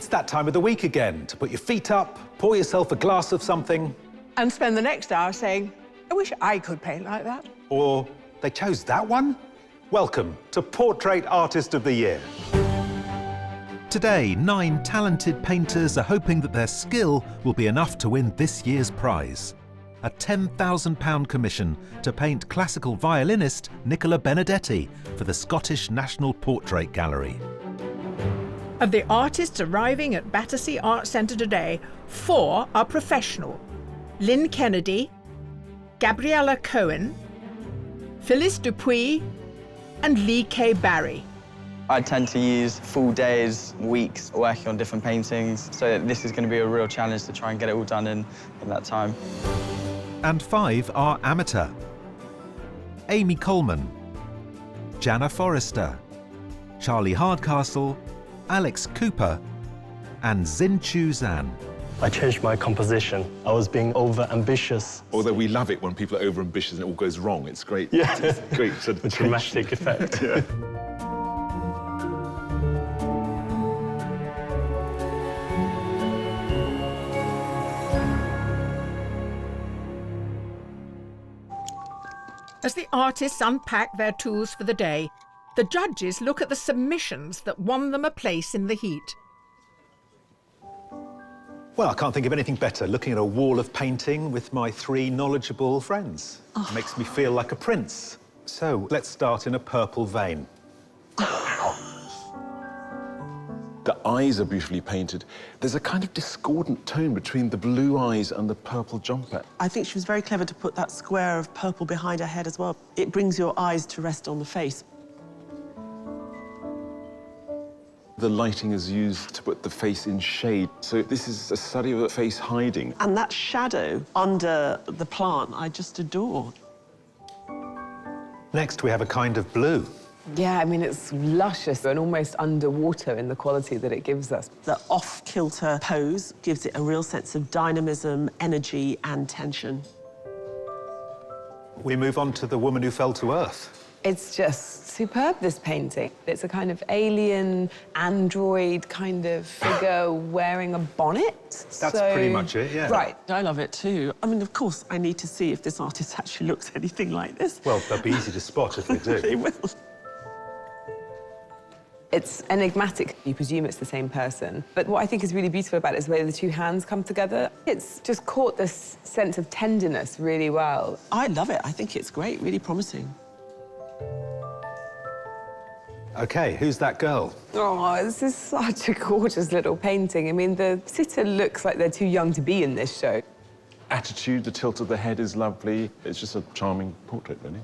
It's that time of the week again to put your feet up, pour yourself a glass of something. And spend the next hour saying, I wish I could paint like that. Or they chose that one? Welcome to Portrait Artist of the Year. Today, 9 talented painters are hoping that their skill will be enough to win this year's prize. A £10,000 commission to paint classical violinist Nicola Benedetti for the Scottish National Portrait Gallery. Of the artists arriving at Battersea Art Centre today, 4 are professional. Lynn Kennedy, Gabriella Cohen, Phyllis Dupuis, and Lee K. Barry. I tend to use full days, weeks, working on different paintings, so this is going to be a real challenge to try and get it all done in that time. And 5 are amateur. Amy Coleman, Jana Forrester, Charlie Hardcastle, Alex Cooper, and Xin-Chu Zhan. I changed my composition. I was being over-ambitious. Although we love it when people are over-ambitious and it all goes wrong. It's great. Yeah. It's great sort of a dramatic effect. Yeah. As the artists unpack their tools for the day, the judges look at the submissions that won them a place in the heat. Well, I can't think of anything better, looking at a wall of painting with my 3 knowledgeable friends. It makes me feel like a prince. So, let's start in a purple vein. The eyes are beautifully painted. There's a kind of discordant tone between the blue eyes and the purple jumper. I think she was very clever to put that square of purple behind her head as well. It brings your eyes to rest on the face. The lighting is used to put the face in shade. So this is a study of the face hiding. And that shadow under the plant, I just adore. Next, we have a kind of blue. Yeah, I mean, it's luscious and almost underwater in the quality that it gives us. The off-kilter pose gives it a real sense of dynamism, energy, and tension. We move on to the woman who fell to earth. It's just superb, this painting. It's a kind of alien, android kind of figure wearing a bonnet. That's pretty much it, yeah. Right. I love it too. I mean, of course, I need to see if this artist actually looks anything like this. Well, they'll be easy to spot if they do. They will. It's enigmatic. You presume it's the same person. But what I think is really beautiful about it is the way the 2 hands come together. It's just caught this sense of tenderness really well. I love it. I think it's great, really promising. OK, who's that girl? Oh, this is such a gorgeous little painting. I mean, the sitter looks like they're too young to be in this show. Attitude, the tilt of the head is lovely. It's just a charming portrait, really.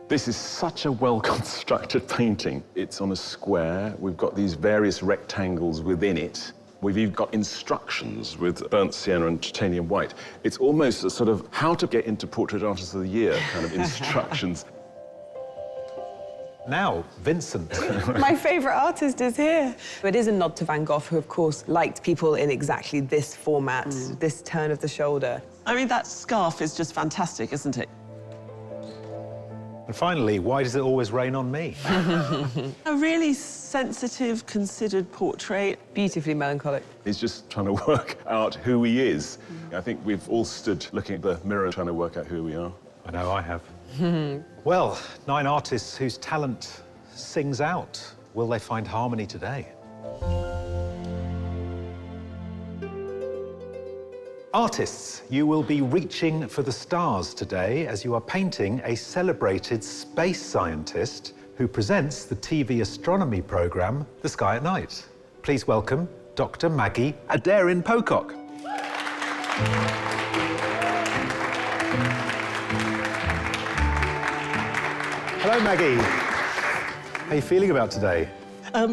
This is such a well-constructed painting. It's on a square. We've got these various rectangles within it. We've even got instructions with burnt sienna and titanium white. It's almost a sort of how to get into Portrait Artist of the Year kind of instructions. Now, Vincent. My favourite artist is here. It is a nod to Van Gogh, who, of course, liked people in exactly this format, this turn of the shoulder. I mean, that scarf is just fantastic, isn't it? And finally, why does it always rain on me? A really sensitive, considered portrait. Beautifully melancholic. He's just trying to work out who he is. I think we've all stood looking at the mirror trying to work out who we are. I know I have. Well, 9 artists whose talent sings out. Will they find harmony today? Artists, you will be reaching for the stars today as you are painting a celebrated space scientist who presents the TV astronomy programme, The Sky at Night. Please welcome Dr. Maggie Aderin-Pocock. Hello, Maggie. How are you feeling about today?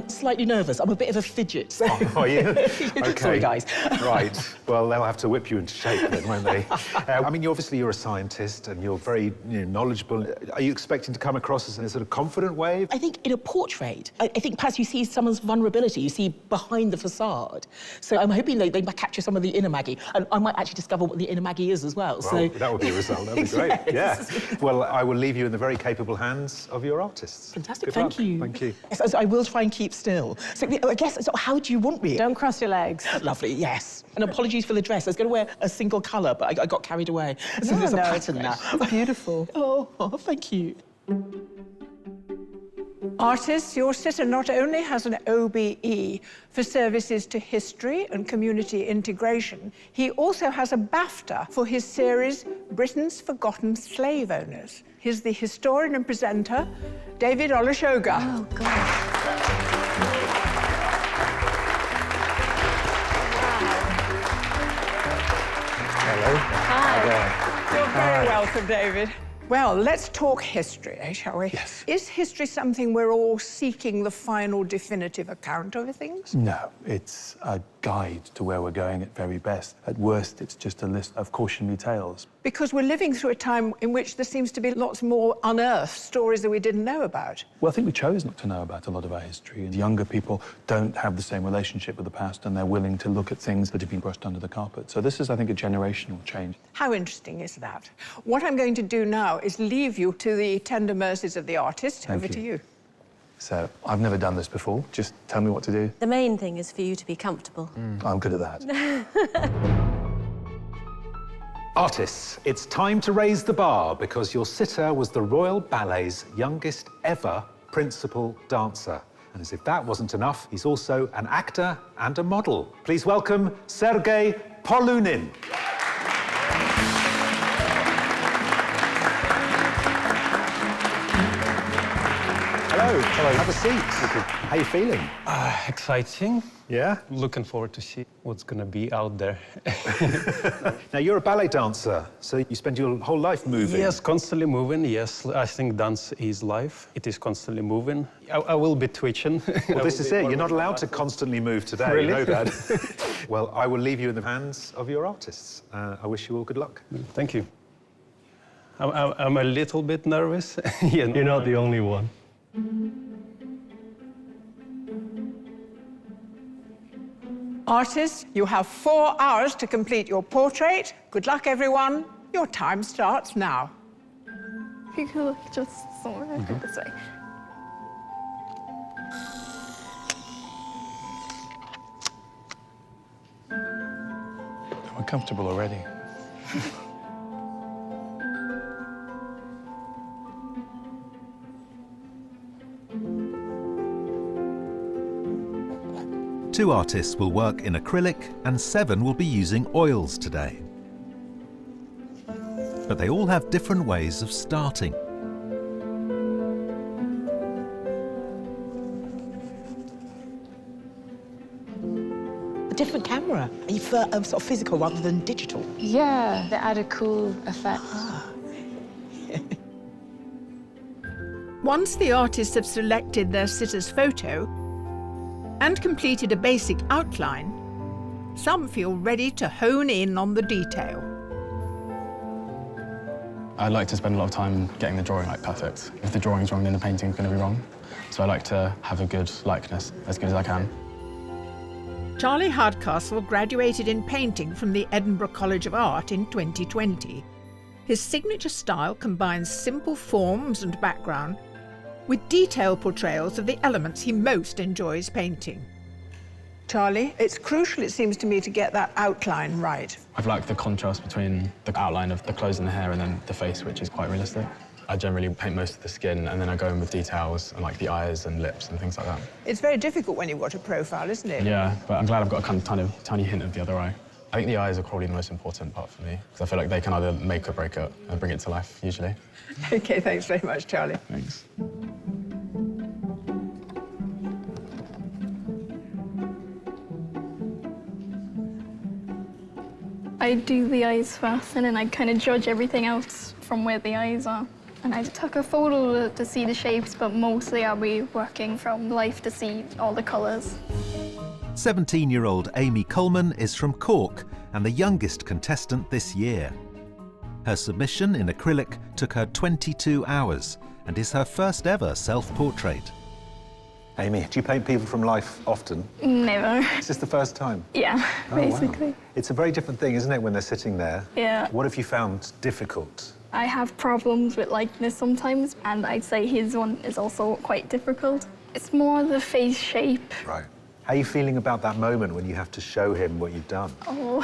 Slightly nervous. I'm a bit of a fidget. Oh, are you? Okay. Sorry, guys. Right. Well, they'll have to whip you into shape then, won't they? I mean, obviously you're a scientist and you're very knowledgeable. Are you expecting to come across as in a sort of confident way? I think in a portrait, I think perhaps you see someone's vulnerability, you see behind the facade. So I'm hoping they might capture some of the inner Maggie, and I might actually discover what the inner Maggie is as well. Well, that would be a result. That'd be great. Yes. Yeah. Well, I will leave you in the very capable hands of your artists. Fantastic. Good Thank luck. you. Thank you. Yes, I will try and keep still. So I guess, so how do you want me? Don't cross your legs. Lovely, yes. And apologies for the dress. I was going to wear a single colour, but I got carried away. So No, there's a no, it's pattern now. It's beautiful. Oh, thank you. Artists, your sitter not only has an OBE for services to history and community integration, he also has a BAFTA for his series Britain's Forgotten Slave Owners. Here's the historian and presenter, David Olusoga. Oh, God. Hello. Hi. You're very welcome, David. Well, let's talk history, shall we? Yes. Is history something we're all seeking the final definitive account of things? No, it's a guide to where we're going at very best. At worst, it's just a list of cautionary tales. Because we're living through a time in which there seems to be lots more unearthed stories that we didn't know about. Well, I think we chose not to know about a lot of our history. And younger people don't have the same relationship with the past, and they're willing to look at things that have been brushed under the carpet. So this is, I think, a generational change. How interesting is that? What I'm going to do now is leave you to the tender mercies of the artist. Thank Over to you. So I've never done this before. Just tell me what to do. The main thing is for you to be comfortable. I'm good at that. Artists, it's time to raise the bar because your sitter was the Royal Ballet's youngest ever principal dancer. And as if that wasn't enough, he's also an actor and a model. Please welcome Sergei Polunin. Hello. Hello. Have a seat. How are you feeling? Exciting. Yeah? Looking forward to see what's going to be out there. Now, you're a ballet dancer, so you spend your whole life moving. Yes, constantly moving. Yes, I think dance is life. It is constantly moving. I will be twitching. Well, this is it. You're not allowed to constantly move today. Really? You know that. Well, I will leave you in the hands of your artists. I wish you all good luck. Thank you. I'm a little bit nervous. You're not the only one. Artists, you have 4 hours to complete your portrait. Good luck, everyone. Your time starts now. If you could look just somewhere this way. We're comfortable already. Two artists will work in acrylic and 7 will be using oils today. But they all have different ways of starting. A different camera, for sort of physical rather than digital. Yeah, they add a cool effect. Once the artists have selected their sitter's photo and completed a basic outline, some feel ready to hone in on the detail. I like to spend a lot of time getting the drawing perfect. If the drawing's wrong, then the painting's going to be wrong. So I like to have a good likeness, as good as I can. Charlie Hardcastle graduated in painting from the Edinburgh College of Art in 2020. His signature style combines simple forms and background with detailed portrayals of the elements he most enjoys painting. Charlie, it's crucial, it seems to me, to get that outline right. I've liked the contrast between the outline of the clothes and the hair and then the face, which is quite realistic. I generally paint most of the skin and then I go in with details and like the eyes and lips and things like that. It's very difficult when you've got a profile, isn't it? Yeah, but I'm glad I've got a kind of tiny hint of the other eye. I think the eyes are probably the most important part for me, because I feel like they can either make or break it and bring it to life, usually. OK, thanks very much, Charlie. Thanks. I do the eyes first, and then I kind of judge everything else from where the eyes are. And I took a photo to see the shapes, but mostly I'll be working from life to see all the colours. 17-year-old Amy Coleman is from Cork and the youngest contestant this year. Her submission in acrylic took her 22 hours and is her first ever self-portrait. Amy, do you paint people from life often? Never. Is this the first time? Yeah, basically. Wow. It's a very different thing, isn't it, when they're sitting there? Yeah. What have you found difficult? I have problems with likeness sometimes, and I'd say his one is also quite difficult. It's more the face shape. Right. How are you feeling about that moment when you have to show him what you've done? Oh,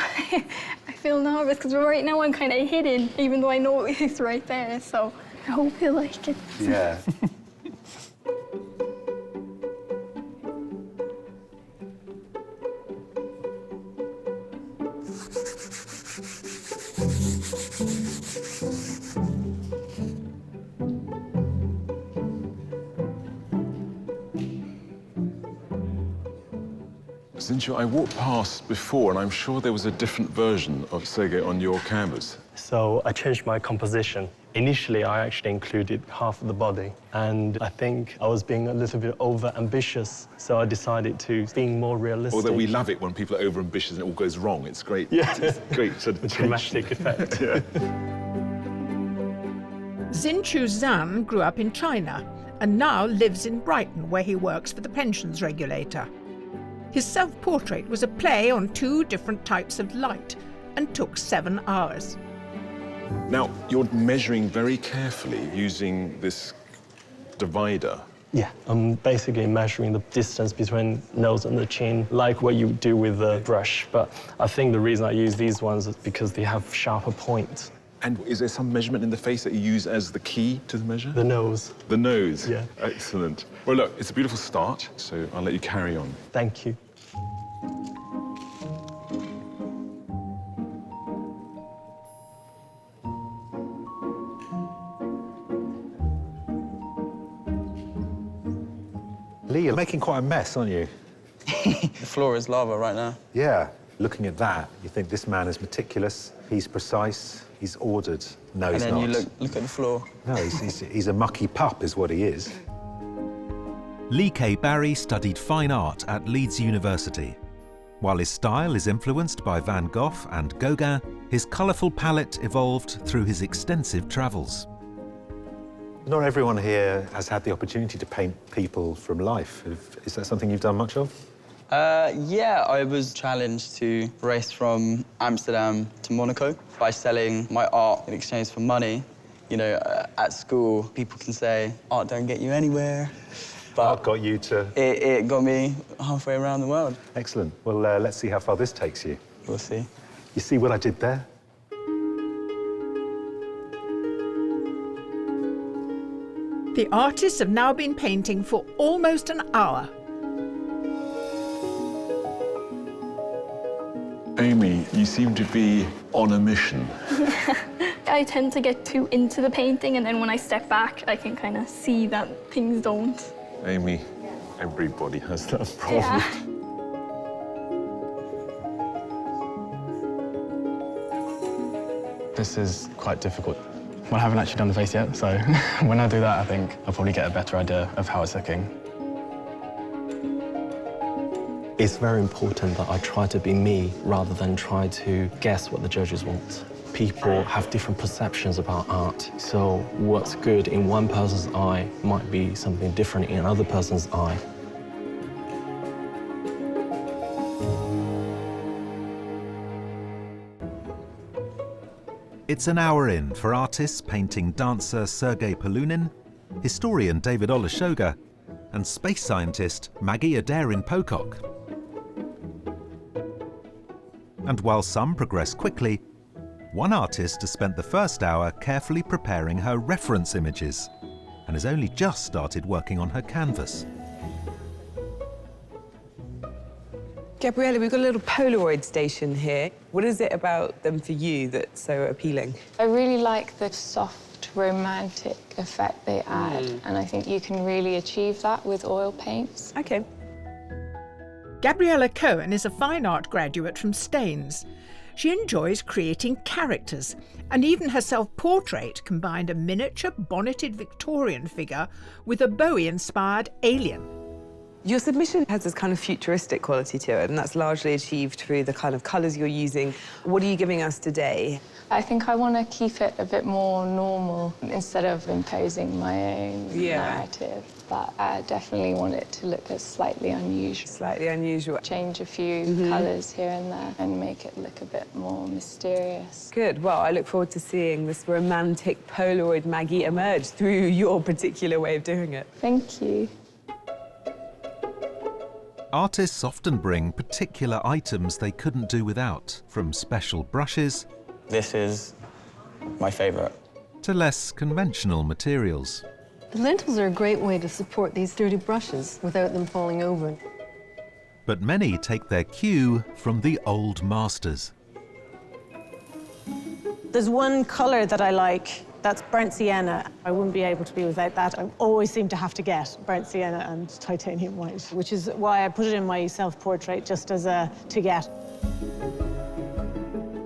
I feel nervous because right now I'm kind of hidden, even though I know it's right there. So I hope you like it. Yeah. Since I walked past before, and I'm sure there was a different version of Sergei on your canvas. So I changed my composition. Initially, I actually included half of the body, and I think I was being a little bit over-ambitious, so I decided to be more realistic. Although we love it when people are over-ambitious and it all goes wrong. It's great. Yeah. It's great sort of dramatic effect. Yeah. Xinchu Zhan grew up in China and now lives in Brighton, where he works for the pensions regulator. His self-portrait was a play on 2 different types of light and took 7 hours. Now, you're measuring very carefully using this divider. Yeah, I'm basically measuring the distance between nose and the chin, like what you do with the brush. But I think the reason I use these ones is because they have sharper points. And is there some measurement in the face that you use as the key to the measure? The nose. The nose? Yeah. Excellent. Well, look, it's a beautiful start, so I'll let you carry on. Thank you. Lee, you're making quite a mess, aren't you? The floor is lava right now. Yeah. Looking at that, you think this man is meticulous, he's precise, he's ordered. No, he's not. And then you look at the floor. No, he's a mucky pup, is what he is. Lee K. Barry studied fine art at Leeds University. While his style is influenced by Van Gogh and Gauguin, his colourful palette evolved through his extensive travels. Not everyone here has had the opportunity to paint people from life. Is that something you've done much of? Yeah, I was challenged to race from Amsterdam to Monaco by selling my art in exchange for money. You know, at school, people can say, art don't get you anywhere. But art got you to... It got me halfway around the world. Excellent. Well, let's see how far this takes you. We'll see. You see what I did there? The artists have now been painting for almost an hour. Amy, you seem to be on a mission. I tend to get too into the painting, and then when I step back, I can kind of see that things don't. Amy, everybody has that problem. Yeah. This is quite difficult. Well, I haven't actually done the face yet, so when I do that, I think I'll probably get a better idea of how it's looking. It's very important that I try to be me rather than try to guess what the judges want. People have different perceptions about art, so what's good in one person's eye might be something different in another person's eye. It's an hour in for artists painting dancer Sergei Polunin, historian David Olusoga, and space scientist Maggie Aderin-Pocock. And while some progress quickly, one artist has spent the first hour carefully preparing her reference images and has only just started working on her canvas. Gabriella, we've got a little Polaroid station here. What is it about them for you that's so appealing? I really like the soft, romantic effect they add, and I think you can really achieve that with oil paints. OK. Gabriella Cohen is a fine art graduate from Staines. She enjoys creating characters, and even her self-portrait combined a miniature bonneted Victorian figure with a Bowie-inspired alien. Your submission has this kind of futuristic quality to it, and that's largely achieved through the kind of colours you're using. What are you giving us today? I think I want to keep it a bit more normal instead of imposing my own narrative. But I definitely want it to look slightly unusual. Slightly unusual. Change a few colours here and there and make it look a bit more mysterious. Good. Well, I look forward to seeing this romantic Polaroid Maggie emerge through your particular way of doing it. Thank you. Artists often bring particular items they couldn't do without, from special brushes This is my favourite. to less conventional materials. The lentils are a great way to support these sturdy brushes without them falling over. But many take their cue from the old masters. There's one colour that I like, that's burnt sienna. I wouldn't be able to be without that. I always seem to have to get burnt sienna and titanium white, which is why I put it in my self-portrait, just as a to get.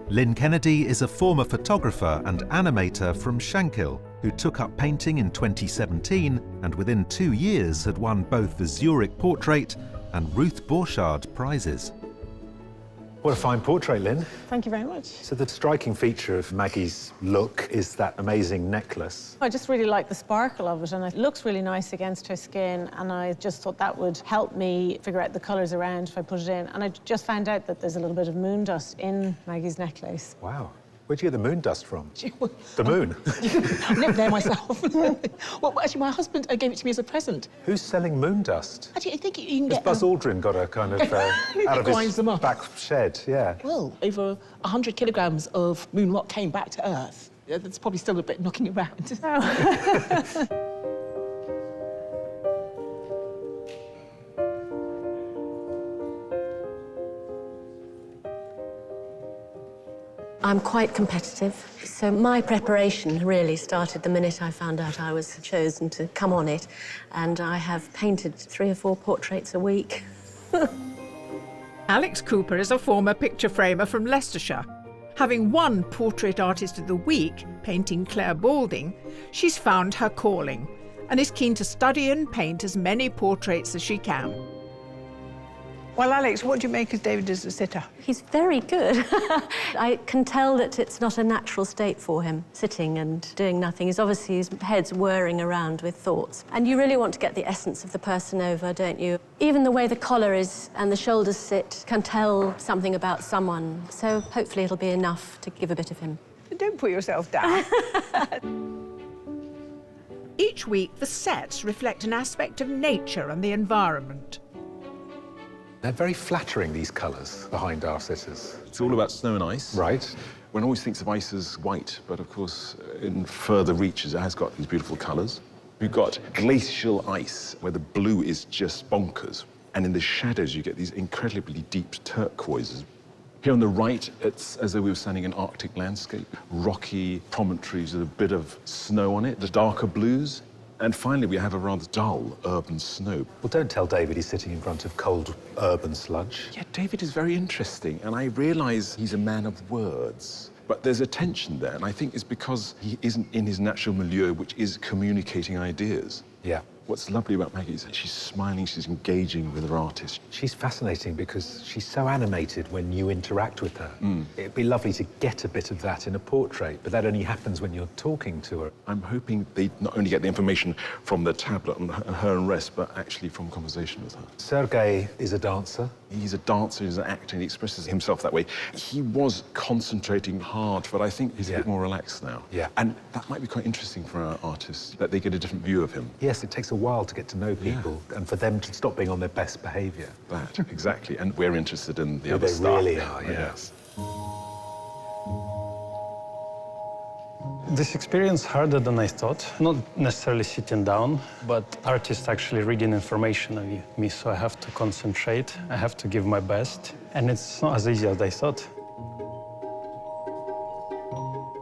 Lynn Kennedy is a former photographer and animator from Shankill, who took up painting in 2017 and within 2 years had won both the Zurich Portrait and Ruth Borchardt prizes. What a fine portrait, Lynn. Thank you very much. So the striking feature of Maggie's look is that amazing necklace. I just really like the sparkle of it, and it looks really nice against her skin, and I just thought that would help me figure out the colours around if I put it in. And I just found out that there's a little bit of moon dust in Maggie's necklace. Wow. Where'd you get the moon dust from? The moon? I live there myself. Well, actually, my husband gave it to me as a present. Who's selling moon dust? Actually, I think you can Has get... Buzz Aldrin got a kind of out of Grinds his them up. back shed? Yeah. Well, over 100 kilograms of moon rock came back to Earth. There's probably still a bit knocking around. I'm quite competitive, so my preparation really started the minute I found out I was chosen to come on it, and I have painted 3 or 4 portraits a week. Alex Cooper is a former picture framer from Leicestershire. Having won Portrait Artist of the Week, painting Claire Balding, she's found her calling and is keen to study and paint as many portraits as she can. Well, Alex, what do you make of David as a sitter? He's very good. I can tell that it's not a natural state for him, sitting and doing nothing. His head's whirring around with thoughts. And you really want to get the essence of the person over, don't you? Even the way the collar is and the shoulders sit can tell something about someone. So hopefully it'll be enough to give a bit of him. Don't put yourself down. Each week, the sets reflect an aspect of nature and the environment. They're very flattering, these colours behind our sitters. It's all about snow and ice. Right. One always thinks of ice as white, but of course, in further reaches, it has got these beautiful colours. We've got glacial ice, where the blue is just bonkers. And in the shadows, you get these incredibly deep turquoises. Here on the right, it's as though we were standing in an Arctic landscape. Rocky promontories with a bit of snow on it, the darker blues. And finally, we have a rather dull urban snow. Well, don't tell David he's sitting in front of cold urban sludge. Yeah, David is very interesting, and I realise he's a man of words. But there's a tension there, and I think it's because he isn't in his natural milieu, which is communicating ideas. Yeah. What's lovely about Maggie is that she's smiling, she's engaging with her artist. She's fascinating because she's so animated when you interact with her. It'd be lovely to get a bit of that in a portrait, but that only happens when you're talking to her. I'm hoping they not only get the information from the tablet and her and rest, but actually from conversation with her. Sergei is a dancer. He's a dancer, he's an actor, and he expresses himself that way. He was concentrating hard, but I think he's a bit more relaxed now. Yeah. And that might be quite interesting for our artists, that they get a different view of him. Yes, it takes a while to get to know people and for them to stop being on their best behaviour. That, exactly. And we're interested in the Who other they stuff. really are, yes. This experience harder than I thought. Not necessarily sitting down, but artists actually reading information of me. So I have to concentrate, I have to give my best, and it's not as easy as I thought.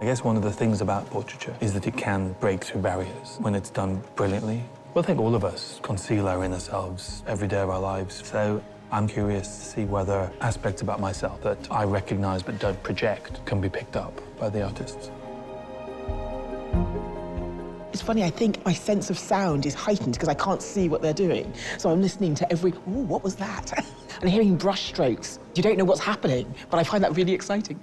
I guess one of the things about portraiture is that it can break through barriers when it's done brilliantly. Well, I think all of us conceal our inner selves every day of our lives. So I'm curious to see whether aspects about myself that I recognize but don't project can be picked up by the artists. It's funny, I think my sense of sound is heightened because I can't see what they're doing. So I'm listening to every, ooh, what was that? And hearing brush strokes. You don't know what's happening, but I find that really exciting.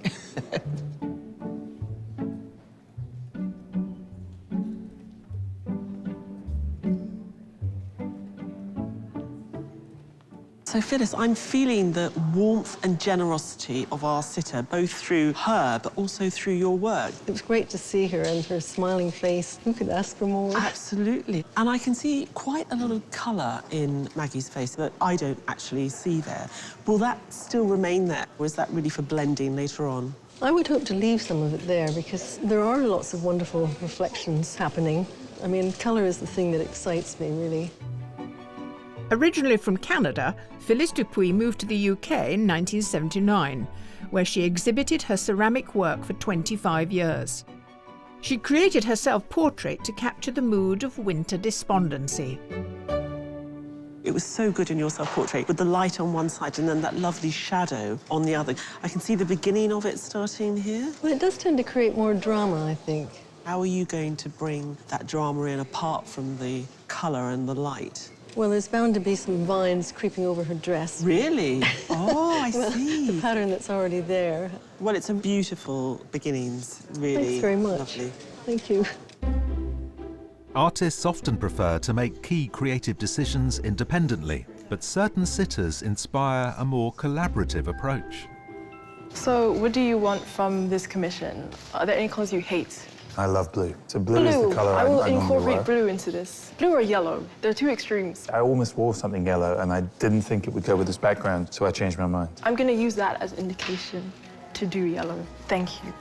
So, Phyllis, I'm feeling the warmth and generosity of our sitter, both through her, but also through your work. It was great to see her and her smiling face. Who could ask for more? Absolutely. And I can see quite a lot of colour in Maggie's face that I don't actually see there. Will that still remain there, or is that really for blending later on? I would hope to leave some of it there because there are lots of wonderful reflections happening. I mean, colour is the thing that excites me, really. Originally from Canada, Phyllis Dupuy moved to the UK in 1979, where she exhibited her ceramic work for 25 years. She created her self-portrait to capture the mood of winter despondency. It was so good in your self-portrait, with the light on one side and then that lovely shadow on the other. I can see the beginning of it starting here. Well, it does tend to create more drama, I think. How are you going to bring that drama in apart from the colour and the light? Well, there's bound to be some vines creeping over her dress. Really? Oh, I see. The pattern that's already there. Well, it's a beautiful beginnings, really. Thanks very much. Lovely. Thank you. Artists often prefer to make key creative decisions independently, but certain sitters inspire a more collaborative approach. So, what do you want from this commission? Are there any colours you hate? I love blue. So blue is the colour I will I normally incorporate wear. blue into this. Blue or yellow? They're two extremes. I almost wore something yellow, and I didn't think it would go with this background, so I changed my mind. I'm going to use that as indication to do yellow. Thank you.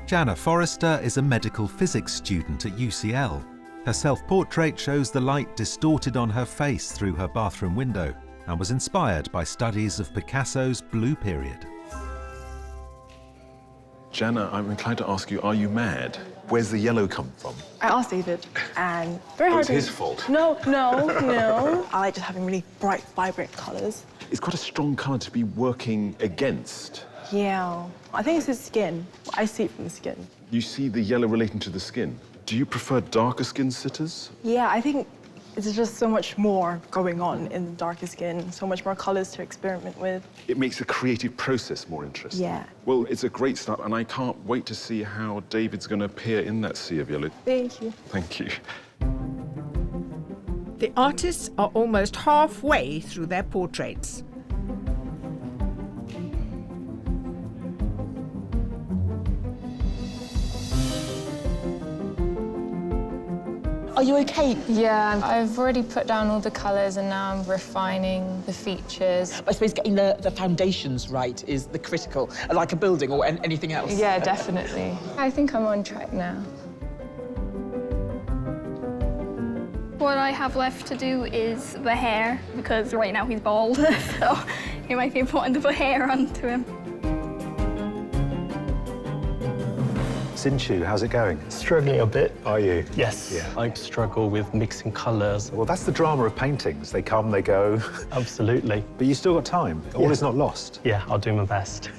Jana Forrester is a medical physics student at UCL. Her self-portrait shows the light distorted on her face through her bathroom window and was inspired by studies of Picasso's Blue Period. Jana, I'm inclined to ask you, are you mad? Where's the yellow come from? I asked David, and very hard It's his fault. No. I like just having really bright, vibrant colours. It's quite a strong colour to be working against. Yeah. I think it's his skin. I see it from the skin. You see the yellow relating to the skin. Do you prefer darker skinned sitters? Yeah, I think it's just so much more going on in the darker skin, so much more colours to experiment with. It makes the creative process more interesting. Yeah. Well, it's a great start, and I can't wait to see how David's going to appear in that sea of yellow. Thank you. Thank you. The artists are almost halfway through their portraits. Are you okay? Yeah, I've already put down all the colours and now I'm refining the features. I suppose getting the foundations right is the critical, like a building or anything else. Yeah, definitely. I think I'm on track now. What I have left to do is the hair, because right now he's bald, so it might be important to put hair onto him. Sinchu, how's it going? Struggling a bit. Are you? Yes. Yeah. I struggle with mixing colours. Well, that's the drama of paintings. They come, they go. Absolutely. But you still got time. All is not lost. Yeah, I'll do my best.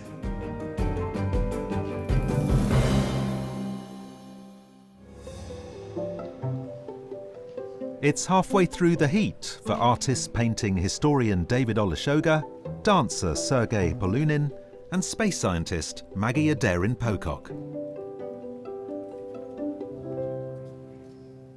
It's halfway through the heat for artists painting historian David Olusoga, dancer Sergei Polunin, and space scientist Maggie Aderin-Pocock.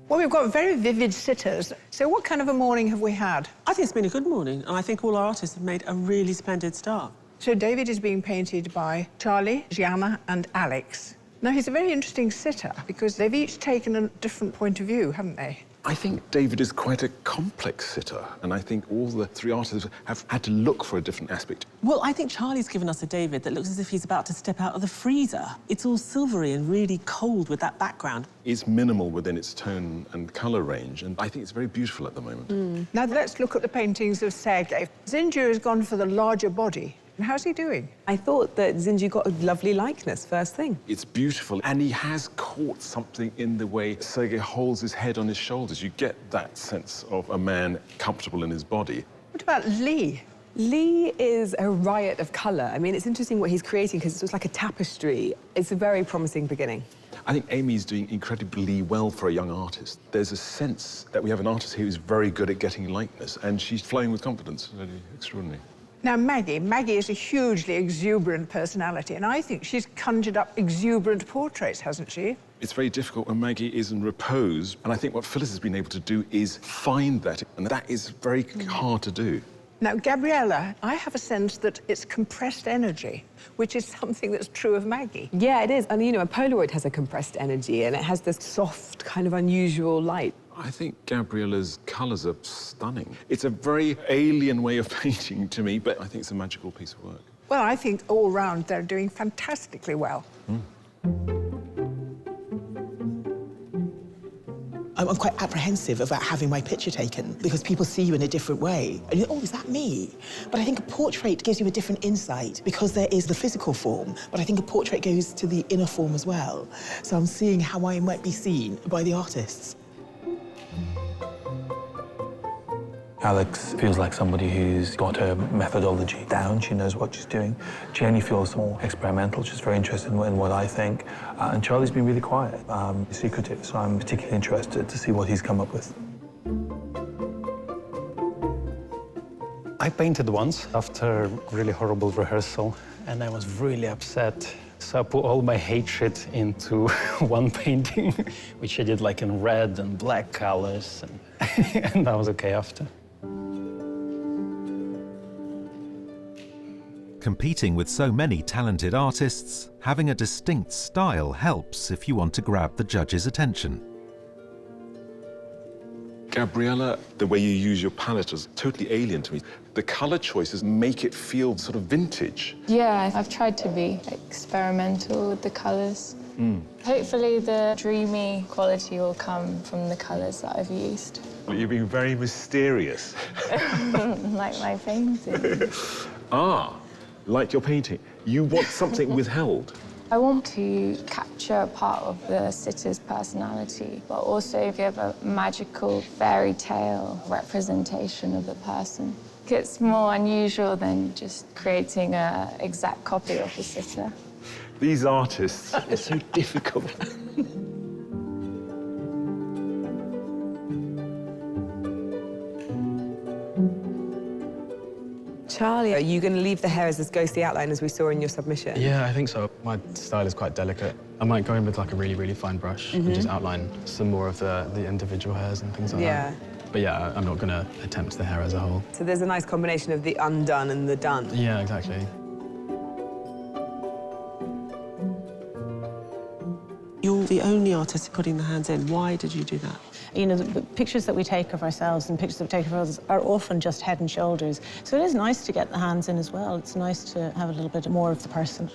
Well, we've got very vivid sitters. So what kind of a morning have we had? I think it's been a good morning, and I think all our artists have made a really splendid start. So David is being painted by Charlie, Gianna and Alex. Now, he's a very interesting sitter because they've each taken a different point of view, haven't they? I think David is quite a complex sitter, and I think all the three artists have had to look for a different aspect. Well, I think Charlie's given us a David that looks as if he's about to step out of the freezer. It's all silvery and really cold with that background. It's minimal within its tone and colour range, and I think it's very beautiful at the moment. Now, let's look at the paintings of Sergei. Zinju has gone for the larger body. How's he doing? I thought that Zinju got a lovely likeness first thing. It's beautiful, and he has caught something in the way Sergei holds his head on his shoulders. You get that sense of a man comfortable in his body. What about Lee? Lee is a riot of colour. I mean, it's interesting what he's creating because it's like a tapestry. It's a very promising beginning. I think Amy's doing incredibly well for a young artist. There's a sense that we have an artist who is very good at getting likeness, and she's flowing with confidence. Really extraordinary. Now, Maggie is a hugely exuberant personality, and I think she's conjured up exuberant portraits, hasn't she? It's very difficult when Maggie is in repose, and I think what Phyllis has been able to do is find that, and that is very hard to do. Now, Gabriella, I have a sense that it's compressed energy, which is something that's true of Maggie. Yeah, it is. And, you know, a Polaroid has a compressed energy, and it has this soft, kind of unusual light. I think Gabriella's colours are stunning. It's a very alien way of painting to me, but I think it's a magical piece of work. Well, I think all round they're doing fantastically well. I'm quite apprehensive about having my picture taken because people see you in a different way. And you think, oh, is that me? But I think a portrait gives you a different insight because there is the physical form, but I think a portrait goes to the inner form as well. So I'm seeing how I might be seen by the artists. Alex feels like somebody who's got her methodology down. She knows what she's doing. Jenny feels more experimental. She's very interested in what I think. And Charlie's been really quiet, secretive, so I'm particularly interested to see what he's come up with. I painted once after a really horrible rehearsal, and I was really upset. So I put all my hatred into one painting, which I did like in red and black colors, and that was okay after. Competing with so many talented artists, having a distinct style helps if you want to grab the judges' attention. Gabriella, the way you use your palette is totally alien to me. The colour choices make it feel sort of vintage. Yeah, I've tried to be experimental with the colours. Hopefully the dreamy quality will come from the colours that I've used. Well, you've been very mysterious. Like my painting. Like your painting. You want something withheld. I want to capture part of the sitter's personality, but also give a magical fairy tale representation of the person. It's more unusual than just creating an exact copy of the sitter. These artists are so difficult. Charlie, are you going to leave the hair as this ghostly outline as we saw in your submission? Yeah, I think so. My style is quite delicate. I might go in with like a really, really fine brush and just outline some more of the individual hairs and things like that. But yeah, I'm not going to attempt the hair as a whole. So there's a nice combination of the undone and the done. Yeah, exactly. You're the only artist putting the hands in. Why did you do that? You know, the pictures that we take of ourselves and pictures that we take of others are often just head and shoulders. So it is nice to get the hands in as well. It's nice to have a little bit more of the person.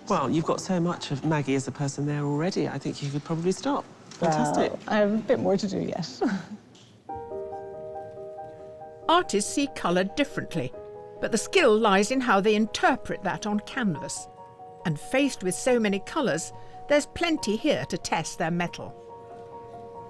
Well, you've got so much of Maggie as a person there already. I think you could probably stop. Fantastic. Well, I have a bit more to do yet. Artists see colour differently, but the skill lies in how they interpret that on canvas. And faced with so many colours, there's plenty here to test their mettle.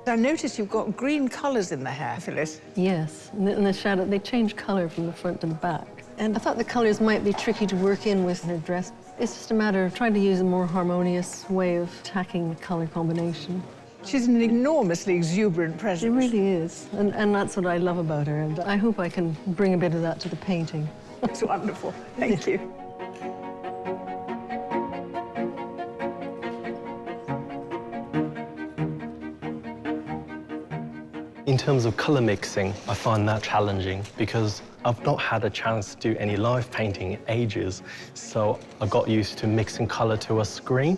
I notice you've got green colours in the hair, Phyllis. Yes, and the shadow, they change colour from the front to the back. And I thought the colours might be tricky to work in with her dress. It's just a matter of trying to use a more harmonious way of attacking the colour combination. She's an enormously exuberant presence. She really is, and that's what I love about her, and I hope I can bring a bit of that to the painting. It's wonderful. Thank you. In terms of colour mixing, I find that challenging because I've not had a chance to do any live painting in ages, so I got used to mixing colour to a screen.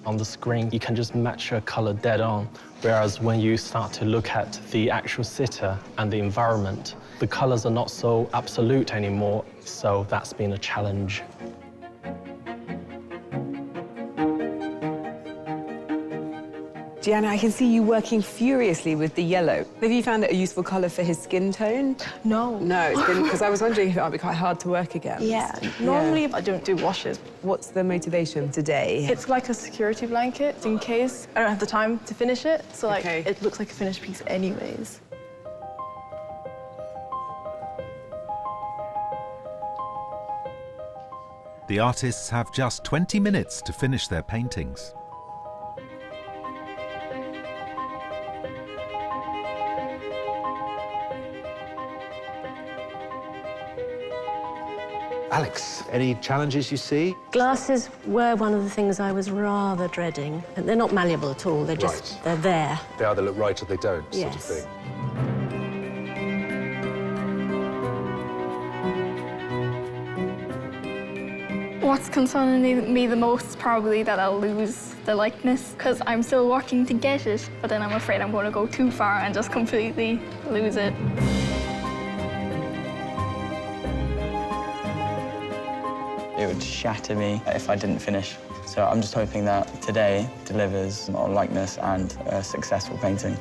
On the screen, you can just match your colour dead on, whereas when you start to look at the actual sitter and the environment, the colours are not so absolute anymore, so that's been a challenge. Gianna, I can see you working furiously with the yellow. Have you found it a useful colour for his skin tone? No. No, it's been, because I was wondering if it might be quite hard to work against. Yeah. Normally, I don't do washes. What's the motivation today? It's like a security blanket in case I don't have the time to finish it. So, like, it looks like a finished piece anyways. The artists have just 20 minutes to finish their paintings. Alex, any challenges you see? Glasses were one of the things I was rather dreading. And they're not malleable at all, they're just, they're there. They either look right or they don't, sort of Yes. thing. What's concerning me the most is probably that I'll lose the likeness, because I'm still working to get it, but then I'm afraid I'm going to go too far and just completely lose it. It would shatter me if I didn't finish. So I'm just hoping that today delivers a likeness and a successful painting.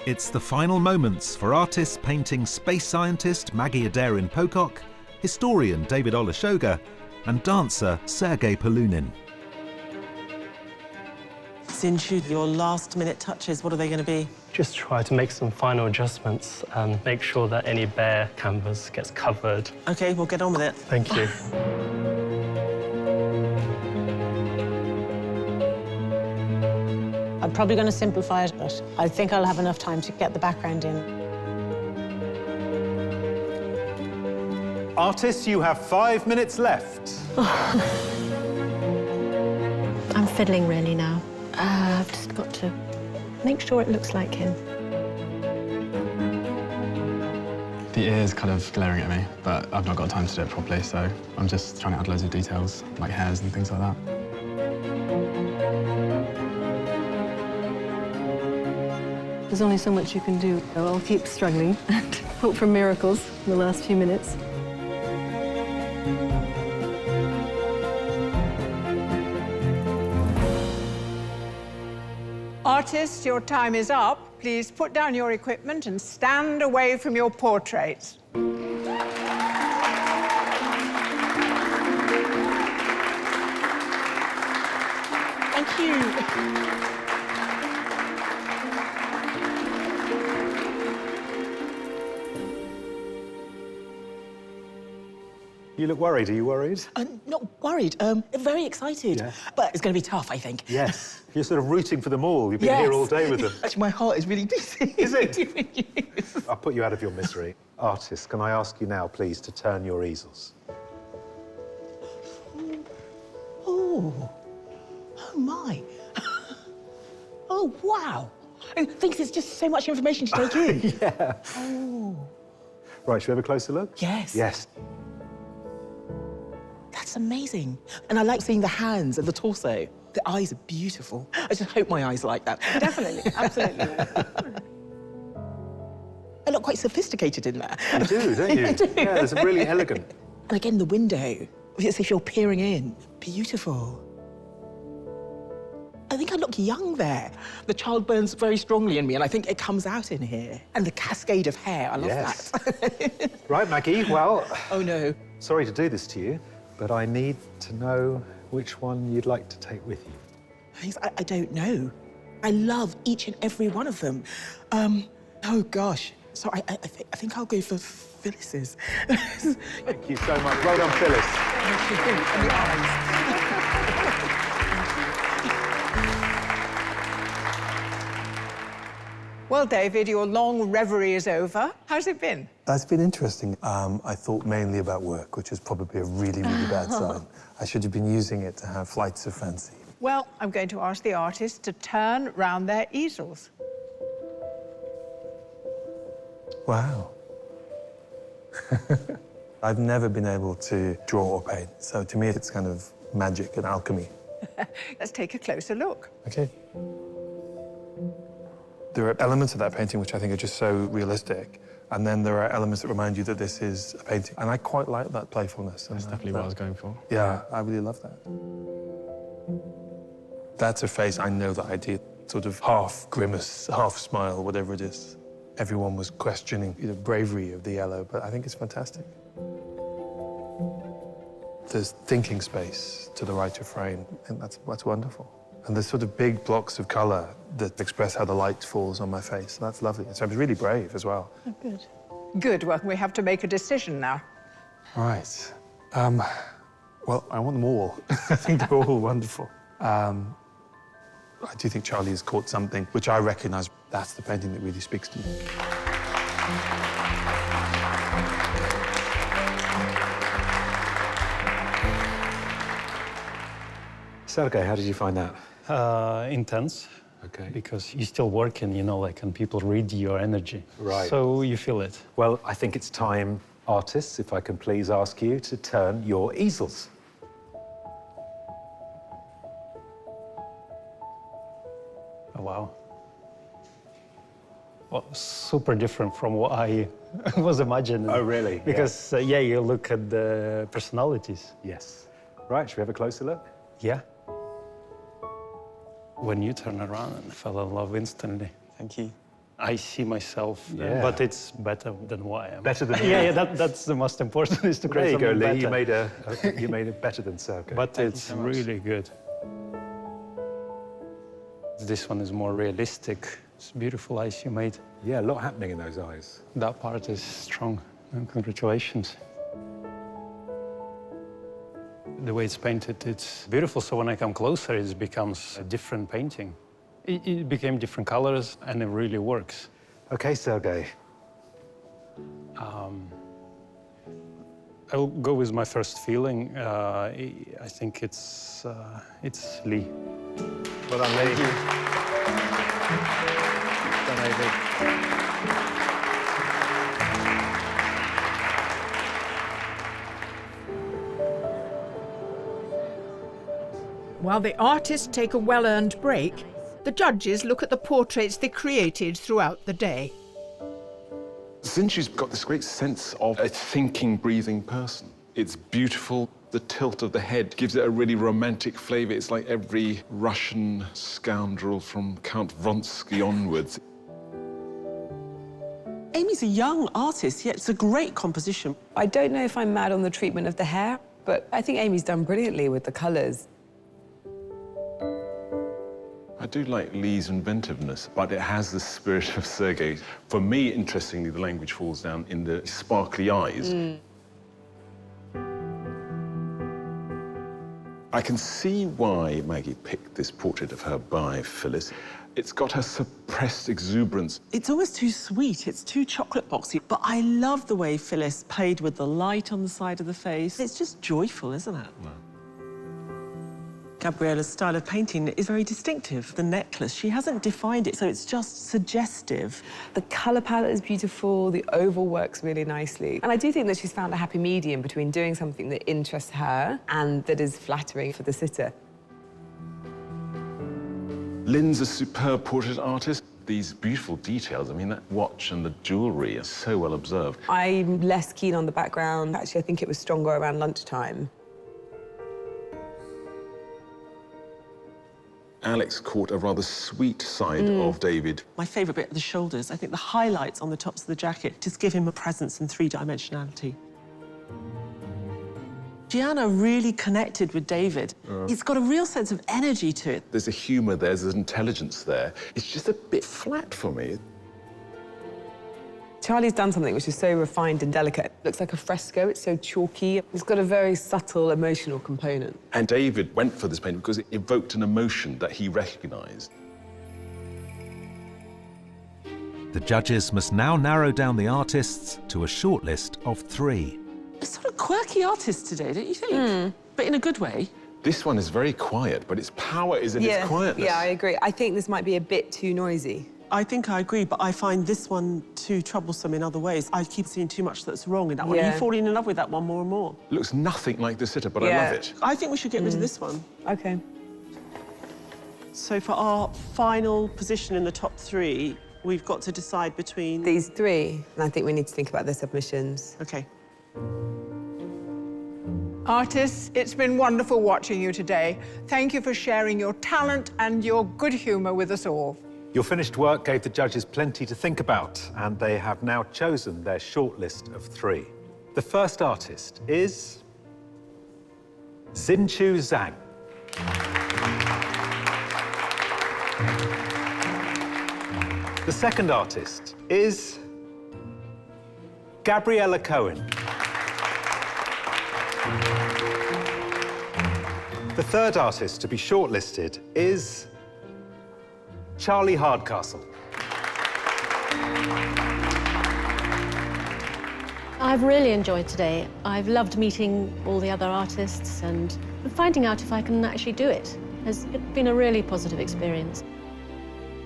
It's the final moments for artists painting space scientist Maggie Aderin-Pocock, historian David Olusoga, and dancer Sergei Polunin. Sinchu, your last-minute touches, what are they going to be? Just try to make some final adjustments and make sure that any bare canvas gets covered. OK, we'll get on with it. Thank you. I'm probably going to simplify it, but I think I'll have enough time to get the background in. Artists, you have 5 minutes left. I'm fiddling really now. I've just got to make sure it looks like him. The ear is kind of glaring at me, but I've not got time to do it properly, so I'm just trying to add loads of details, like hairs and things like that. There's only so much you can do. I'll keep struggling and hope for miracles in the last few minutes. Artists, your time is up. Please put down your equipment and stand away from your portraits. Thank you. You look worried. Are you worried? I'm not worried. Very excited. Yeah. But it's going to be tough, I think. Yes. You're sort of rooting for them all. You've been here all day with them. Actually, my heart is really beating. Is it? I'll put you out of your misery. Artists, can I ask you now, please, to turn your easels? Oh. Oh, my. Oh, wow. I think there's just so much information to take in. Yeah. Oh. Right, should we have a closer look? Yes. Yes. That's amazing. And I like seeing the hands and the torso. The eyes are beautiful. I just hope my eyes are like that. Definitely, absolutely. I look quite sophisticated in there. You do, don't you? I do. Yeah, there's a really elegant. And again, the window. It's if you're peering in. Beautiful. I think I look young there. The child burns very strongly in me, and I think it comes out in here. And the cascade of hair, I love that. Right, Maggie, well... Oh, no. Sorry to do this to you, but I need to know which one you'd like to take with you. I don't know. I love each and every one of them. Oh, gosh. So I think I'll go for Phyllis's. Thank you so much. Well done, Phyllis. And the eyes. Well, David, your long reverie is over. How's it been? That's been interesting. I thought mainly about work, which is probably a really, really bad sign. I should have been using it to have flights of fancy. Well, I'm going to ask the artists to turn round their easels. Wow. I've never been able to draw or paint, so to me it's kind of magic and alchemy. Let's take a closer look. Okay. There are elements of that painting which I think are just so realistic, and then there are elements that remind you that this is a painting. And I quite like that playfulness. That's definitely what I was going for. Yeah, I really love that. That's a face I know that I did. Sort of half grimace, half smile, whatever it is. Everyone was questioning the bravery of the yellow, but I think it's fantastic. There's thinking space to the right of frame, and that's wonderful. And there's sort of big blocks of colour that express how the light falls on my face. That's lovely. So I'm really brave as well. Oh, good. Good. Well, we have to make a decision now. Right. Well, I want them all. I think they're all wonderful. I do think Charlie has caught something which I recognise. That's the painting that really speaks to me. Sergei, how did you find that? Intense. Okay. Because you're still working, you know, like, and people read your energy. Right. So you feel it. Well, I think it's time, artists, if I can please ask you to turn your easels. Oh, wow. Well, super different from what I was imagining. Oh, really? Because, yeah, you look at the personalities. Yes. Right, should we have a closer look? Yeah. When you turn around, and fell in love instantly. Thank you. I see myself, Yeah. but it's better than what I am. Better than you. Yeah, that's the most important, is to There create you go, something Lee. better. You made it better than Sergei. But Thank you it's so much. really good. This one is more realistic. It's beautiful eyes you made. Yeah, a lot happening in those eyes. That part is strong, and congratulations. The way it's painted, it's beautiful, so when I come closer, it becomes a different painting. It became different colors, and it really works. Okay, Sergei. I'll go with my first feeling. I think it's Lee. Well done, Lee. Done, Lee. While the artists take a well-earned break, the judges look at the portraits they created throughout the day. Sinchu's got this great sense of a thinking, breathing person. It's beautiful. The tilt of the head gives it a really romantic flavour. It's like every Russian scoundrel from Count Vronsky onwards. Amy's a young artist, yet it's a great composition. I don't know if I'm mad on the treatment of the hair, but I think Amy's done brilliantly with the colours. I do like Lee's inventiveness, but it has the spirit of Sergei. For me, interestingly, the language falls down in the sparkly eyes. I can see why Maggie picked this portrait of her by Phyllis. It's got her suppressed exuberance. It's almost too sweet, it's too chocolate boxy, but I love the way Phyllis played with the light on the side of the face. It's just joyful, isn't it? No. Gabriella's style of painting is very distinctive. The necklace, she hasn't defined it, so it's just suggestive. The colour palette is beautiful, the oval works really nicely. And I do think that she's found a happy medium between doing something that interests her and that is flattering for the sitter. Lynn's a superb portrait artist. These beautiful details, I mean, that watch and the jewellery are so well observed. I'm less keen on the background. Actually, I think it was stronger around lunchtime. Alex caught a rather sweet side of David. My favourite bit are the shoulders. I think the highlights on the tops of the jacket just give him a presence and three-dimensionality. Gianna really connected with David. He's got a real sense of energy to it. There's a humour there, there's intelligence there. It's just a bit flat for me. Charlie's done something which is so refined and delicate. It looks like a fresco, it's so chalky. It's got a very subtle emotional component. And David went for this painting because it evoked an emotion that he recognised. The judges must now narrow down the artists to a shortlist of 3. A sort of quirky artist today, don't you think? But in a good way. This one is very quiet, but its power is in its quietness. Yeah, I agree. I think this might be a bit too noisy. I think I agree, but I find this one too troublesome in other ways. I keep seeing too much that's wrong in that one. Are you falling in love with that one more and more? Looks nothing like the sitter, but I love it. I think we should get rid of this one. OK. So for our final position in the top 3, we've got to decide between... These 3, and I think we need to think about their submissions. OK. Artists, it's been wonderful watching you today. Thank you for sharing your talent and your good humour with us all. Your finished work gave the judges plenty to think about, and they have now chosen their shortlist of 3. The first artist is Xinchu Zhang. The second artist is Gabriella Cohen. The third artist to be shortlisted is Charlie Hardcastle. I've really enjoyed today. I've loved meeting all the other artists and finding out if I can actually do it. It's been a really positive experience.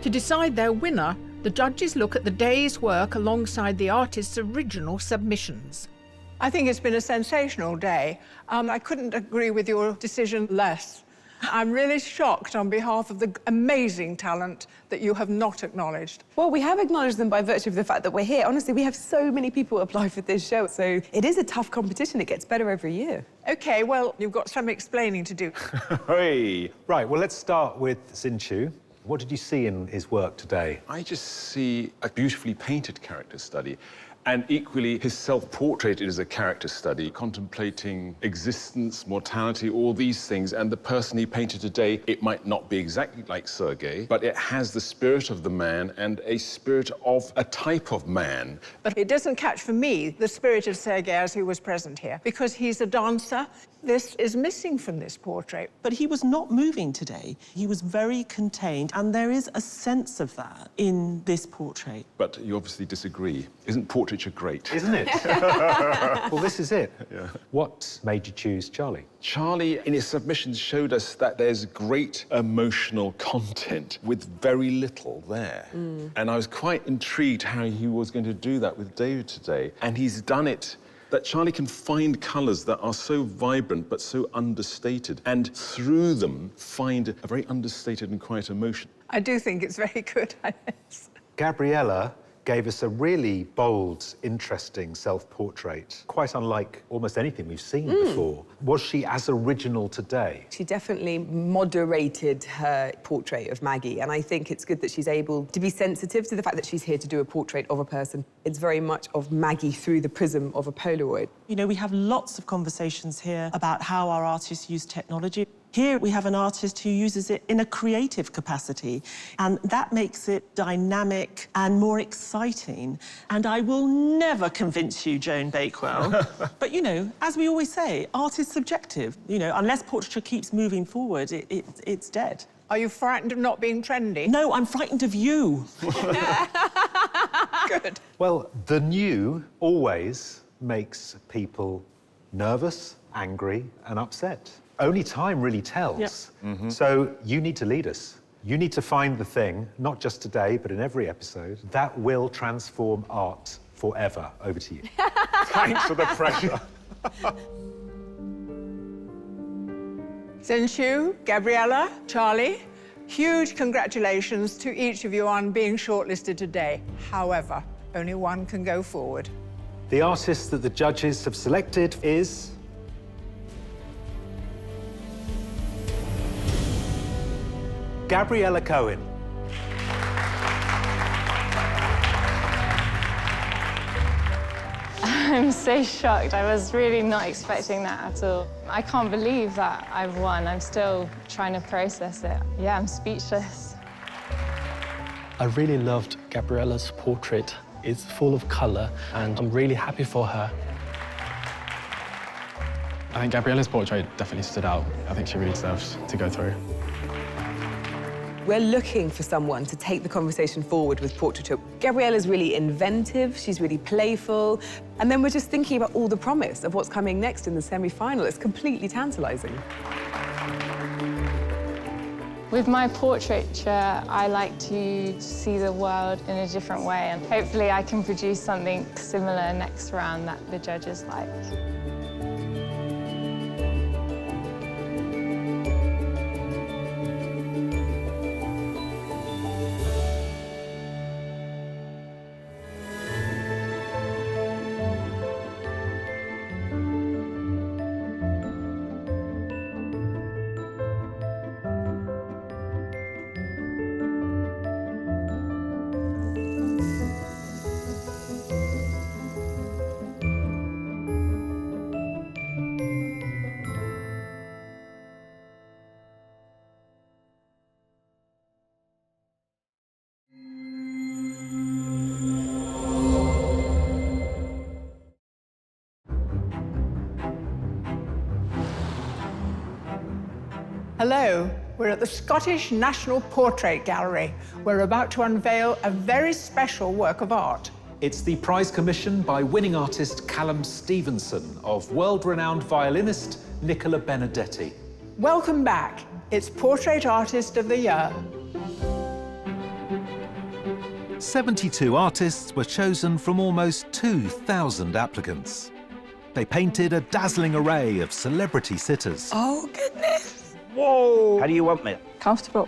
To decide their winner, the judges look at the day's work alongside the artist's original submissions. I think it's been a sensational day. I couldn't agree with your decision less. I'm really shocked on behalf of the amazing talent that you have not acknowledged. Well, we have acknowledged them by virtue of the fact that we're here. Honestly, we have so many people apply for this show, so it is a tough competition. It gets better every year. OK, well, you've got some explaining to do. Hey. Right, well, let's start with Xin-Chu. What did you see in his work today? I just see a beautifully painted character study. And equally, his self-portrait is a character study, contemplating existence, mortality, all these things. And the person he painted today, it might not be exactly like Sergei, but it has the spirit of the man and a spirit of a type of man. But it doesn't catch, for me, the spirit of Sergei as he was present here, because he's a dancer. This is missing from this portrait. But he was not moving today. He was very contained, and there is a sense of that in this portrait. But you obviously disagree. Isn't portraiture great? Isn't it? Well, this is it. Yeah. What made you choose Charlie? Charlie, in his submissions, showed us that there's great emotional content with very little there. And I was quite intrigued how he was going to do that with David today. And he's done it that Charlie can find colours that are so vibrant but so understated, and through them find a very understated and quiet emotion. I do think it's very good. Gabriella gave us a really bold, interesting self-portrait, quite unlike almost anything we've seen before. Was she as original today? She definitely moderated her portrait of Maggie, and I think it's good that she's able to be sensitive to the fact that she's here to do a portrait of a person. It's very much of Maggie through the prism of a Polaroid. You know, we have lots of conversations here about how our artists use technology. Here we have an artist who uses it in a creative capacity, and that makes it dynamic and more exciting. And I will never convince you, Joan Bakewell. But, you know, as we always say, art is subjective. You know, unless portraiture keeps moving forward, it's dead. Are you frightened of not being trendy? No, I'm frightened of you. Good. Well, the new always makes people nervous, angry, and upset. Only time really tells. Yep. So you need to lead us. You need to find the thing, not just today, but in every episode, that will transform art forever. Over to you. Thanks for the pressure. Xin-Chu, Gabriella, Charlie, huge congratulations to each of you on being shortlisted today. However, only one can go forward. The artist that the judges have selected is... Gabriella Cohen. I'm so shocked. I was really not expecting that at all. I can't believe that I've won. I'm still trying to process it. Yeah, I'm speechless. I really loved Gabriella's portrait. It's full of colour, and I'm really happy for her. I think Gabriella's portrait definitely stood out. I think she really deserves to go through. We're looking for someone to take the conversation forward with portraiture. Gabriella's really inventive, she's really playful, and then we're just thinking about all the promise of what's coming next in the semi-final. It's completely tantalising. With my portraiture, I like to see the world in a different way, and hopefully I can produce something similar next round that the judges like. Hello, We're at the Scottish National Portrait Gallery. We're about to unveil a very special work of art. It's the prize commission by winning artist Callum Stevenson of world-renowned violinist Nicola Benedetti. Welcome back. It's Portrait Artist of the Year. 72 artists were chosen from almost 2,000 applicants. They painted a dazzling array of celebrity sitters. Oh, goodness. Whoa. How do you want me? Comfortable.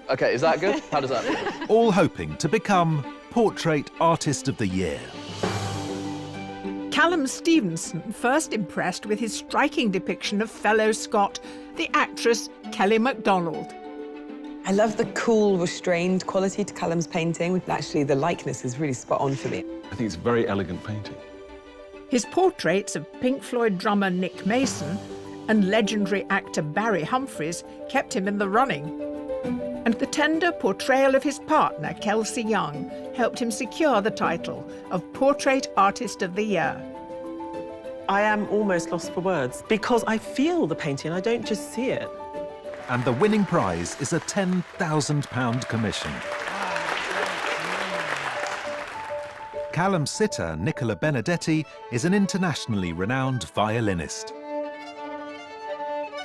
OK, is that good? How does that feel? All hoping to become Portrait Artist of the Year. Callum Stevenson first impressed with his striking depiction of fellow Scot, the actress Kelly MacDonald. I love the cool, restrained quality to Callum's painting. Actually, the likeness is really spot on for me. I think it's a very elegant painting. His portraits of Pink Floyd drummer Nick Mason and legendary actor Barry Humphries kept him in the running. And the tender portrayal of his partner, Kelsey Young, helped him secure the title of Portrait Artist of the Year. I am almost lost for words because I feel the painting, I don't just see it. And the winning prize is a £10,000 commission. Callum's sitter, Nicola Benedetti, is an internationally renowned violinist.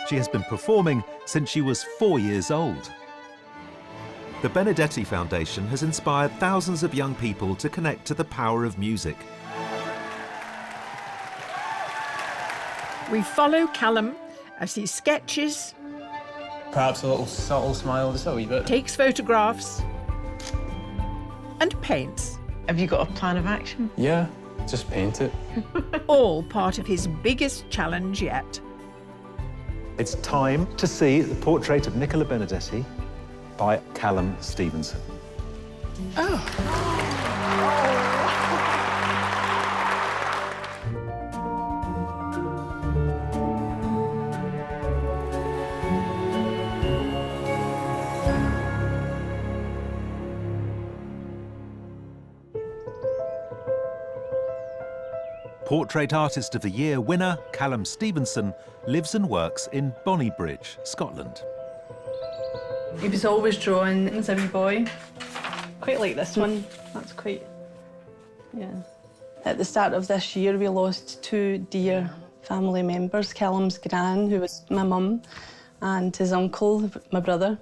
She has been performing since she was 4 years old. The Benedetti Foundation has inspired thousands of young people to connect to the power of music. We follow Callum as he sketches, Perhaps a little subtle smile, just a wee bit. takes photographs, and paints. Have you got a plan of action? Yeah, just paint it. All part of his biggest challenge yet. It's time to see the portrait of Nicola Benedetti by Callum Stevenson. Portrait Artist of the Year winner Callum Stevenson lives and works in Bonnybridge, Scotland. He was always drawing as a wee boy. Quite like this one. That's quite, yeah. At the start of this year, we lost two dear family members, Callum's gran, who was my mum, and his uncle, my brother.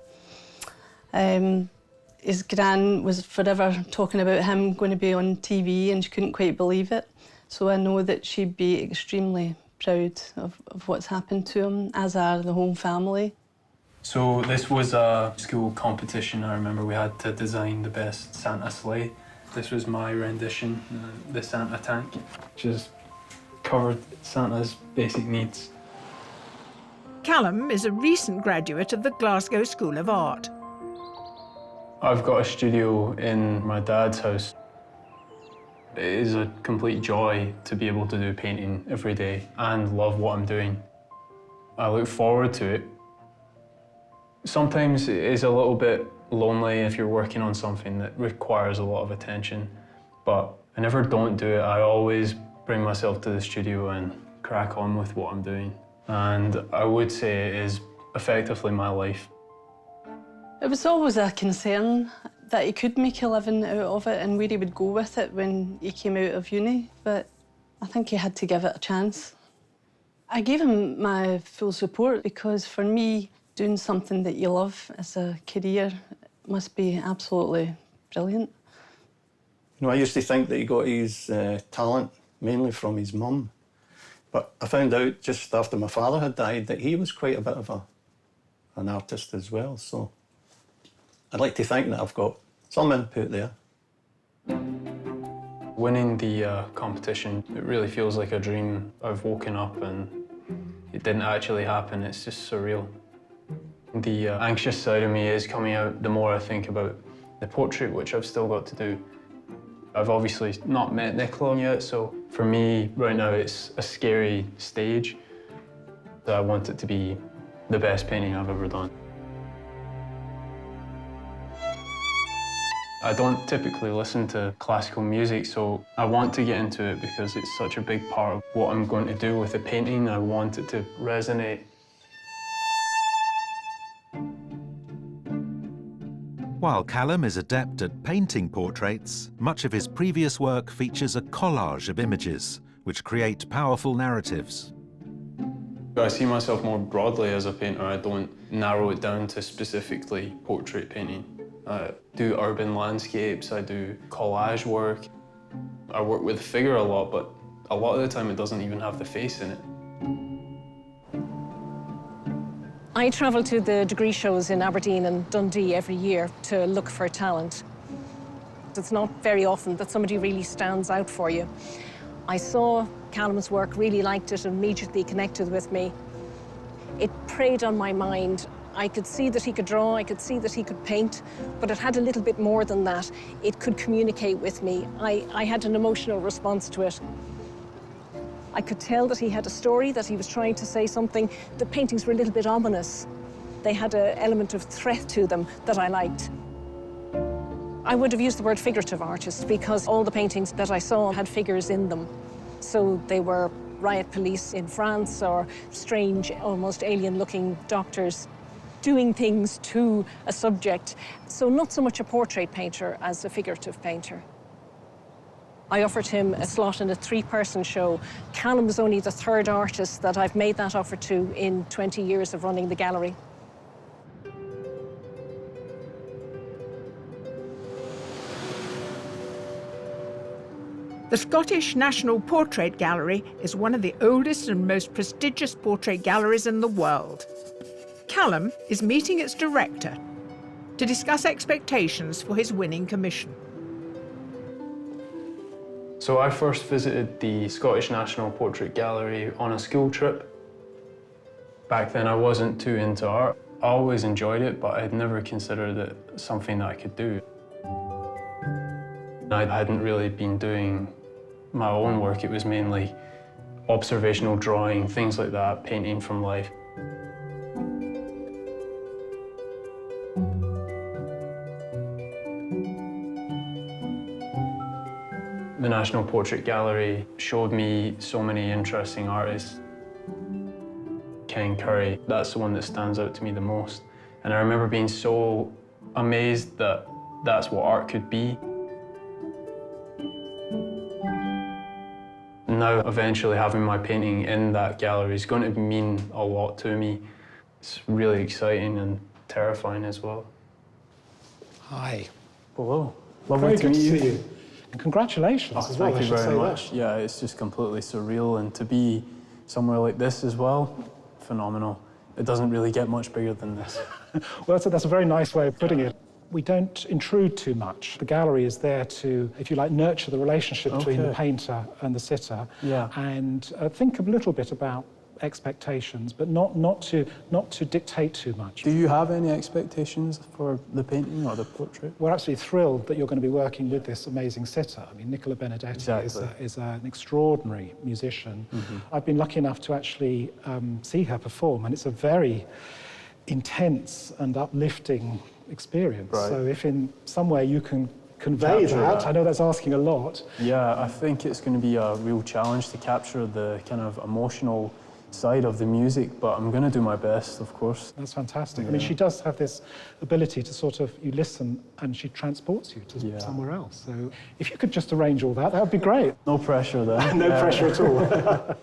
His gran was forever talking about him going to be on TV, and she couldn't quite believe it. So I know that she'd be extremely proud of what's happened to him, as are the whole family. So this was a school competition. I remember we had to design the best Santa sleigh. This was my rendition, the Santa tank, which is covered Santa's basic needs. Callum is a recent graduate of the Glasgow School of Art. I've got a studio in my dad's house. It is a complete joy to be able to do painting every day and love what I'm doing. I look forward to it. Sometimes it is a little bit lonely if you're working on something that requires a lot of attention, but I never don't do it. I always bring myself to the studio and crack on with what I'm doing. And I would say it is effectively my life. It was always a concern that he could make a living out of it and where he would go with it when he came out of uni, but I think he had to give it a chance. I gave him my full support because for me, doing something that you love as a career must be absolutely brilliant. You know, I used to think that he got his talent mainly from his mum, but I found out just after my father had died that he was quite a bit of an artist as well, so I'd like to think that I've got some input there. Winning the competition, it really feels like a dream. I've woken up and it didn't actually happen. It's just surreal. The anxious side of me is coming out the more I think about the portrait, which I've still got to do. I've obviously not met Nicola yet, so for me right now it's a scary stage. I want it to be the best painting I've ever done. I don't typically listen to classical music, so I want to get into it because it's such a big part of what I'm going to do with the painting. I want it to resonate. While Callum is adept at painting portraits, much of his previous work features a collage of images, which create powerful narratives. I see myself more broadly as a painter. I don't narrow it down to specifically portrait painting. I do urban landscapes, I do collage work. I work with figure a lot, but a lot of the time it doesn't even have the face in it. I travel to the degree shows in Aberdeen and Dundee every year to look for talent. It's not very often that somebody really stands out for you. I saw Callum's work, really liked it, and immediately connected with me. It preyed on my mind. I could see that he could draw, I could see that he could paint, but it had a little bit more than that. It could communicate with me. I had an emotional response to it. I could tell that he had a story, that he was trying to say something. The paintings were a little bit ominous. They had an element of threat to them that I liked. I would have used the word figurative artist because all the paintings that I saw had figures in them. So they were riot police in France or strange, almost alien-looking doctors doing things to a subject. So not so much a portrait painter as a figurative painter. I offered him a slot in a 3-person show. Callum was only the 3rd artist that I've made that offer to in 20 years of running the gallery. The Scottish National Portrait Gallery is one of the oldest and most prestigious portrait galleries in the world. Callum is meeting its director to discuss expectations for his winning commission. So I first visited the Scottish National Portrait Gallery on a school trip. Back then I wasn't too into art. I always enjoyed it, but I'd never considered it something that I could do. I hadn't really been doing my own work. It was mainly observational drawing, things like that, painting from life. The National Portrait Gallery showed me so many interesting artists. Ken Curry, that's the one that stands out to me the most. And I remember being so amazed that that's what art could be. Now, eventually having my painting in that gallery is going to mean a lot to me. It's really exciting and terrifying as well. Hi. Hello. Lovely to meet you. And congratulations as well. Thank you very much. Yeah, it's just completely surreal, and to be somewhere like this as well, phenomenal. It doesn't really get much bigger than this. Well, that's a very nice way of putting it. We don't intrude too much. The gallery is there to, if you like, nurture the relationship between the painter and the sitter, and think a little bit about expectations, but not to dictate too much. Do you have any expectations for the painting or the portrait? We're absolutely thrilled that you're going to be working with this amazing sitter. I mean, Nicola Benedetti is an extraordinary musician. I've been lucky enough to actually see her perform, and it's a very intense and uplifting experience. So if in some way you can convey that, I know that's asking a lot. Yeah, I think it's going to be a real challenge to capture the kind of emotional side of the music, but I'm going to do my best, of course. That's fantastic. I mean, she does have this ability to sort of, you listen and she transports you to somewhere else. So if you could just arrange all that, that would be great. No pressure there. No pressure at all.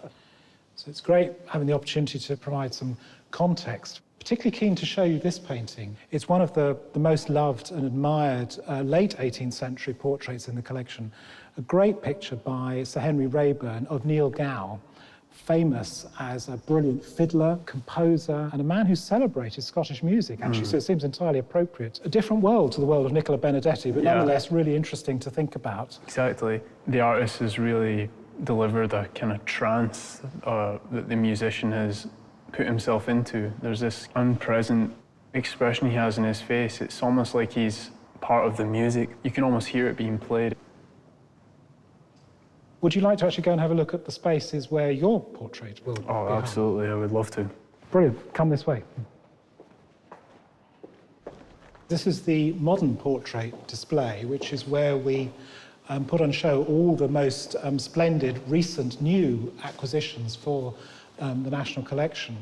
So it's great having the opportunity to provide some context. Particularly keen to show you this painting. It's one of the most loved and admired late 18th century portraits in the collection. A great picture by Sir Henry Raeburn of Neil Gow, famous as a brilliant fiddler, composer, and a man who celebrated Scottish music, actually, so it seems entirely appropriate. A different world to the world of Nicola Benedetti, but nonetheless really interesting to think about. Exactly. The artist has really delivered a kind of trance that the musician has put himself into. There's this unpresent expression he has in his face. It's almost like he's part of the music. You can almost hear it being played. Would you like to actually go and have a look at the spaces where your portrait will be hung? Absolutely, I would love to. Brilliant, come this way. This is the modern portrait display, which is where we put on show all the most splendid, recent, new acquisitions for the National Collection.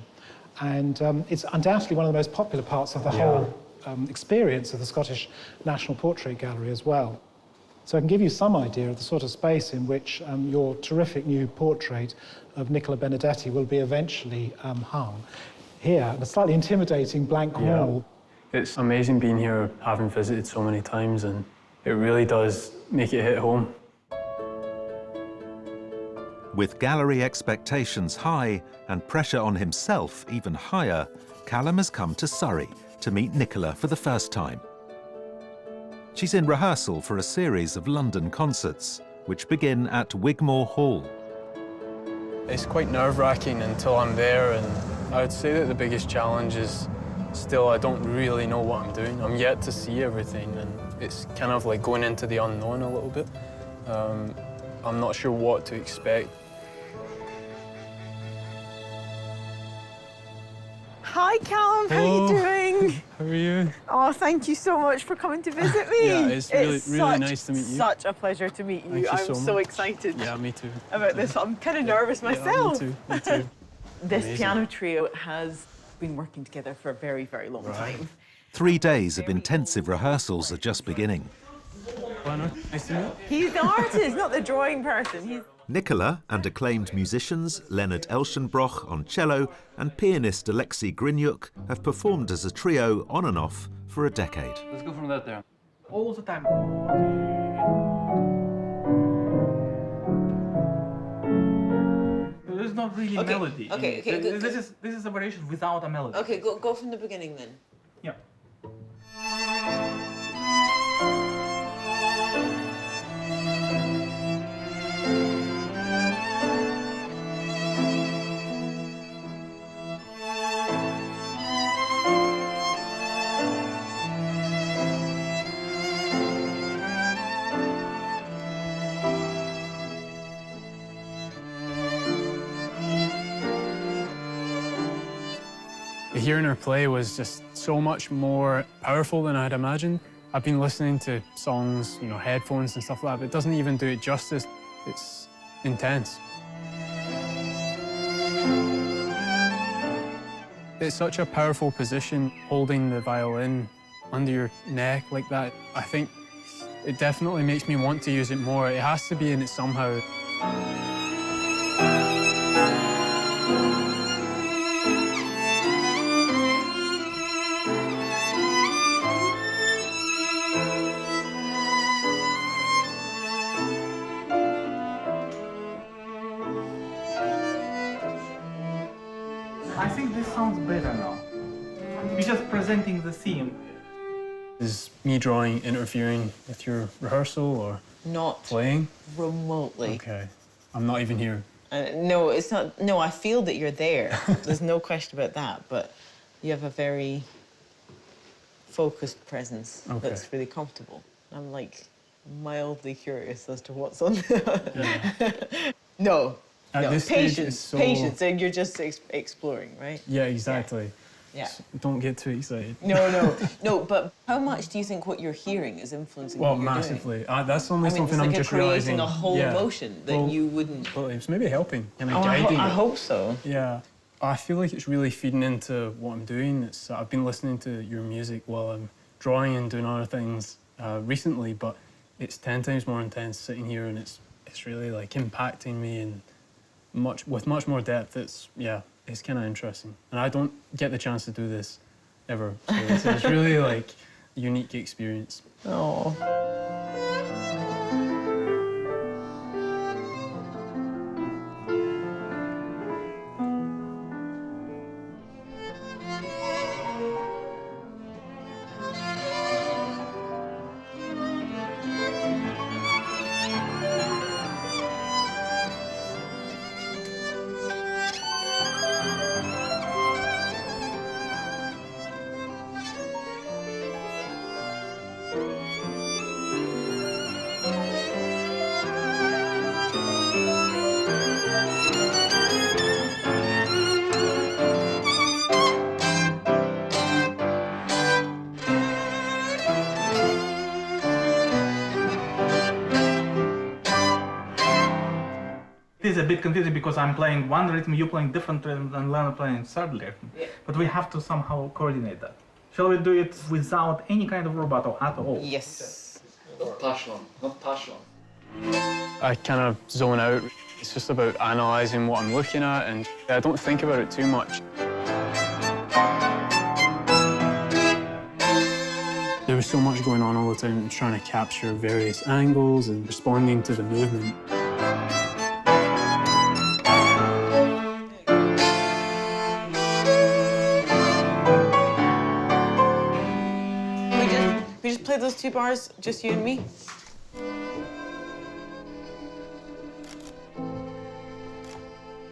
And it's undoubtedly one of the most popular parts of the whole experience of the Scottish National Portrait Gallery as well. So I can give you some idea of the sort of space in which your terrific new portrait of Nicola Benedetti will be eventually hung. Here, a slightly intimidating blank wall. It's amazing being here, having visited so many times, and it really does make it hit home. With gallery expectations high and pressure on himself even higher, Callum has come to Surrey to meet Nicola for the first time. She's in rehearsal for a series of London concerts, which begin at Wigmore Hall. It's quite nerve-wracking until I'm there, and I would say that the biggest challenge is still I don't really know what I'm doing. I'm yet to see everything, and it's kind of like going into the unknown a little bit. I'm not sure what to expect. Hi, Callum. How are you doing? How are you? Oh, thank you so much for coming to visit me. Yeah, it's really nice to meet you. Such a pleasure to meet you. I'm so excited. Yeah, me too. About this. I'm kind of nervous myself. Me too. This Amazing. piano trio has been working together for a very, very long time. 3 days of intensive rehearsals are just beginning. Nice to meet you. He's the artist, not the drawing person. Nicola and acclaimed musicians Leonard Elschenbroch on cello and pianist Alexei Grinyuk have performed as a trio on and off for a decade. Let's go from that there. All the time. There's not really melody. Okay. This is a variation without a melody. Okay, go from the beginning then. Yeah. Hearing her play was just so much more powerful than I'd imagined. I've been listening to songs, headphones and stuff like that, but it doesn't even do it justice. It's intense. It's such a powerful position, holding the violin under your neck like that. I think it definitely makes me want to use it more. It has to be in it somehow. I think this sounds better now. You're just presenting the theme. Is me drawing interfering with your rehearsal or Not playing? remotely. Okay. I'm not even here. No, it's not. No, I feel that you're there. There's no question about that. But you have a very focused presence that's really comfortable. I'm like mildly curious as to what's on there. No, At this stage, patience, it's so- patience. And you're just exploring, right? Yeah, exactly. Yeah. Don't get too excited. No. But how much do you think what you're hearing is influencing Well, what you're massively. That's only I mean, something it's I'm like just creating realizing. a whole emotion that you wouldn't. Well, it's maybe helping. And Oh, guiding I it. hope so. Yeah. I feel like it's really feeding into what I'm doing. I've been listening to your music while I'm drawing and doing other things recently, but it's 10 times more intense sitting here, and it's really like impacting me and with much more depth. It's kind of interesting, and I don't get the chance to do this ever. So it's really like a unique experience. Oh. It is a bit confusing because I'm playing one rhythm, you playing different rhythm, and Lana playing third rhythm. Yeah. But we have to somehow coordinate that. Shall we do it without any kind of rubato at all? Yes. Not Tashlon, not Tashlon. I kind of zone out. It's just about analysing what I'm looking at, and I don't think about it too much. There was so much going on all the time, trying to capture various angles and responding to the movement. We just play those 2 bars, just you and me?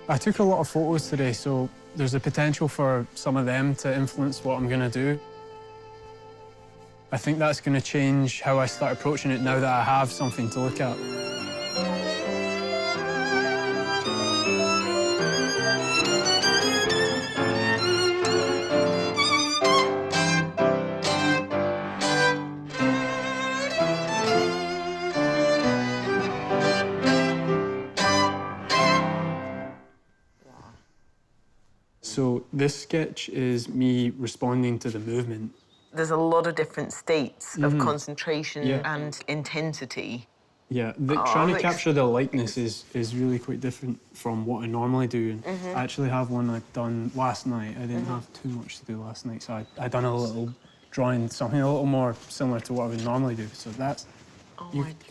I took a lot of photos today, so there's a potential for some of them to influence what I'm going to do. I think that's going to change how I start approaching it now that I have something to look at. So this sketch is me responding to the movement. There's a lot of different states of concentration and intensity. Yeah, trying to capture the lightness is really quite different from what I normally do. And I actually have one I'd done last night. I didn't have too much to do last night, so I'd done a little drawing, something a little more similar to what I would normally do. So that's...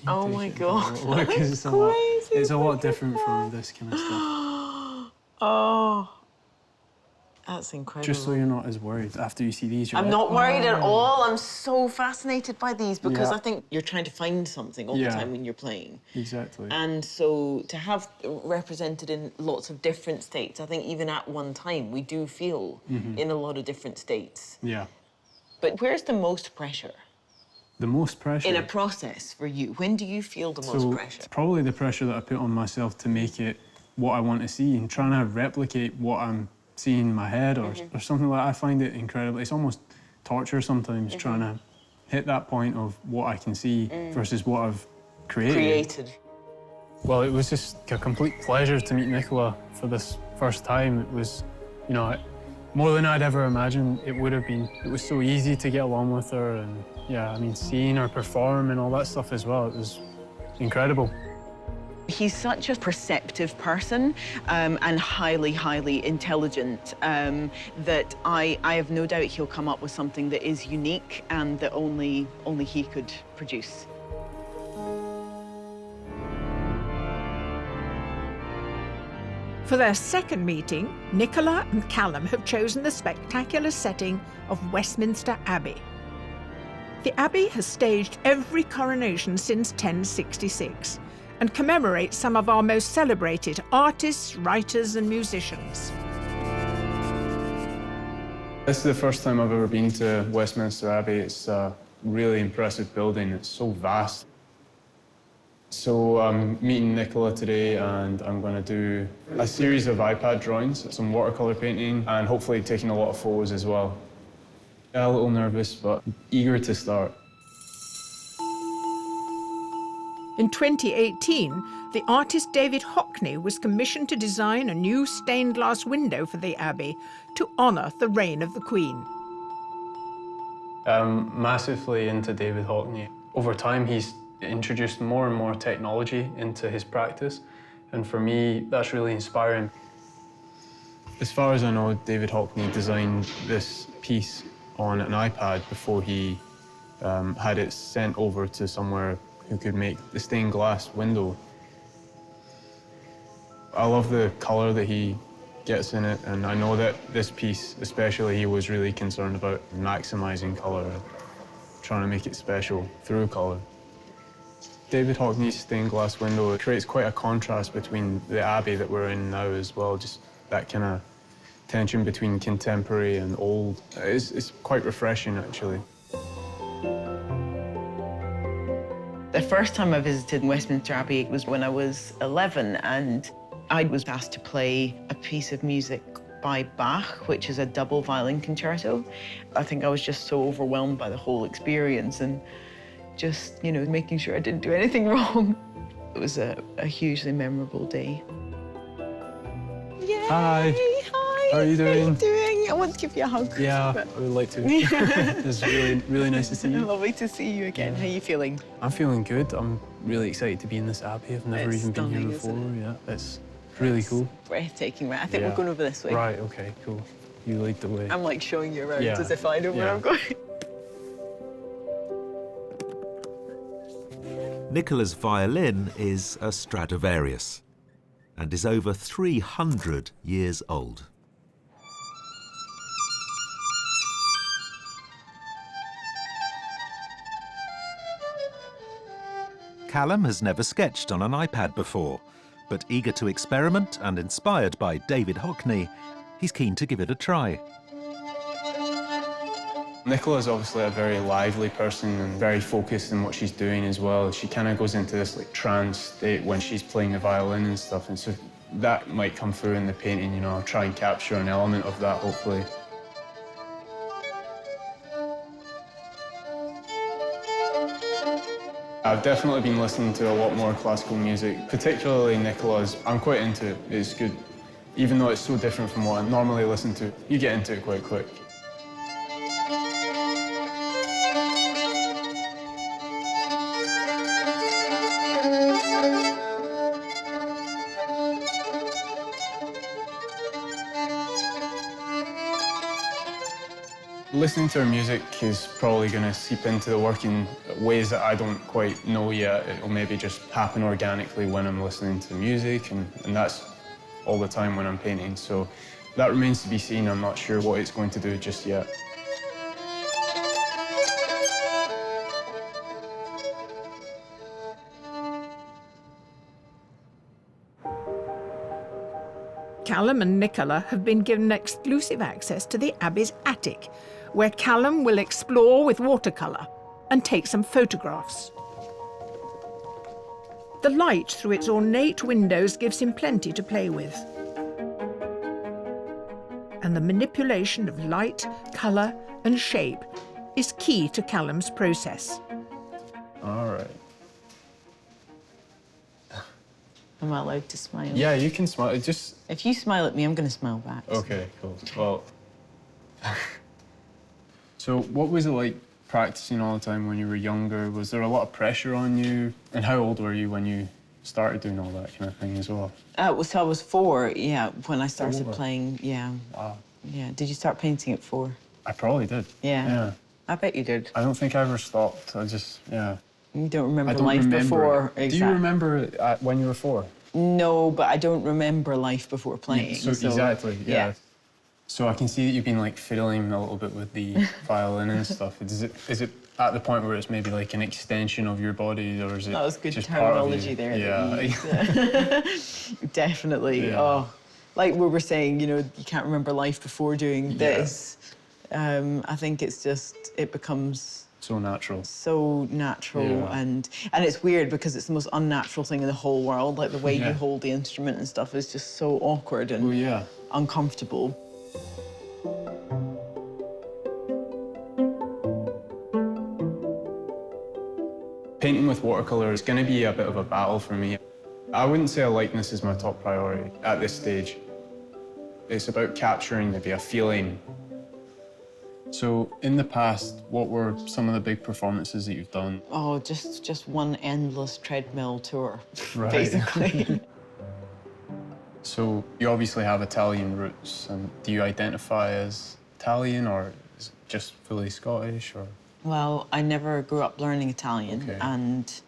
Oh my God, Look, it's a lot different from this kind of stuff. Oh, that's incredible. Just so you're not as worried after you see these. I'm not worried at all. I'm so fascinated by these because I think you're trying to find something all the time when you're playing. Exactly. And so to have represented in lots of different states, I think even at one time we do feel in a lot of different states. Yeah. But where's the most pressure? The most pressure? In a process for you. When do you feel the most pressure? Probably the pressure that I put on myself to make it what I want to see and trying to replicate what I'm seeing in my head or something like that. I find it incredible. It's almost torture sometimes trying to hit that point of what I can see versus what I've created. Well, it was just a complete pleasure to meet Nicola for this first time. It was, you know, more than I'd ever imagined it would have been. It was so easy to get along with her, and yeah, I mean, seeing her perform and all that stuff as well, it was incredible. He's such a perceptive person and highly, highly intelligent that I have no doubt he'll come up with something that is unique and that only he could produce. For their second meeting, Nicola and Callum have chosen the spectacular setting of Westminster Abbey. The Abbey has staged every coronation since 1066 and commemorates some of our most celebrated artists, writers and musicians. This is the first time I've ever been to Westminster Abbey. It's a really impressive building. It's so vast. So I'm meeting Nicola today and I'm going to do a series of iPad drawings, some watercolour painting and hopefully taking a lot of photos as well. A little nervous, but eager to start. In 2018, the artist David Hockney was commissioned to design a new stained glass window for the Abbey to honour the reign of the Queen. I'm massively into David Hockney. Over time, he's introduced more and more technology into his practice, and for me, that's really inspiring. As far as I know, David Hockney designed this piece on an iPad before he had it sent over to somewhere who could make the stained glass window. I love the colour that he gets in it, and I know that this piece, especially, he was really concerned about maximising colour, trying to make it special through colour. David Hockney's stained glass window creates quite a contrast between the Abbey that we're in now as well, just that kind of tension between contemporary and old. It's quite refreshing, actually. The first time I visited Westminster Abbey was when I was 11, and I was asked to play a piece of music by Bach, which is a double violin concerto. I think I was just so overwhelmed by the whole experience and just, you know, making sure I didn't do anything wrong. It was a hugely memorable day. Hi. How are you doing? How are you doing? I want to give you a hug. Yeah, but... I would like to. It's really nice to see you. Lovely to see you again. How are you feeling? I'm feeling good. I'm really excited to be in this Abbey. I've never even been here before. Yeah, it's really cool. Breathtaking, right? I think we're going over this way. Right, okay, cool. You like the way. I'm like showing you around as if I know where I'm going. Nicola's violin is a Stradivarius and is over 300 years old. Callum has never sketched on an iPad before, but eager to experiment and inspired by David Hockney, he's keen to give it a try. Nicola's obviously a very lively person and very focused in what she's doing as well. She kind of goes into this like trance state when she's playing the violin and stuff, and so that might come through in the painting, you know. I'll try and capture an element of that, hopefully. I've definitely been listening to a lot more classical music, particularly Nicola's. I'm quite into it. It's good. Even though it's so different from what I normally listen to, you get into it quite quick. Listening to her music is probably going to seep into the work in ways that I don't quite know yet. It'll maybe just happen organically when I'm listening to music, and that's all the time when I'm painting. So that remains to be seen. I'm not sure what it's going to do just yet. Callum and Nicola have been given exclusive access to the Abbey's attic, where Callum will explore with watercolour and take some photographs. The light through its ornate windows gives him plenty to play with. And the manipulation of light, colour and shape is key to Callum's process. All right. Am I allowed to smile? Yeah, you can smile. It just... If you smile at me, I'm going to smile back. Okay, cool. Well... So what was it like practicing all the time when you were younger? Was there a lot of pressure on you? And how old were you when you started doing all that kind of thing as well? So I was 4, yeah, when I started 4? playing, yeah. Wow. Yeah. Did you start painting at 4? I probably did. Yeah. I bet you did. I don't think I ever stopped. I just, yeah. You don't remember I don't life remember before? it. Do you remember when you were 4? No, but I don't remember life before playing. So exactly, yeah. So I can see that you've been like fiddling a little bit with the violin and stuff. Is it at the point where it's maybe like an extension of your body, or is it? That was good just terminology there. Yeah. Definitely. Yeah. Oh, like we were saying, you know, you can't remember life before doing this. I think it's just, it becomes so natural. So natural, and it's weird because it's the most unnatural thing in the whole world. Like the way you hold the instrument and stuff is just so awkward and uncomfortable. Painting with watercolour is going to be a bit of a battle for me. I wouldn't say a likeness is my top priority at this stage. It's about capturing maybe a feeling. So, in the past, what were some of the big performances that you've done? Oh, just one endless treadmill tour, Right. basically. So, you obviously have Italian roots, and do you identify as Italian, or is it just fully Scottish, or...? Well, I never grew up learning Italian, and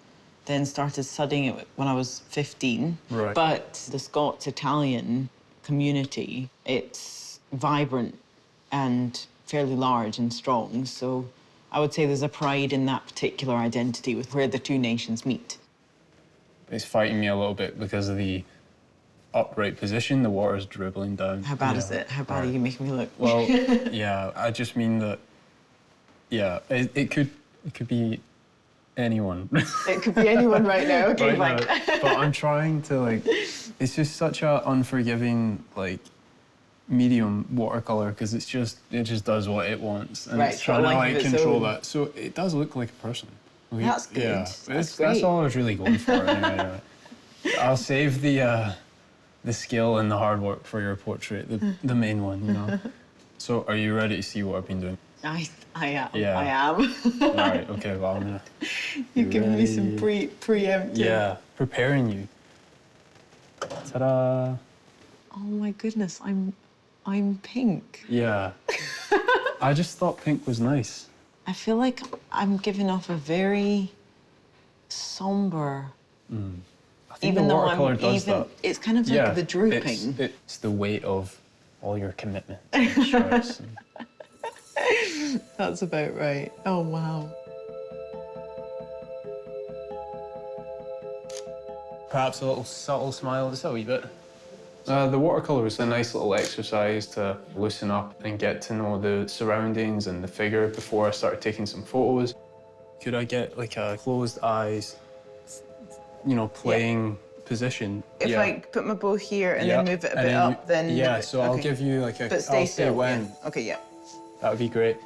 then started studying it when I was 15. Right. But the Scots-Italian community, it's vibrant and fairly large and strong, so I would say there's a pride in that particular identity with where the two nations meet. It's fighting me a little bit because of the upright position, the water's dribbling down. How bad is it? How bad are you making me look? Well, yeah, I just mean that, yeah, it could be anyone. It could be anyone right now, okay, right fine. now. But I'm trying to, like, it's just such a unforgiving, like, medium watercolor, because it just does what it wants, and it's trying to like control that. So it does look like a person. That's good. Yeah, That's all I was really going for. Anyway. I'll save the skill and the hard work for your portrait, the main one, you know. So, are you ready to see what I've been doing? I am. Yeah. I am. All right, okay, well, I'm gonna... You've given me some preemptive. Yeah, preparing you. Ta-da! Oh my goodness, I'm pink. Yeah. I just thought pink was nice. I feel like I'm giving off a very somber. I think Even the though watercolor I'm does even, that. it's kind of like the drooping. It's the weight of all your commitment and stress. That's about right. Oh, wow. Perhaps a little subtle smile, just a wee bit. The watercolor was a nice little exercise to loosen up and get to know the surroundings and the figure before I started taking some photos. Could I get like a closed eyes, you know, playing position? If I put my bow here and then move it a bit up, then... Yeah, so I'll give you like a... But stay I'll still. say when. Yeah. Okay, yeah. That would be great.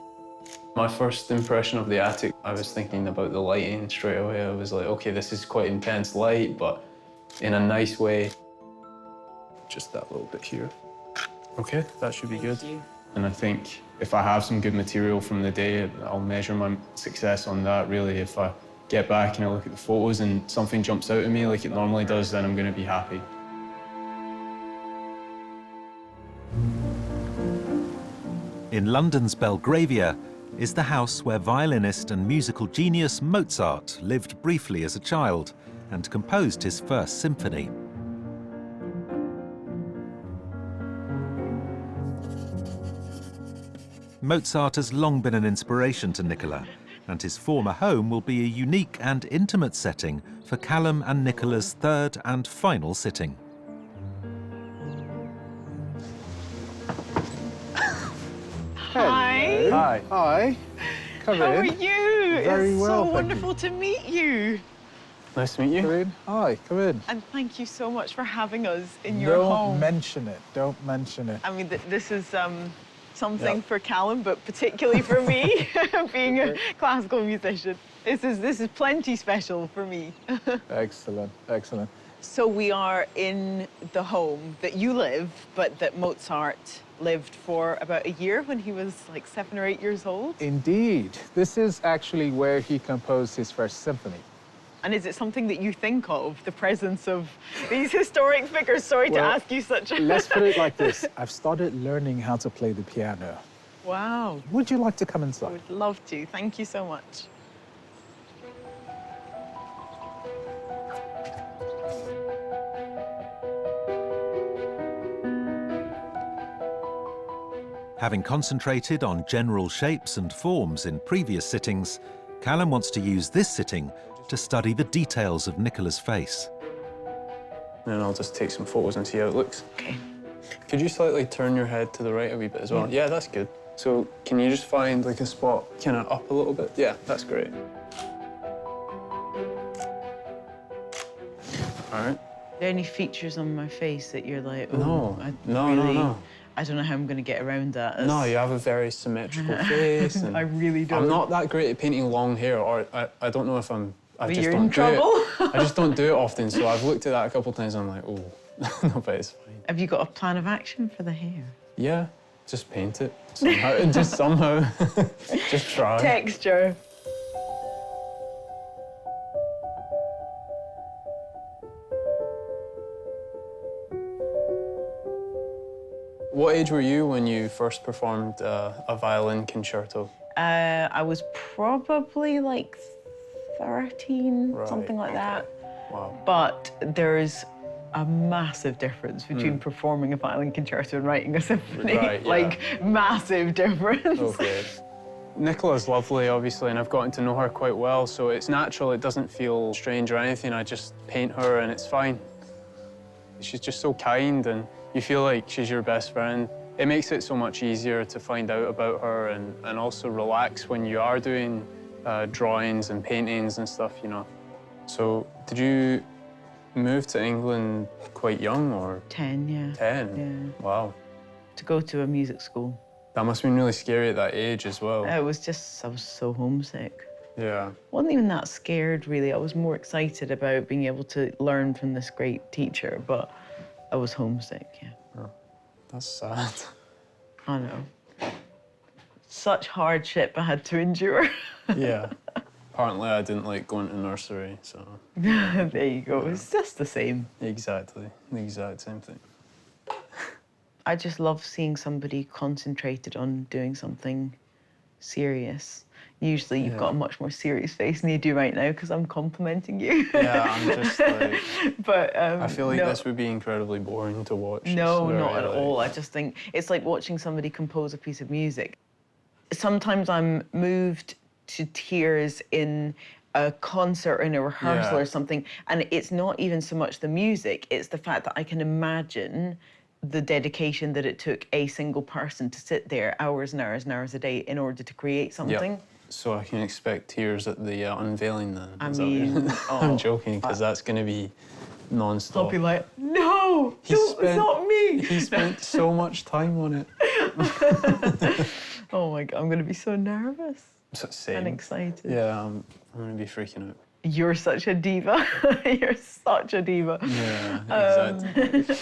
My first impression of the attic, I was thinking about the lighting straight away. I was like, okay, this is quite intense light, but in a nice way. Just that little bit here. Okay, that should be good. And I think if I have some good material from the day, I'll measure my success on that, really. If I get back and I look at the photos and something jumps out at me like it normally does, then I'm going to be happy. In London's Belgravia is the house where violinist and musical genius Mozart lived briefly as a child and composed his first symphony. Mozart has long been an inspiration to Nicola, and his former home will be a unique and intimate setting for Callum and Nicola's third and final sitting. Hi. Hi. Hi. Come How in. are you? Very it's well, so thank wonderful to meet you. Nice to meet you. Come in. Hi, come in. And thank you so much for having us in your Don't home. mention it. Don't mention it. I mean, this is something for Callum, but particularly for me, being a classical musician. This is plenty special for me. Excellent, excellent. So we are in the home that you live, but that Mozart lived for about a year when he was like 7 or 8 years old. Indeed. This is actually where he composed his first symphony. And is it something that you think of, the presence of these historic figures? Sorry to ask you such a... Let's put it like this. I've started learning how to play the piano. Wow. Would you like to come I inside? would love to. Thank you so much. Having concentrated on general shapes and forms in previous sittings, Callum wants to use this sitting to study the details of Nicola's face. And I'll just take some photos and see how it looks. Okay. Could you slightly turn your head to the right a wee bit as well? Yeah, that's good. So can you just find like a spot kind of up a little bit? Yeah, that's great. All right. Are there any features on my face that you're like, oh, No. No. I don't know how I'm going to get around that. No, you have a very symmetrical face. And I really don't. I'm not that great at painting long hair, or I don't know if I'm... I But just you're don't in do trouble. it. I just don't do it often, so I've looked at that a couple of times and I'm like, oh, no, but it's fine. Have you got a plan of action for the hair? Yeah, just paint it somehow. Just somehow. Just try. Texture. What age were you when you first performed a violin concerto? I was probably like 13, Right, something like that. Wow. But there's a massive difference between performing a violin concerto and writing a symphony. Right, yeah. Like, massive difference. Okay. Nicola's lovely, obviously, and I've gotten to know her quite well, so it's natural. It doesn't feel strange or anything. I just paint her and it's fine. She's just so kind, and you feel like she's your best friend. It makes it so much easier to find out about her and also relax when you are doing drawings and paintings and stuff, you know. So did you move to England quite young, or? 10, yeah. 10? Yeah. Wow. To go to a music school. That must have been really scary at that age as well. I was so homesick. Yeah. Wasn't even that scared, really. I was more excited about being able to learn from this great teacher, but I was homesick, yeah. Oh, that's sad. I know. such hardship I had to endure. Yeah. Apparently I didn't like going to nursery, so... There you go, it's just the same. Exactly, the exact same thing. I just love seeing somebody concentrated on doing something serious. Usually you've got a much more serious face than you do right now because I'm complimenting you. Yeah, I'm just like... But, I feel like no. this would be incredibly boring to watch. No, It's not very, at like- all. I just think it's like watching somebody compose a piece of music. Sometimes I'm moved to tears in a concert or in a rehearsal or something, and it's not even so much the music, it's the fact that I can imagine the dedication that it took a single person to sit there hours and hours and hours a day in order to create something. Yep. So I can expect tears at the unveiling then? I Is that what mean, you're- I'm joking, because that's going to be non-stop. I'll be like, no, it's not me. He spent so much time on it. Oh my God, I'm going to be so nervous Same. and excited. Yeah, I'm going to be freaking out. You're such a diva. You're such a diva. Yeah, exactly.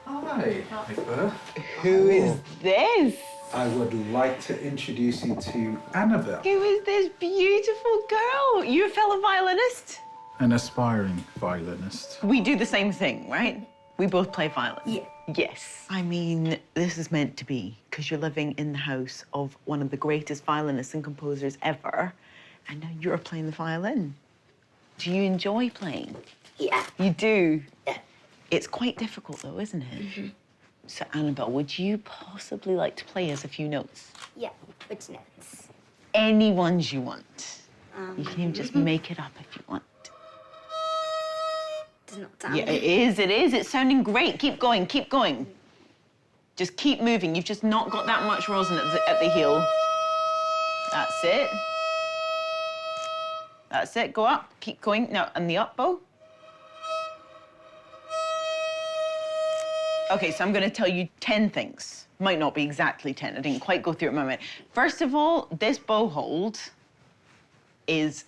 Hi, Nicola. Who is this? I would like to introduce you to Annabelle. Who is this beautiful girl? You a fellow violinist? An aspiring violinist. We do the same thing, right? We both play violin. Yeah. Yes. I mean, this is meant to be, because you're living in the house of one of the greatest violinists and composers ever, and now you're playing the violin. Do you enjoy playing? Yeah. You do? Yeah. It's quite difficult, though, isn't it? Mm-hmm. So, Annabelle, would you possibly like to play us a few notes? Yeah, which notes? Any ones you want. You can even just make it up if you want. Does not sound Yeah, it is, it is. It's sounding great. Keep going, keep going. Just keep moving. You've just not got that much rosin at the heel. That's it. That's it. Go up. Keep going. Now, and the up bow. Okay, so I'm going to tell you 10 things. Might not be exactly 10. I didn't quite go through it in my mind. First of all, this bow hold is...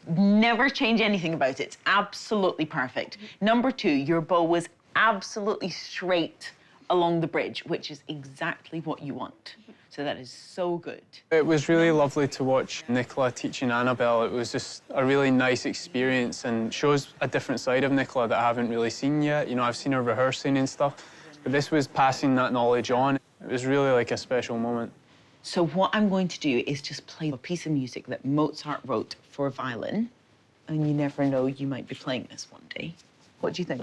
Never change anything about it. It's absolutely perfect. Number 2, your bow was absolutely straight along the bridge, which is exactly what you want. So that is so good. It was really lovely to watch Nicola teaching Annabelle. It was just a really nice experience and shows a different side of Nicola that I haven't really seen yet. You know, I've seen her rehearsing and stuff, but this was passing that knowledge on. It was really like a special moment. So what I'm going to do is just play a piece of music that Mozart wrote for violin, and you never know, you might be playing this one day. What do you think?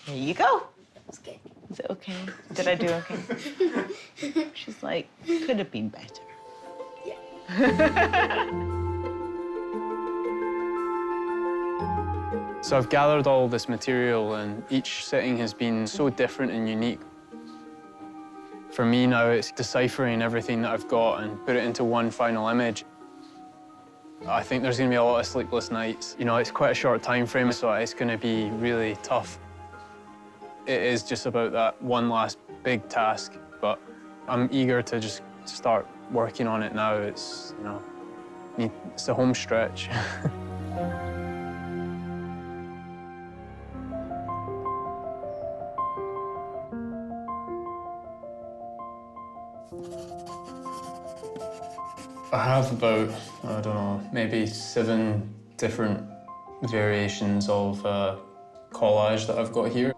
There you go. That's good. Is it okay? Did I do okay? She's like, could have been better. So I've gathered all this material, and each setting has been so different and unique. For me now, it's deciphering everything that I've got and put it into one final image. I think there's going to be a lot of sleepless nights. You know, it's quite a short time frame, so it's going to be really tough. It is just about that one last big task, but I'm eager to just start working on it now. It's, you know, it's the home stretch. I have about, I don't know, maybe 7 different variations of collage that I've got here.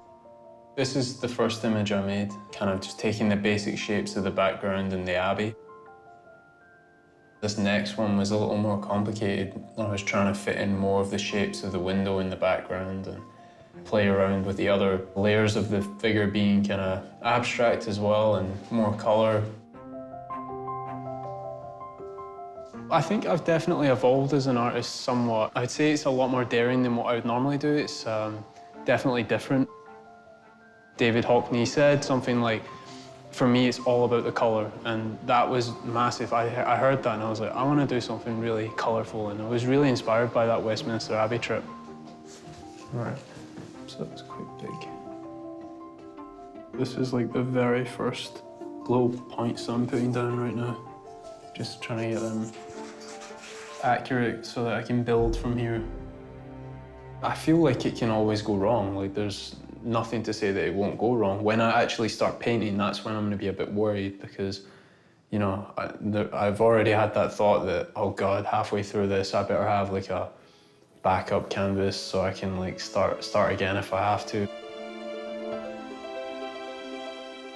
This is the first image I made, kind of just taking the basic shapes of the background and the Abbey. This next one was a little more complicated. I was trying to fit in more of the shapes of the window in the background and play around with the other layers of the figure being kind of abstract as well and more colour. I think I've definitely evolved as an artist somewhat. I'd say it's a lot more daring than what I would normally do. It's definitely different. David Hockney said something like, for me, it's all about the colour, and that was massive. I heard that and I was like, I want to do something really colourful, and I was really inspired by that Westminster Abbey trip. Right, so that's quite big. This is like the very first little points that I'm putting down right now. Just trying to get them accurate so that I can build from here. I feel like it can always go wrong. Like, there's nothing to say that it won't go wrong. When I actually start painting, that's when I'm going to be a bit worried because, you know, I've already had that thought that, oh God, halfway through this, I better have like a backup canvas so I can like start again if I have to.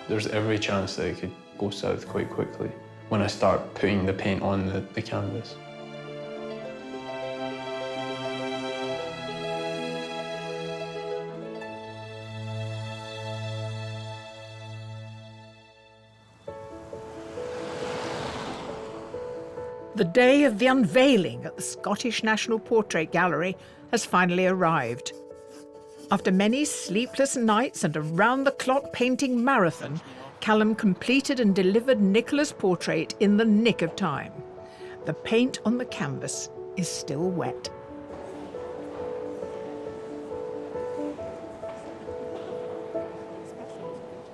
There's every chance that it could go south quite quickly when I start putting the paint on the canvas. The day of the unveiling at the Scottish National Portrait Gallery has finally arrived. After many sleepless nights and a round-the-clock painting marathon, Callum completed and delivered Nicola's portrait in the nick of time. The paint on the canvas is still wet.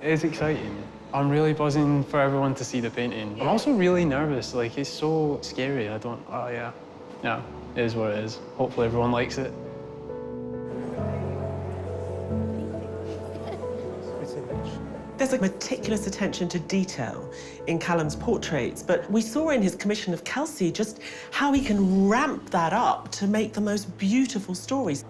It's exciting. I'm really buzzing for everyone to see the painting. I'm also really nervous, like it's so scary. Yeah, it is what it is. Hopefully everyone likes it. There's a meticulous attention to detail in Callum's portraits, but we saw in his commission of Kelsey just how he can ramp that up to make the most beautiful stories.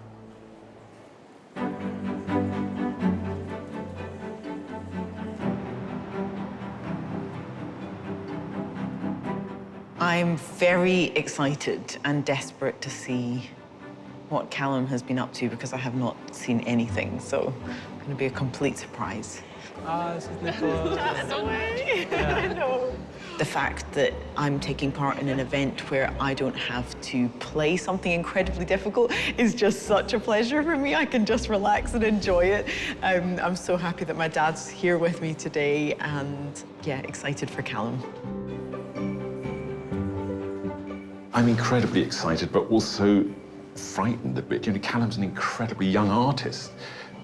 I'm very excited and desperate to see what Callum has been up to because I have not seen anything, so it's going to be a complete surprise. This is Nicola. Just away. No. The fact that I'm taking part in an event where I don't have to play something incredibly difficult is just such a pleasure for me. I can just relax and enjoy it. I'm so happy that my dad's here with me today and, yeah, excited for Callum. I'm incredibly excited, but also frightened a bit. You know, Callum's an incredibly young artist,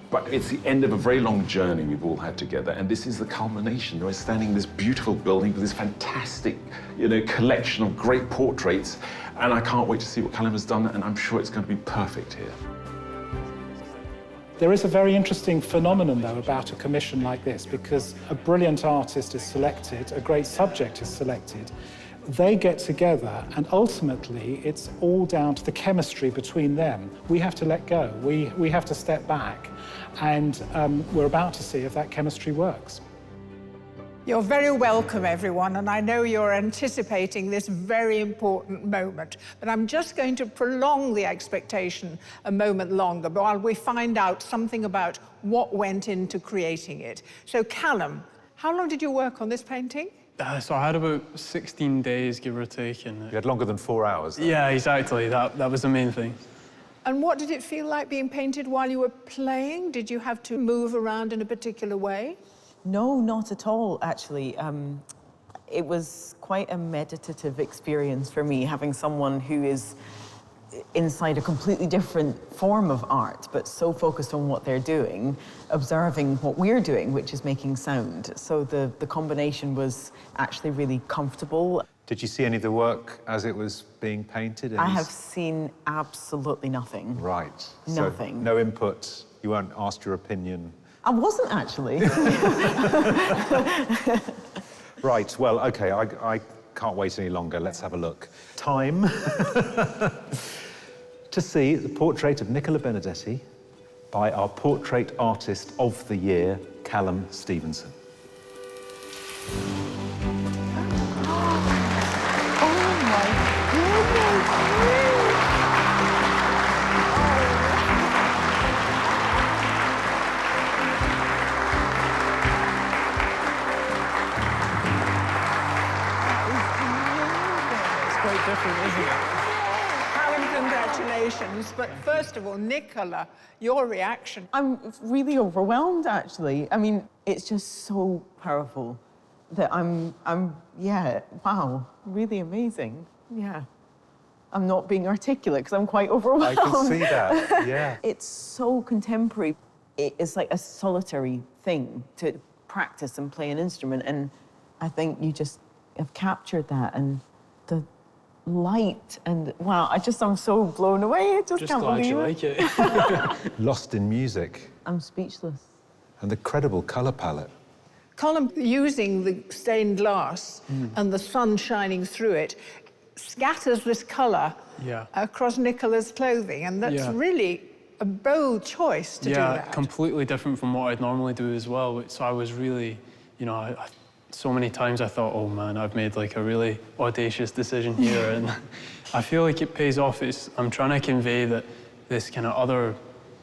but it's the end of a very long journey we've all had together, and this is the culmination. We're standing in this beautiful building with this fantastic, you know, collection of great portraits, and I can't wait to see what Callum has done, and I'm sure it's going to be perfect here. There is a very interesting phenomenon, though, about a commission like this, because a brilliant artist is selected, a great subject is selected, they get together, and ultimately it's all down to the chemistry between them. We have to let go, we have to step back, and we're about to see if that chemistry works. You're very welcome, everyone, and I know you're anticipating this very important moment, but I'm just going to prolong the expectation a moment longer while we find out something about what went into creating it. So, Callum, how long did you work on this painting? So I had about 16 days, give or take. And you had longer than 4 hours, though. Yeah, exactly. That was the main thing. And what did it feel like being painted while you were playing? Did you have to move around in a particular way? No, not at all, actually. It was quite a meditative experience for me, having someone who is inside a completely different form of art, but so focused on what they're doing, observing what we're doing, which is making sound. So the combination was actually really comfortable. Did you see any of the work as it was being painted? I have seen absolutely nothing. Right. Nothing. So no input, you weren't asked your opinion? I wasn't, actually. Right, well, OK, I can't wait any longer. Let's have a look. Time to see the portrait of Nicola Benedetti by our Portrait Artist of the Year, Callum Stevenson. Quite different. Congratulations. But first of all, Nicola, your reaction. I'm really overwhelmed, actually. I mean, it's just so powerful that yeah, wow, really amazing. Yeah. I'm not being articulate because I'm quite overwhelmed. I can see that, yeah. It's so contemporary. It's like a solitary thing to practice and play an instrument, and I think you just have captured that, and the light, and wow, I'm so blown away. I just can't glad believe you it. like it. Lost in music. I'm speechless. And the credible colour palette. Colin, using the stained glass and the sun shining through it, scatters this colour across Nicola's clothing, and that's really a bold choice to do that. Yeah, completely different from what I'd normally do as well. So I was really, you know, so many times I thought, oh man, I've made like a really audacious decision here, and I feel like it pays off. I'm trying to convey that this kind of other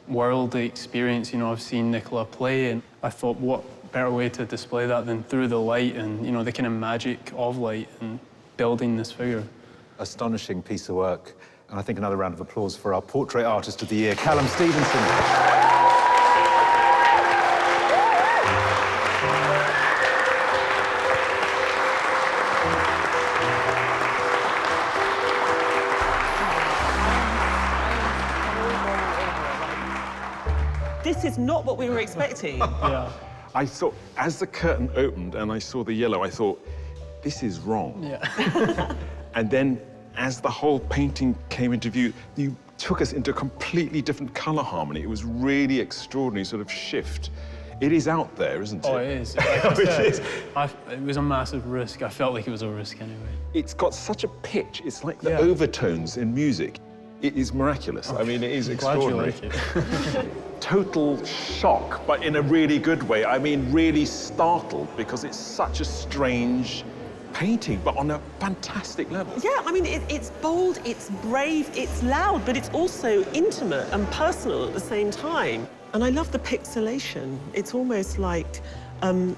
worldly experience. You know, I've seen Nicola play, and I thought, what better way to display that than through the light and, you know, the kind of magic of light and building this figure. Astonishing piece of work. And I think another round of applause for our Portrait Artist of the Year, Callum Stevenson. This is not what we were expecting. Yeah. I thought, as the curtain opened and I saw the yellow, I thought, this is wrong. Yeah. And then, as the whole painting came into view, you took us into a completely different colour harmony. It was really extraordinary sort of shift. It is out there, isn't it? Oh, it is. Like I said, it was a massive risk. I felt like it was a risk anyway. It's got such a pitch. It's like the overtones in music. It is miraculous. I mean, it is extraordinary. Glad you like it. Total shock, but in a really good way. I mean, really startled, because it's such a strange painting, but on a fantastic level. Yeah, I mean, it's bold, it's brave, it's loud, but it's also intimate and personal at the same time. And I love the pixelation. It's almost like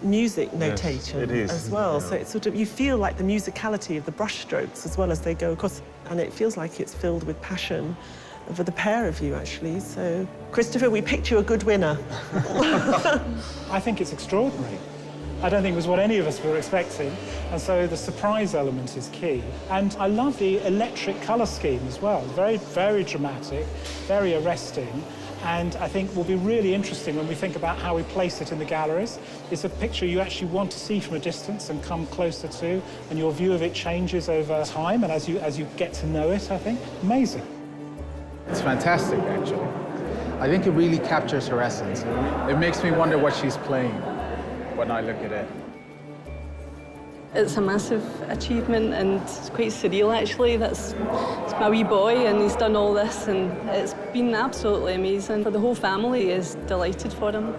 music notation as well. Yeah. So it's sort of, you feel like the musicality of the brushstrokes as well as they go across. And it feels like it's filled with passion for the pair of you, actually. So, Christopher, we picked you a good winner. I think it's extraordinary. I don't think it was what any of us were expecting, and so the surprise element is key. And I love the electric colour scheme as well. Very, very dramatic, very arresting, and I think will be really interesting when we think about how we place it in the galleries. It's a picture you actually want to see from a distance and come closer to, and your view of it changes over time, and as you get to know it, I think. Amazing. It's fantastic, actually. I think it really captures her essence. It makes me wonder what she's playing when I look at it. It's a massive achievement, and it's quite surreal, actually. It's my wee boy, and he's done all this, and it's been absolutely amazing. The whole family is delighted for him.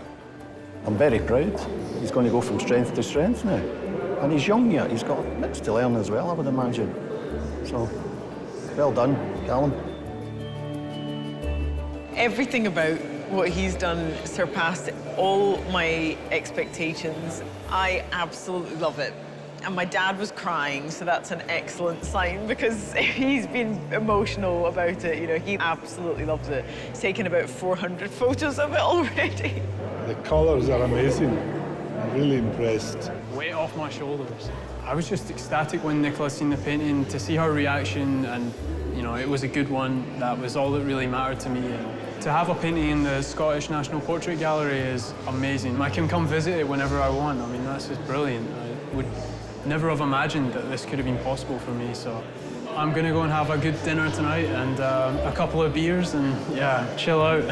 I'm very proud. He's going to go from strength to strength now. And he's young yet. He's got much to learn as well, I would imagine. So, well done, Callum. Everything about what he's done surpassed all my expectations. I absolutely love it. And my dad was crying, so that's an excellent sign, because he's been emotional about it. You know, he absolutely loves it. He's taken about 400 photos of it already. The colours are amazing. I'm really impressed. Weight off my shoulders. I was just ecstatic when Nicola seen the painting, to see her reaction, and, you know, it was a good one. That was all that really mattered to me. And to have a painting in the Scottish National Portrait Gallery is amazing. I can come visit it whenever I want. I mean, that's just brilliant. I would never have imagined that this could have been possible for me, so I'm gonna go and have a good dinner tonight and a couple of beers and, yeah, chill out.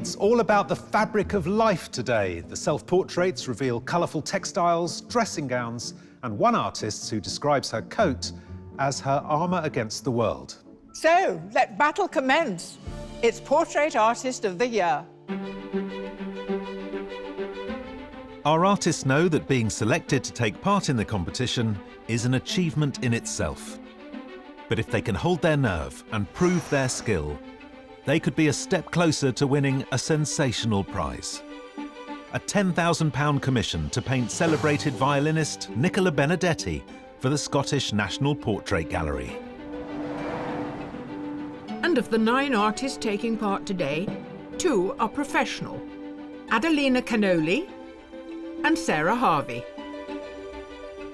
It's all about the fabric of life today. The self-portraits reveal colourful textiles, dressing gowns, and one artist who describes her coat as her armour against the world. So, let battle commence. It's Portrait Artist of the Year. Our artists know that being selected to take part in the competition is an achievement in itself. But if they can hold their nerve and prove their skill, they could be a step closer to winning a sensational prize. A £10,000 commission to paint celebrated violinist Nicola Benedetti for the Scottish National Portrait Gallery. And of the 9 artists taking part today, 2 are professional. Adelina Cannoli and Sarah Harvey.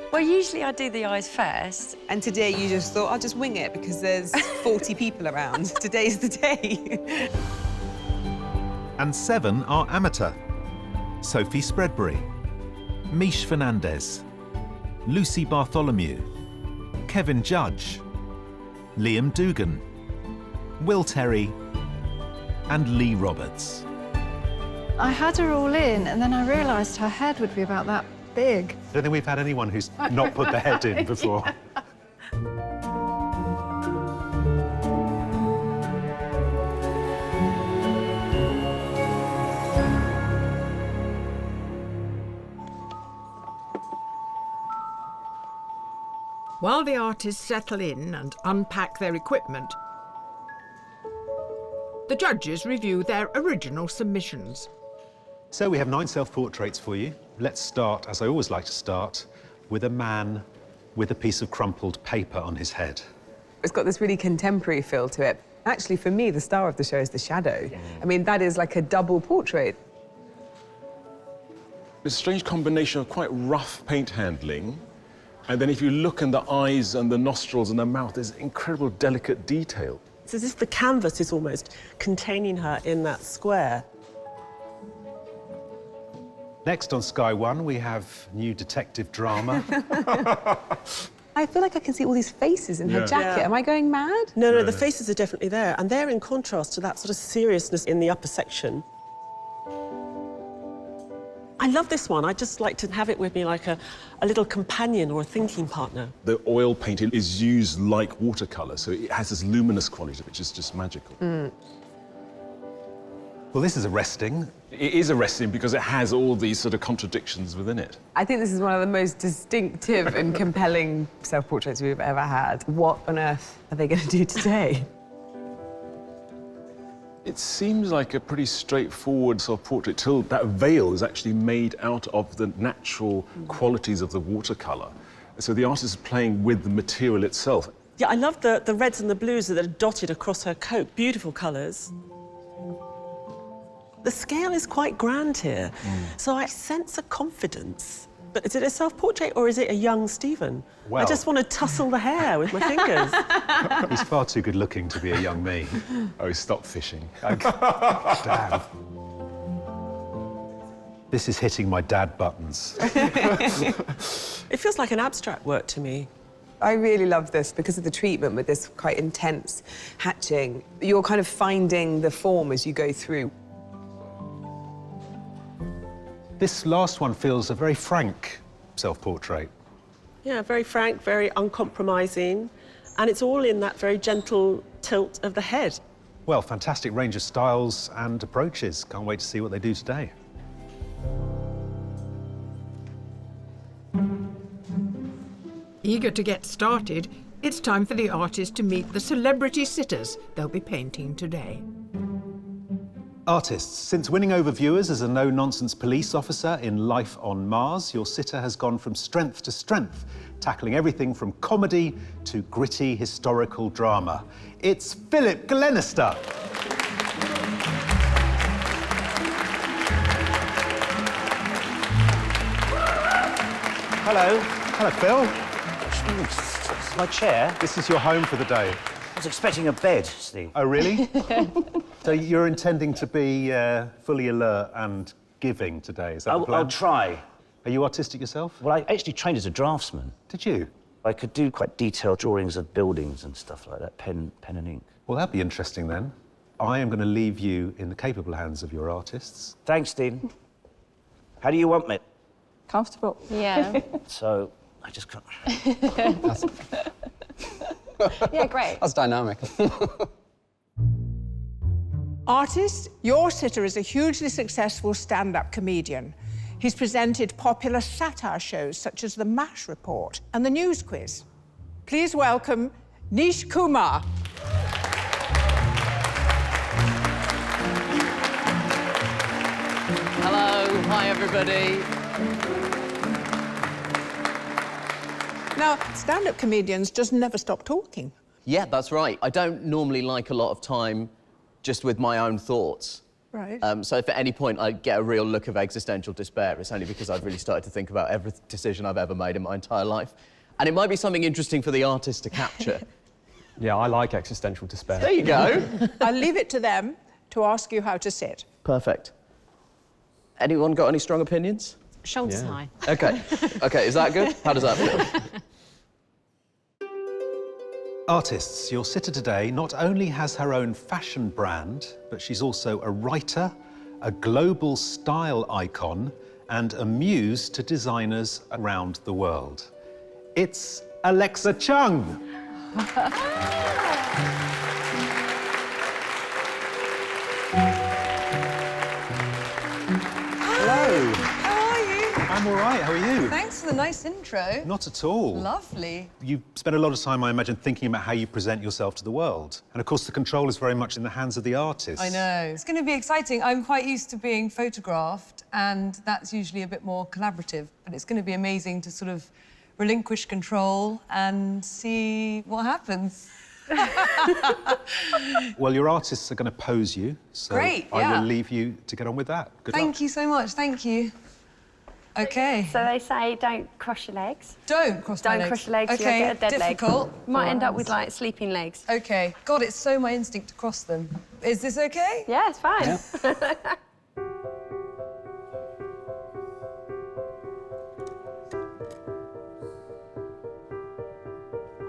Well, usually I do the eyes first. And today you just thought, I'll just wing it because there's 40 people around. Today's the day. And 7 are amateur. Sophie Spreadbury, Mish Fernandez, Lucy Bartholomew, Kevin Judge, Liam Dugan, Will Terry, and Lee Roberts. I had her all in, and then I realised her head would be about that big. I don't think we've had anyone who's not put the head in before. While the artists settle in and unpack their equipment, the judges review their original submissions. So we have 9 self-portraits for you. Let's start, as I always like to start, with a man with a piece of crumpled paper on his head. It's got this really contemporary feel to it. Actually, for me, the star of the show is the shadow. I mean, that is like a double portrait. It's a strange combination of quite rough paint handling, and then if you look in the eyes and the nostrils and the mouth, there's incredible delicate detail. It's as if the canvas is almost containing her in that square. Next on Sky One, we have new detective drama. I feel like I can see all these faces in her jacket. Yeah. Am I going mad? No, the faces are definitely there, and they're in contrast to that sort of seriousness in the upper section. I love this one. I just like to have it with me like a little companion or a thinking partner. The oil painting is used like watercolour, so it has this luminous quality which is just magical. Well, this is arresting. It is arresting because it has all these sort of contradictions within it. I think this is one of the most distinctive and compelling self-portraits we've ever had. What on earth are they going to do today? It seems like a pretty straightforward self-portrait till that veil is actually made out of the natural qualities of the watercolour. So the artist is playing with the material itself. Yeah, I love the reds and the blues that are dotted across her coat. Beautiful colours. The scale is quite grand here, so I sense a confidence. But is it a self-portrait or is it a young Stephen? Well, I just want to tussle the hair with my fingers. He's far too good looking to be a young me. Oh, stop fishing. Damn. This is hitting my dad buttons. It feels like an abstract work to me. I really love this because of the treatment with this quite intense hatching. You're kind of finding the form as you go through. This last one feels a very frank self-portrait. Yeah, very frank, very uncompromising, and it's all in that very gentle tilt of the head. Well, fantastic range of styles and approaches. Can't wait to see what they do today. Eager to get started, it's time for the artists to meet the celebrity sitters they'll be painting today. Artists, since winning over viewers as a no-nonsense police officer in Life on Mars, your sitter has gone from strength to strength, tackling everything from comedy to gritty historical drama. It's Philip Glenister. Hello. Hello, Phil. My chair. This is your home for the day. I was expecting a bed, Steve. Oh, really? So you're intending to be fully alert and giving today, is that the plan? I'll try. Are you artistic yourself? Well, I actually trained as a draftsman. Did you? I could do quite detailed drawings of buildings and stuff like that, pen and ink. Well, that'd be interesting then. I am going to leave you in the capable hands of your artists. Thanks, Dean. How do you want me? Comfortable. Yeah. So, I just can't... Yeah, great. That's dynamic. Artist, your sitter is a hugely successful stand-up comedian. He's presented popular satire shows such as The MASH Report and The News Quiz. Please welcome Nish Kumar. Hello, hi everybody. Now, stand-up comedians just never stop talking. Yeah, that's right. I don't normally like a lot of time just with my own thoughts. Right. So if at any point I get a real look of existential despair, it's only because I've really started to think about every decision I've ever made in my entire life. And it might be something interesting for the artist to capture. Yeah, I like existential despair. There you go. I'll leave it to them to ask you how to sit. Perfect. Anyone got any strong opinions? Shoulders high. Okay. Okay, is that good? How does that feel? Artists, your sitter today not only has her own fashion brand, but she's also a writer, a global style icon, and a muse to designers around the world. It's Alexa Chung. Hello. How are you? I'm all right, how are you? Thanks for the nice intro. Not at all. Lovely. You spend a lot of time, I imagine, thinking about how you present yourself to the world. And of course, the control is very much in the hands of the artist. I know. It's going to be exciting. I'm quite used to being photographed, and that's usually a bit more collaborative. But it's going to be amazing to sort of relinquish control and see what happens. Well, your artists are going to pose you, so Great, I yeah. will leave you to get on with that. Good luck. Thank you so much. Thank you. OK. So they say don't cross your legs. Don't cross my legs. Don't cross your legs, OK, you'll get a dead difficult. leg. You might end up with, like, sleeping legs. OK. God, it's so my instinct to cross them. Is this OK? Yeah, it's fine. Yeah.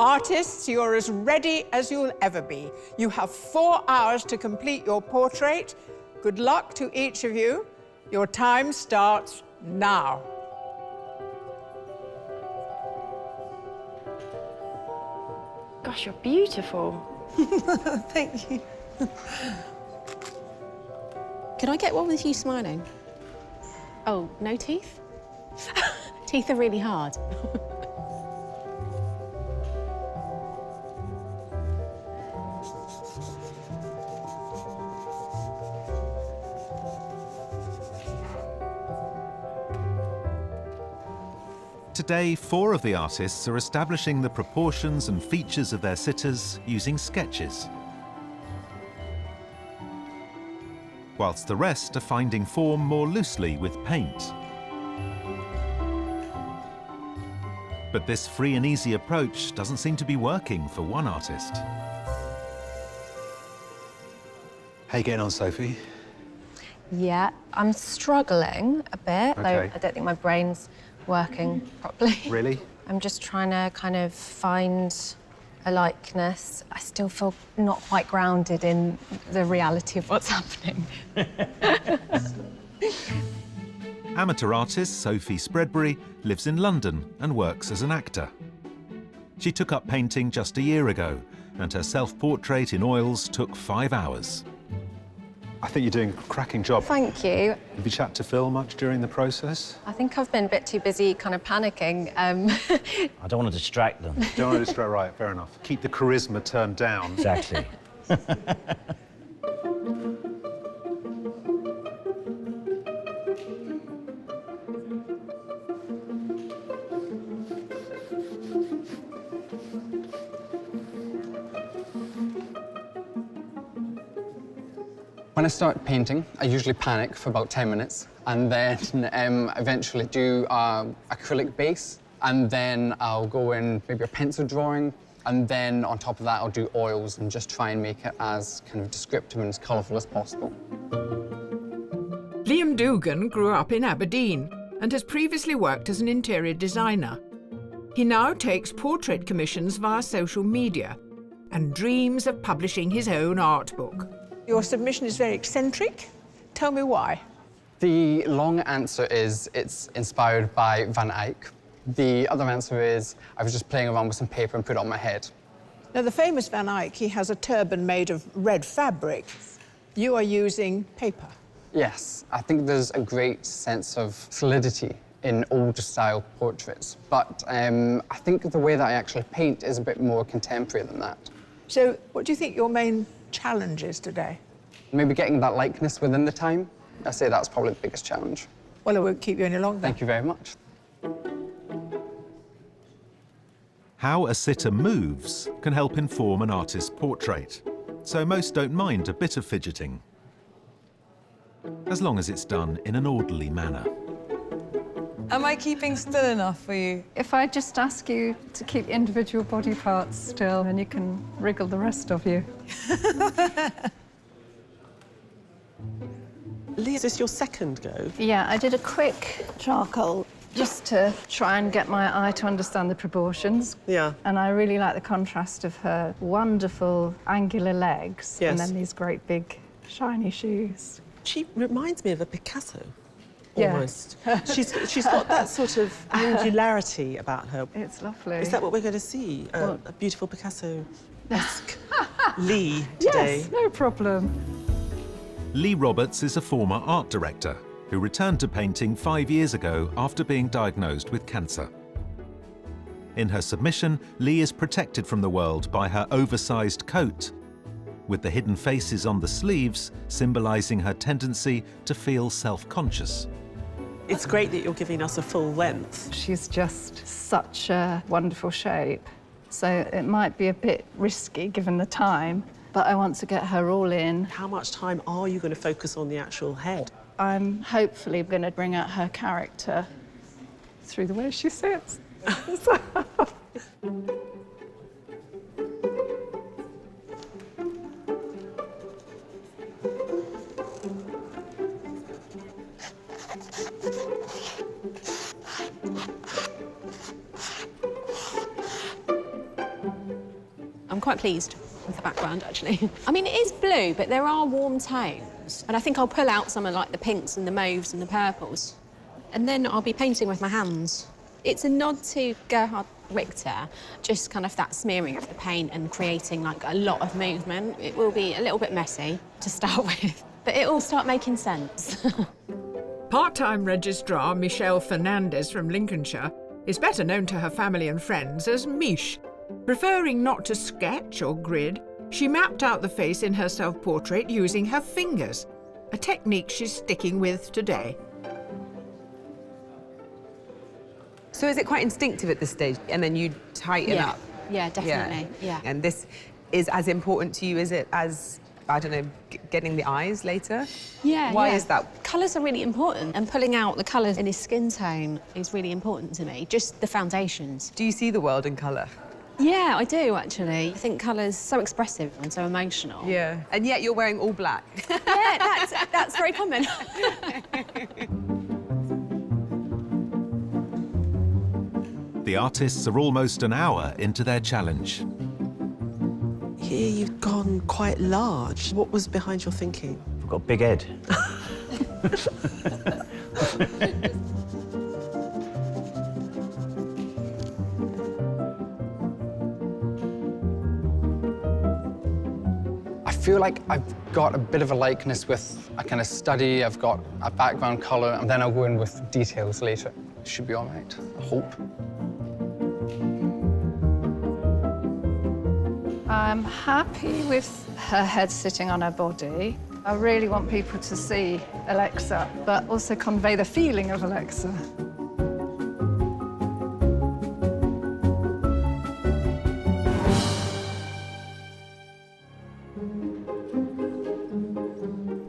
Artists, you're as ready as you'll ever be. You have 4 hours to complete your portrait. Good luck to each of you. Your time starts now. Gosh, you're beautiful. Thank you. Can I get one with you smiling? Oh, no teeth? Teeth are really hard. Today, 4 of the artists are establishing the proportions and features of their sitters using sketches, whilst the rest are finding form more loosely with paint. But this free and easy approach doesn't seem to be working for one artist. How you getting on, Sophie? Yeah, I'm struggling a bit, though Okay. I don't think my brain's working properly. Really? I'm just trying to kind of find a likeness. I still feel not quite grounded in the reality of what's happening. Amateur artist Sophie Spreadbury lives in London and works as an actor. She took up painting just a year ago, and her self-portrait in oils took 5 hours. I think you're doing a cracking job. Thank you. Have you chatted to Phil much during the process? I think I've been a bit too busy kind of panicking. I don't want to distract them. Don't want to distract, right, fair enough. Keep the charisma turned down. Exactly. When I start painting, I usually panic for about 10 minutes and then eventually do acrylic base, and then I'll go in maybe a pencil drawing, and then on top of that I'll do oils and just try and make it as kind of descriptive and as colourful as possible. Liam Dugan grew up in Aberdeen and has previously worked as an interior designer. He now takes portrait commissions via social media and dreams of publishing his own art book. Your submission is very eccentric. Tell me why. The long answer is it's inspired by Van Eyck. The other answer is I was just playing around with some paper and put it on my head. Now, the famous Van Eyck, he has a turban made of red fabric. You are using paper. Yes, I think there's a great sense of solidity in older style portraits, but I think the way that I actually paint is a bit more contemporary than that. So what do you think your main challenge is today? Maybe getting that likeness within the time. I say that's probably the biggest challenge. Well, I won't keep you any longer. Thank you very much. How a sitter moves can help inform an artist's portrait, so most don't mind a bit of fidgeting, as long as it's done in an orderly manner. Am I keeping still enough for you? If I just ask you to keep individual body parts still, and you can wriggle the rest of you. Lee, is this your second go? Yeah, I did a quick charcoal just to try and get my eye to understand the proportions. Yeah. And I really like the contrast of her wonderful angular legs and then these great big shiny shoes. She reminds me of a Picasso. Yeah. Almost. she's got that sort of angularity about her. It's lovely. Is that what we're going to see? A beautiful Picasso-esque Lee today? Yes, no problem. Lee Roberts is a former art director who returned to painting 5 years ago after being diagnosed with cancer. In her submission, Lee is protected from the world by her oversized coat, with the hidden faces on the sleeves symbolizing her tendency to feel self-conscious. It's great that you're giving us a full length. She's just such a wonderful shape. So it might be a bit risky given the time, but I want to get her all in. How much time are you going to focus on the actual head? I'm hopefully going to bring out her character through the way she sits. I'm quite pleased with the background, actually. I mean, it is blue, but there are warm tones. And I think I'll pull out some of, like, the pinks and the mauves and the purples. And then I'll be painting with my hands. It's a nod to Gerhard Richter, just kind of that smearing of the paint and creating, like, a lot of movement. It will be a little bit messy to start with, but it will start making sense. Part-time registrar Michelle Fernandez from Lincolnshire is better known to her family and friends as Mish. Preferring not to sketch or grid, she mapped out the face in her self-portrait using her fingers, a technique she's sticking with today. So is it quite instinctive at this stage, and then you tighten up? Yeah, definitely, yeah. And this is as important to you, is it, as, I don't know, getting the eyes later? Yeah, Why is that? Colours are really important, and pulling out the colours in his skin tone is really important to me, just the foundations. Do you see the world in colour? Yeah, I do, actually. I think colour's so expressive and so emotional. Yeah, and yet you're wearing all black. Yeah, that's very common. The artists are almost an hour into their challenge. Here you've gone quite large. What was behind your thinking? I've got a big head. I feel like I've got a bit of a likeness with a kind of study. I've got a background colour, and then I'll go in with details later. Should be all right, I hope. I'm happy with her head sitting on her body. I really want people to see Alexa, but also convey the feeling of Alexa.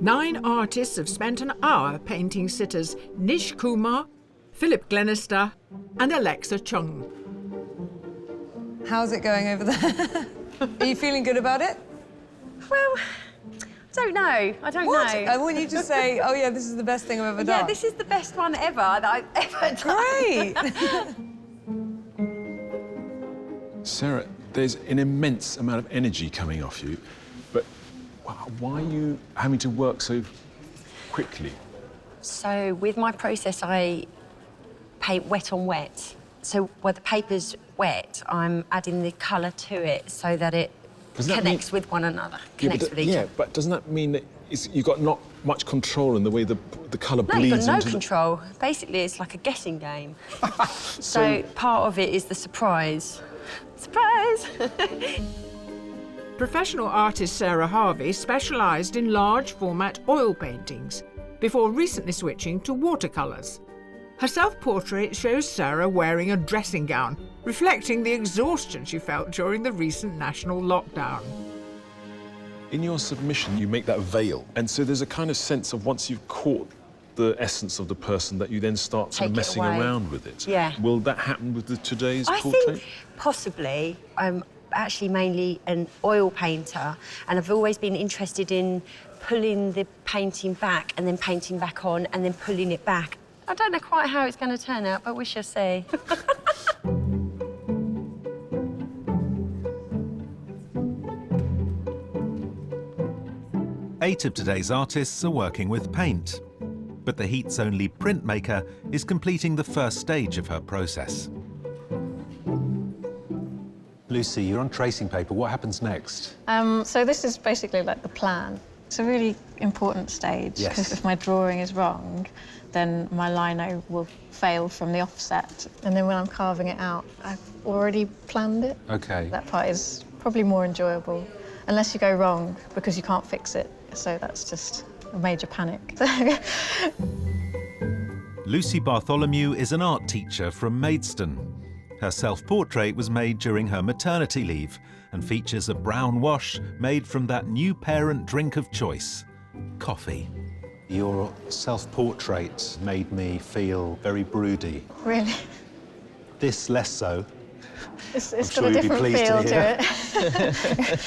Nine artists have spent an hour painting sitters Nish Kumar, Philip Glenister and Alexa Chung. How's it going over there? Are you feeling good about it? Well, I don't know. I don't know. I want you to say, oh yeah, this is the best thing I've ever done. Yeah, this is the best one ever that I've ever done. Great. Sarah, there's an immense amount of energy coming off you, but Why are you having to work so quickly? So with my process, I paint wet on wet. So where the paper's wet, I'm adding the colour to it so that it connects with one another, connects with each other. But doesn't that mean that you've got not much control in the way the colour bleeds into... No, you've got no control. Basically, it's like a guessing game. So part of it is the surprise. Surprise! Professional artist Sarah Harvey specialised in large-format oil paintings before recently switching to watercolours. Her self-portrait shows Sarah wearing a dressing gown, reflecting the exhaustion she felt during the recent national lockdown. In your submission, you make that veil. And so there's a kind of sense of once you've caught the essence of the person that you then start sort of messing around with it. Yeah. Will that happen with today's portrait? I think possibly. I'm actually mainly an oil painter, and I've always been interested in pulling the painting back and then painting back on and then pulling it back. I don't know quite how it's going to turn out, but we shall see. 8 of today's artists are working with paint, but the Heat's only printmaker is completing the first stage of her process. Lucy, you're on tracing paper. What happens next? So this is basically like the plan. It's a really important stage, because if my drawing is wrong, then my lino will fail from the offset. And then when I'm carving it out, I've already planned it. OK. That part is probably more enjoyable, unless you go wrong because you can't fix it. So that's just a major panic. Lucy Bartholomew is an art teacher from Maidstone. Her self-portrait was made during her maternity leave and features a brown wash made from that new parent drink of choice, coffee. Your self-portrait made me feel very broody. Really? This less so. It's got a different feel to it.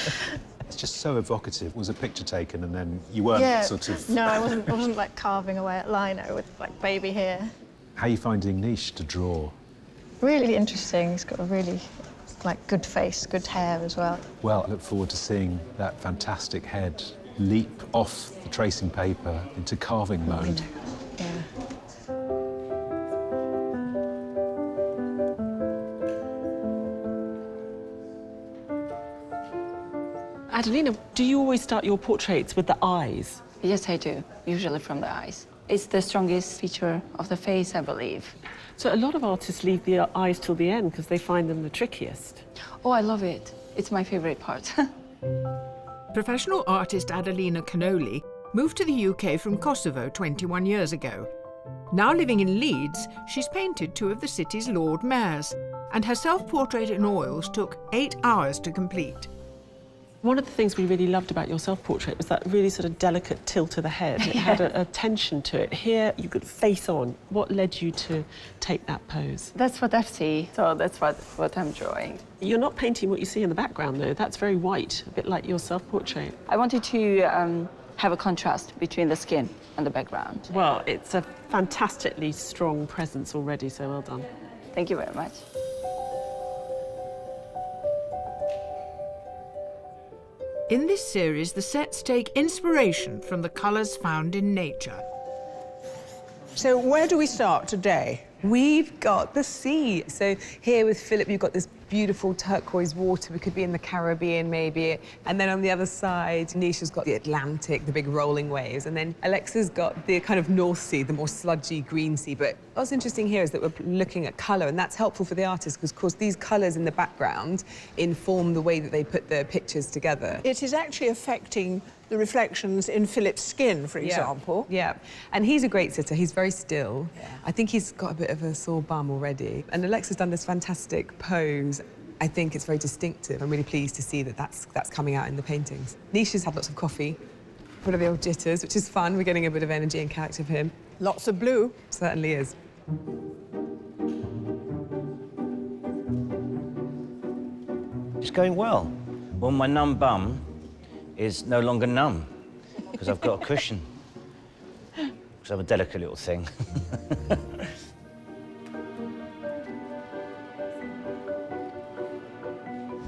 It's just so evocative. Was a picture taken and then you weren't sort of... No, I wasn't like carving away at lino with like baby hair. How are you finding Niche to draw? Really interesting. He's got a really like good face, good hair as well. Well, I look forward to seeing that fantastic head leap off the tracing paper into carving mode. Yeah. Adelina, do you always start your portraits with the eyes? Yes, I do, usually from the eyes. It's the strongest feature of the face, I believe. So a lot of artists leave the eyes till the end because they find them the trickiest. Oh, I love it. It's my favorite part. Professional artist Adelina Cannoli moved to the UK from Kosovo 21 years ago. Now living in Leeds, she's painted 2 of the city's Lord Mayors, and her self-portrait in oils took 8 hours to complete. One of the things we really loved about your self-portrait was that really sort of delicate tilt of the head. It had a tension to it. Here, you could face on. What led you to take that pose? That's what I see, so that's what I'm drawing. You're not painting what you see in the background, though. That's very white, a bit like your self-portrait. I wanted to have a contrast between the skin and the background. Well, it's a fantastically strong presence already, so well done. Thank you very much. In this series, the sets take inspiration from the colours found in nature. So where do we start today? We've got the sea. So here with Philip, you've got this beautiful turquoise water. We could be in the Caribbean, maybe. And then on the other side, Nisha's got the Atlantic, the big rolling waves. And then Alexa's got the kind of North Sea, the more sludgy green sea. But what's interesting here is that we're looking at colour, and that's helpful for the artist because, of course, these colours in the background inform the way that they put the pictures together. It is actually affecting the reflections in Philip's skin, for example. Yeah, and he's a great sitter. He's very still. Yeah. I think he's got a bit of a sore bum already. And Alexa's done this fantastic pose. I think it's very distinctive. I'm really pleased to see that that's coming out in the paintings. Nisha's had lots of coffee, one of the old jitters, which is fun. We're getting a bit of energy and character for him. Lots of blue. Certainly is. It's going well. Well, my numb bum is no longer numb because I've got a cushion. Because I'm a delicate little thing.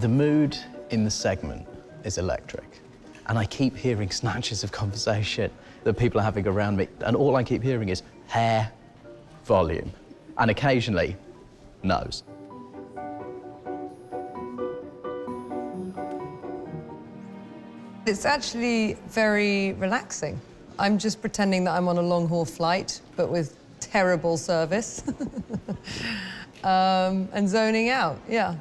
The mood in the segment is electric. and I keep hearing snatches of conversation that people are having around me, and all I keep hearing is hair, volume, and occasionally nose. It's actually very relaxing. I'm just pretending that I'm on a long-haul flight, but with terrible service. And zoning out, yeah.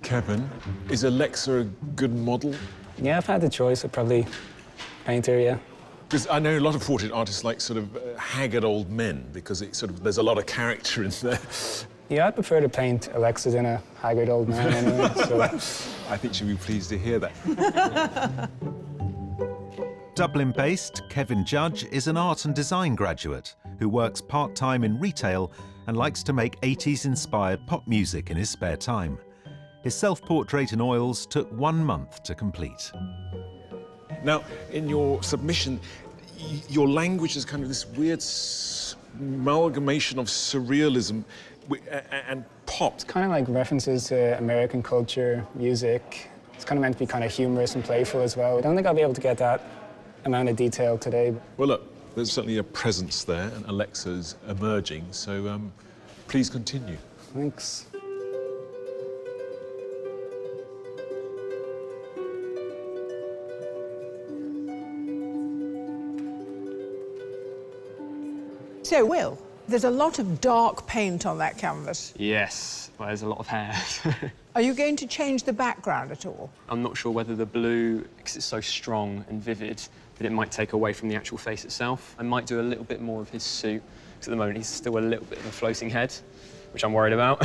Kevin, is Alexa a good model? Yeah, if I had the choice, I'd probably paint her, yeah. Because I know a lot of portrait artists like sort of haggard old men, because it sort of, there's a lot of character in there. Yeah, I'd prefer to paint Alexa than a haggard old man anyway, so... I think she'll be pleased to hear that. Dublin-based Kevin Judge is an art and design graduate who works part-time in retail and likes to make 80s-inspired pop music in his spare time. His self-portrait in oils took 1 month to complete. Now, in your submission, your language is kind of this weird amalgamation of surrealism and pop. It's kind of like references to American culture, music. It's kind of meant to be kind of humorous and playful as well. I don't think I'll be able to get that amount of detail today. Well, look, there's certainly a presence there, and Alexa's emerging, so please continue. Thanks. So, Will, there's a lot of dark paint on that canvas. Yes, well, there's a lot of hair. Are you going to change the background at all? I'm not sure whether the blue, because it's so strong and vivid, that it might take away from the actual face itself. I might do a little bit more of his suit, because at the moment he's still a little bit of a floating head, which I'm worried about.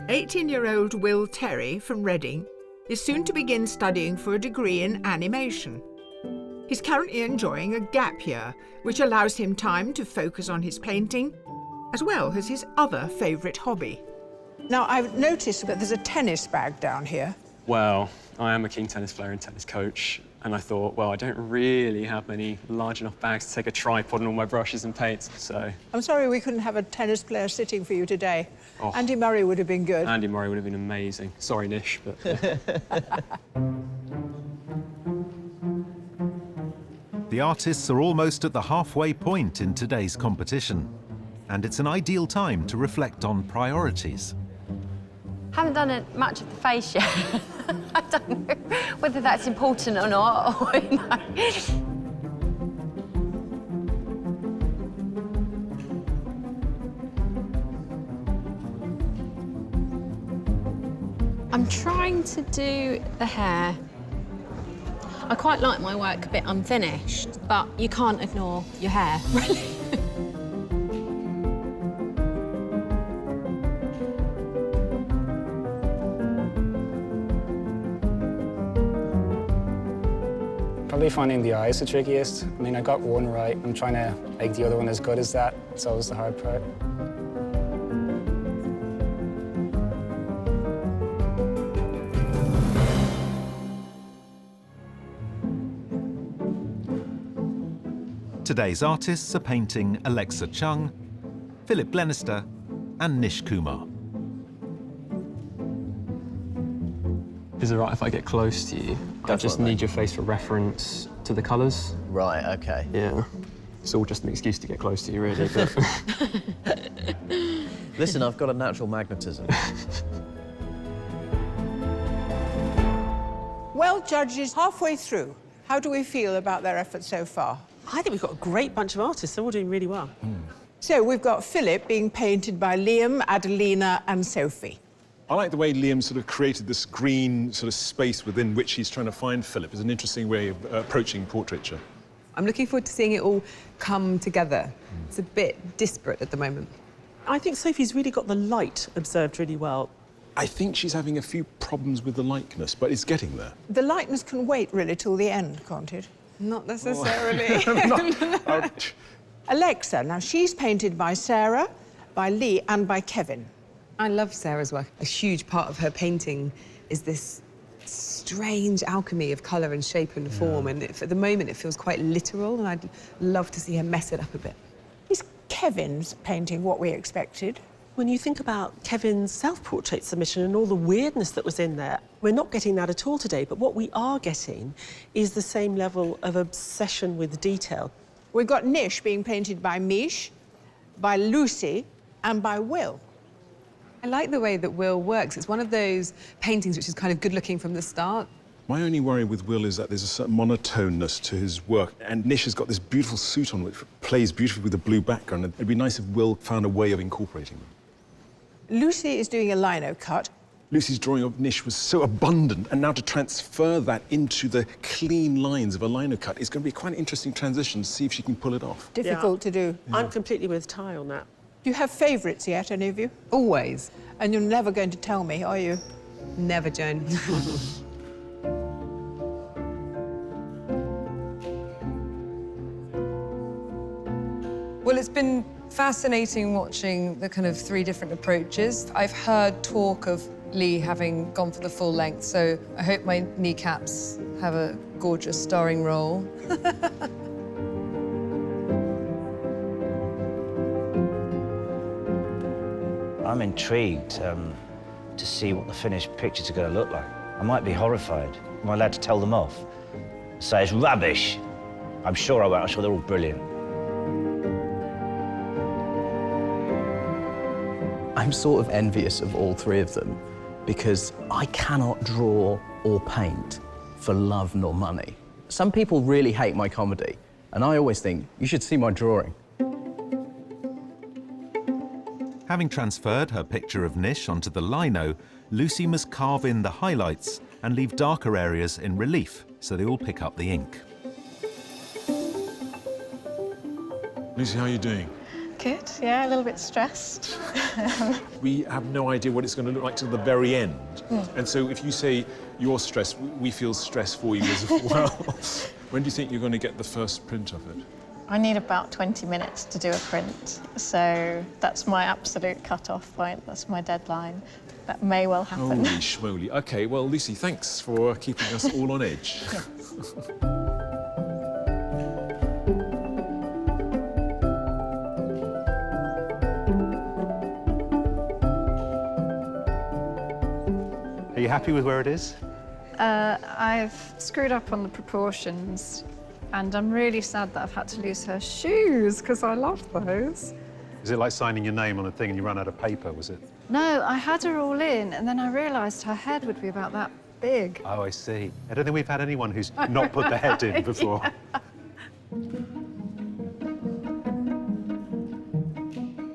18-year-old Will Terry from Reading is soon to begin studying for a degree in animation. He's currently enjoying a gap year, which allows him time to focus on his painting, as well as his other favourite hobby. Now, I've noticed that there's a tennis bag down here. Well, I am a keen tennis player and tennis coach, and I thought, well, I don't really have many large enough bags to take a tripod and all my brushes and paints, so... I'm sorry we couldn't have a tennis player sitting for you today. Oh. Andy Murray would have been good. Andy Murray would have been amazing. Sorry, Nish, but... The artists are almost at the halfway point in today's competition, and it's an ideal time to reflect on priorities. Haven't done much of the face yet. I don't know whether that's important or not. Or, you know. I'm trying to do the hair. I quite like my work a bit unfinished, but you can't ignore your hair, really. Probably finding the eyes the trickiest. I mean, I got one right. I'm trying to make the other one as good as that. It's always the hard part. Today's artists are painting Alexa Chung, Philip Glenister and Nish Kumar. Is it right if I get close to you? I just need your face for reference to the colours. Right, OK. Yeah. It's all just an excuse to get close to you, really, but... Listen, I've got a natural magnetism. Well, judges, halfway through, how do we feel about their efforts so far? I think we've got a great bunch of artists. They're all doing really well. So we've got Philip being painted by Liam, Adelina and Sophie. I like the way Liam sort of created this green sort of space within which he's trying to find Philip. It's an interesting way of approaching portraiture. I'm looking forward to seeing it all come together. It's a bit disparate at the moment. I think Sophie's really got the light observed really well. I think she's having a few problems with the likeness, but it's getting there. The likeness can wait, really, till the end, can't it? Not necessarily. Alexa, now she's painted by Sarah, by Lee and by Kevin. I love Sarah's work. A huge part of her painting is this strange alchemy of colour and shape and form, and at the moment it feels quite literal, and I'd love to see her mess it up a bit. Is Kevin's painting what we expected? When you think about Kevin's self-portrait submission and all the weirdness that was in there, we're not getting that at all today, but what we are getting is the same level of obsession with detail. We've got Nish being painted by Mish, by Lucy, and by Will. I like the way that Will works. It's one of those paintings which is kind of good-looking from the start. My only worry with Will is that there's a certain monotoneness to his work, and Nish has got this beautiful suit on which plays beautifully with the blue background, and it'd be nice if Will found a way of incorporating them. Lucy is doing a lino cut. Lucy's drawing of Nish was so abundant, and now to transfer that into the clean lines of a lino cut is going to be quite an interesting transition to see if she can pull it off. Difficult to do. I'm completely with Ty on that. Do you have favourites yet, any of you? Always. And you're never going to tell me, are you? Never, Joan. Well, it's been fascinating watching the kind of 3 different approaches. I've heard talk of Lee having gone for the full length, so I hope my kneecaps have a gorgeous starring role. I'm intrigued to see what the finished pictures are going to look like. I might be horrified. Am I allowed to tell them off? Say it's rubbish? I'm sure I won't. I'm sure they're all brilliant. I'm sort of envious of all 3 of them because I cannot draw or paint for love nor money. Some people really hate my comedy, and I always think, you should see my drawing. Having transferred her picture of Nish onto the lino, Lucy must carve in the highlights and leave darker areas in relief so they all pick up the ink. Lucy, how are you doing? Good, yeah, a little bit stressed. We have no idea what it's going to look like till the very end. And so if you say you're stressed, we feel stress for you as well. When do you think you're going to get the first print of it? I need about 20 minutes to do a print, so that's my absolute cut-off point. That's my deadline. That may well happen. Holy schmoly. OK, well, Lucy, thanks for keeping us all on edge. Are you happy with where it is? I've screwed up on the proportions, and I'm really sad that I've had to lose her shoes, because I love those. Is it like signing your name on a thing and you run out of paper, was it? No, I had her all in, and then I realised her head would be about that big. Oh, I see. I don't think we've had anyone who's not put the head in before. Yeah.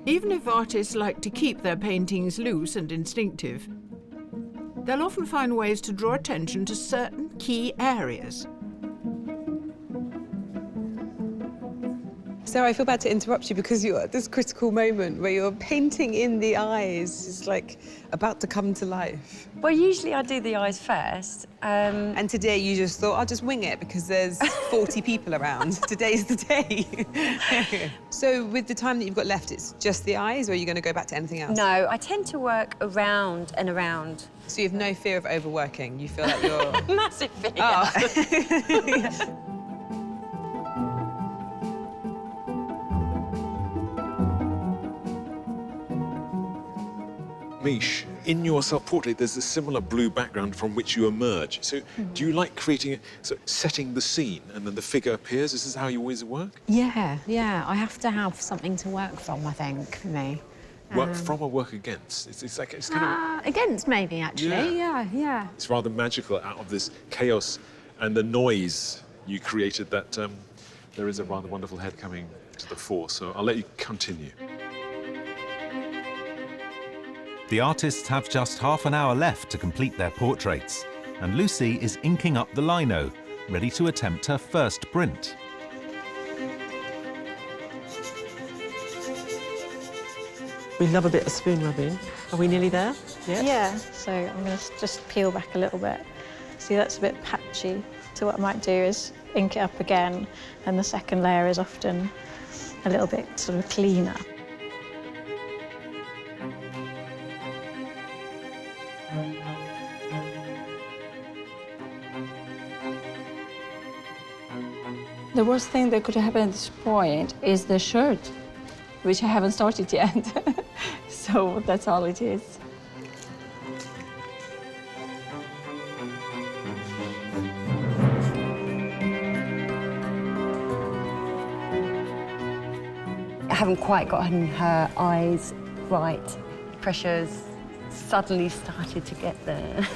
Even if artists like to keep their paintings loose and instinctive, they'll often find ways to draw attention to certain key areas. Sarah, I feel bad to interrupt you because you're at this critical moment where you're painting in the eyes. It's like about to come to life. Well, usually I do the eyes first. And today you just thought, I'll just wing it because there's 40 people around. Today's the day. So with the time that you've got left, it's just the eyes, or are you going to go back to anything else? No, I tend to work around and around. So you have no fear of overworking? You feel like you're... Massive fear. Oh. Mish, in your self-portrait, there's a similar blue background from which you emerge. So do you like creating, setting the scene and then the figure appears? Is this how you always work? Yeah. I have to have something to work from, I think, for me. Work from or work against? It's kind of... Against, maybe, actually. Yeah. It's rather magical out of this chaos and the noise you created that there is a rather wonderful head coming to the fore. So I'll let you continue. The artists have just half an hour left to complete their portraits, and Lucy is inking up the lino, ready to attempt her first print. We love a bit of spoon rubbing. Are we nearly there? Yeah, so I'm going to just peel back a little bit. See, that's a bit patchy. So what I might do is ink it up again, and the second layer is often a little bit sort of cleaner. The worst thing that could happen at this point is the shirt. which I haven't started yet. So that's all it is. I haven't quite gotten her eyes right. Pressure's suddenly started to get there.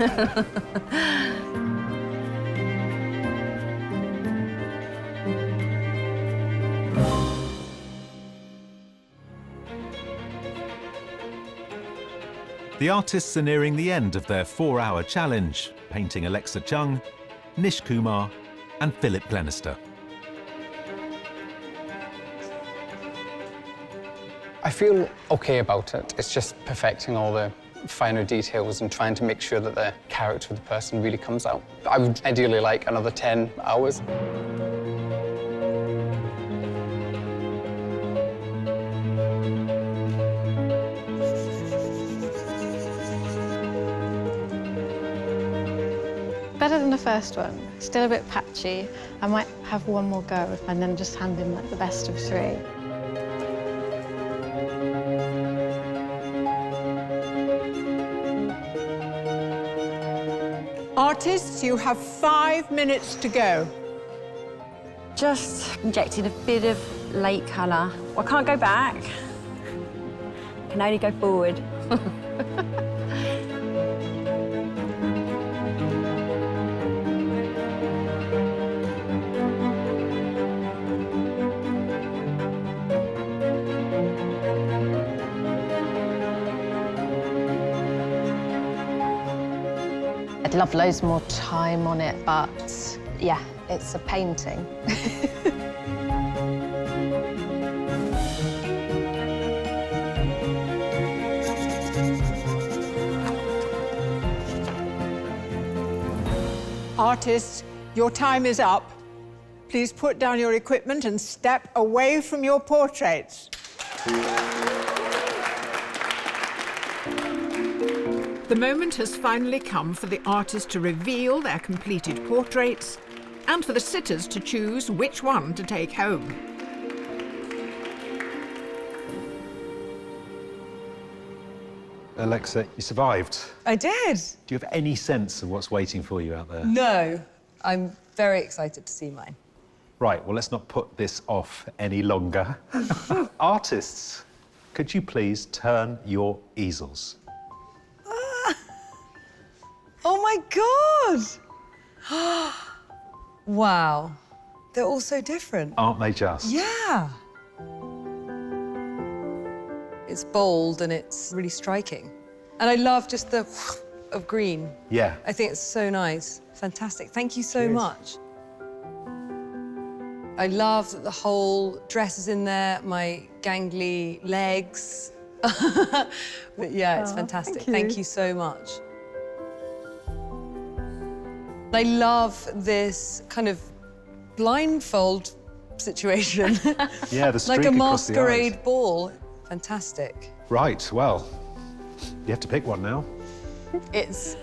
The artists are nearing the end of their 4-hour challenge, painting Alexa Chung, Nish Kumar and Philip Glenister. I feel okay about it. It's just perfecting all the finer details and trying to make sure that the character of the person really comes out. I would ideally like another 10 hours. Better than the first one. Still a bit patchy. I might have one more go and then just hand in like the best of 3. Artists, you have 5 minutes to go. Just injected a bit of late colour. Well, I can't go back. I can only go forward. I'd love loads more time on it, but yeah, it's a painting. Artists, your time is up. Please put down your equipment and step away from your portraits. The moment has finally come for the artists to reveal their completed portraits and for the sitters to choose which one to take home. Alexa, you survived. I did. Do you have any sense of what's waiting for you out there? No, I'm very excited to see mine. Right, well, let's not put this off any longer. Artists, could you please turn your easels? Oh my God! Wow, they're all so different. Aren't they just? Yeah. It's bold and it's really striking. And I love just the of green. Yeah. I think it's so nice. Fantastic. Thank you so much. I love that the whole dress is in there, my gangly legs. But yeah, it's fantastic. Thank you so much. I love this kind of blindfold situation. Yeah, the streak like a across the masquerade eyes. ball. Fantastic. Right, well, you have to pick one now. It's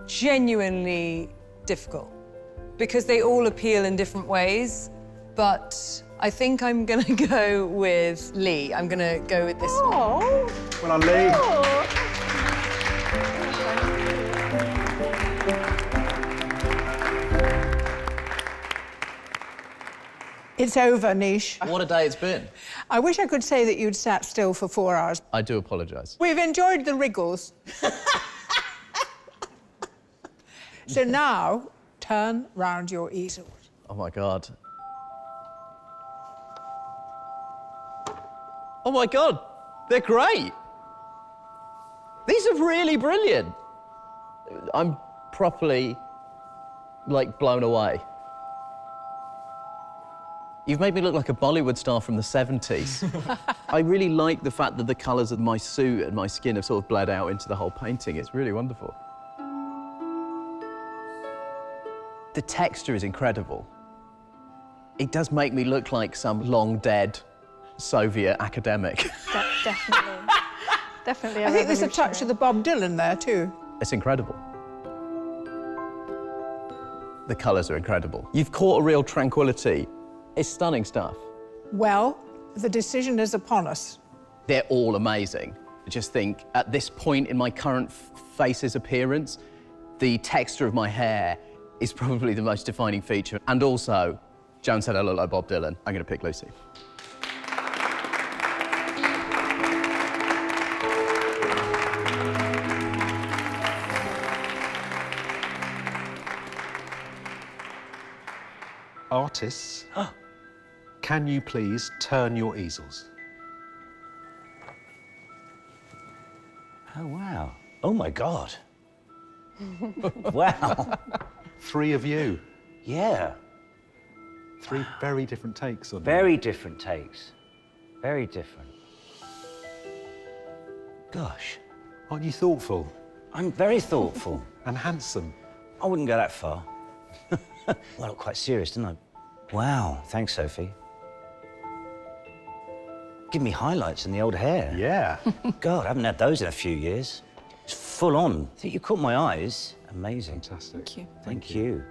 genuinely difficult because they all appeal in different ways, but I think I'm gonna go with Lee. I'm gonna go with this one. Well on, Lee. It's over, Nish. What a day it's been. I wish I could say that you'd sat still for 4 hours. I do apologise. We've enjoyed the wriggles. So now, turn round your easels. Oh my God. Oh my God, they're great. These are really brilliant. I'm properly, like, blown away. You've made me look like a Bollywood star from the 70s. I really like the fact that the colours of my suit and my skin have sort of bled out into the whole painting. It's really wonderful. The texture is incredible. It does make me look like some long-dead Soviet academic. Definitely. Definitely a I think there's a touch revolutionary. of the Bob Dylan there, too. It's incredible. The colours are incredible. You've caught a real tranquility. It's stunning stuff. Well, The decision is upon us. They're all amazing. I just think at this point in my current face's appearance, the texture of my hair is probably the most defining feature. And also, Joan said I look like Bob Dylan. I'm going to pick Lucy. Artists, can you please turn your easels? Oh, wow. Oh, my God. Wow. 3 of you. Yeah. 3 very different takes on Very different takes. Very different. Gosh. Aren't you thoughtful? I'm very thoughtful. And handsome. I wouldn't go that far. Well, I look quite serious, didn't I? Wow, thanks, Sophie. Give me highlights in the old hair. Yeah. God, I haven't had those in a few years. It's full on. I think you caught my eyes. Amazing. Fantastic. Thank you. Thank you.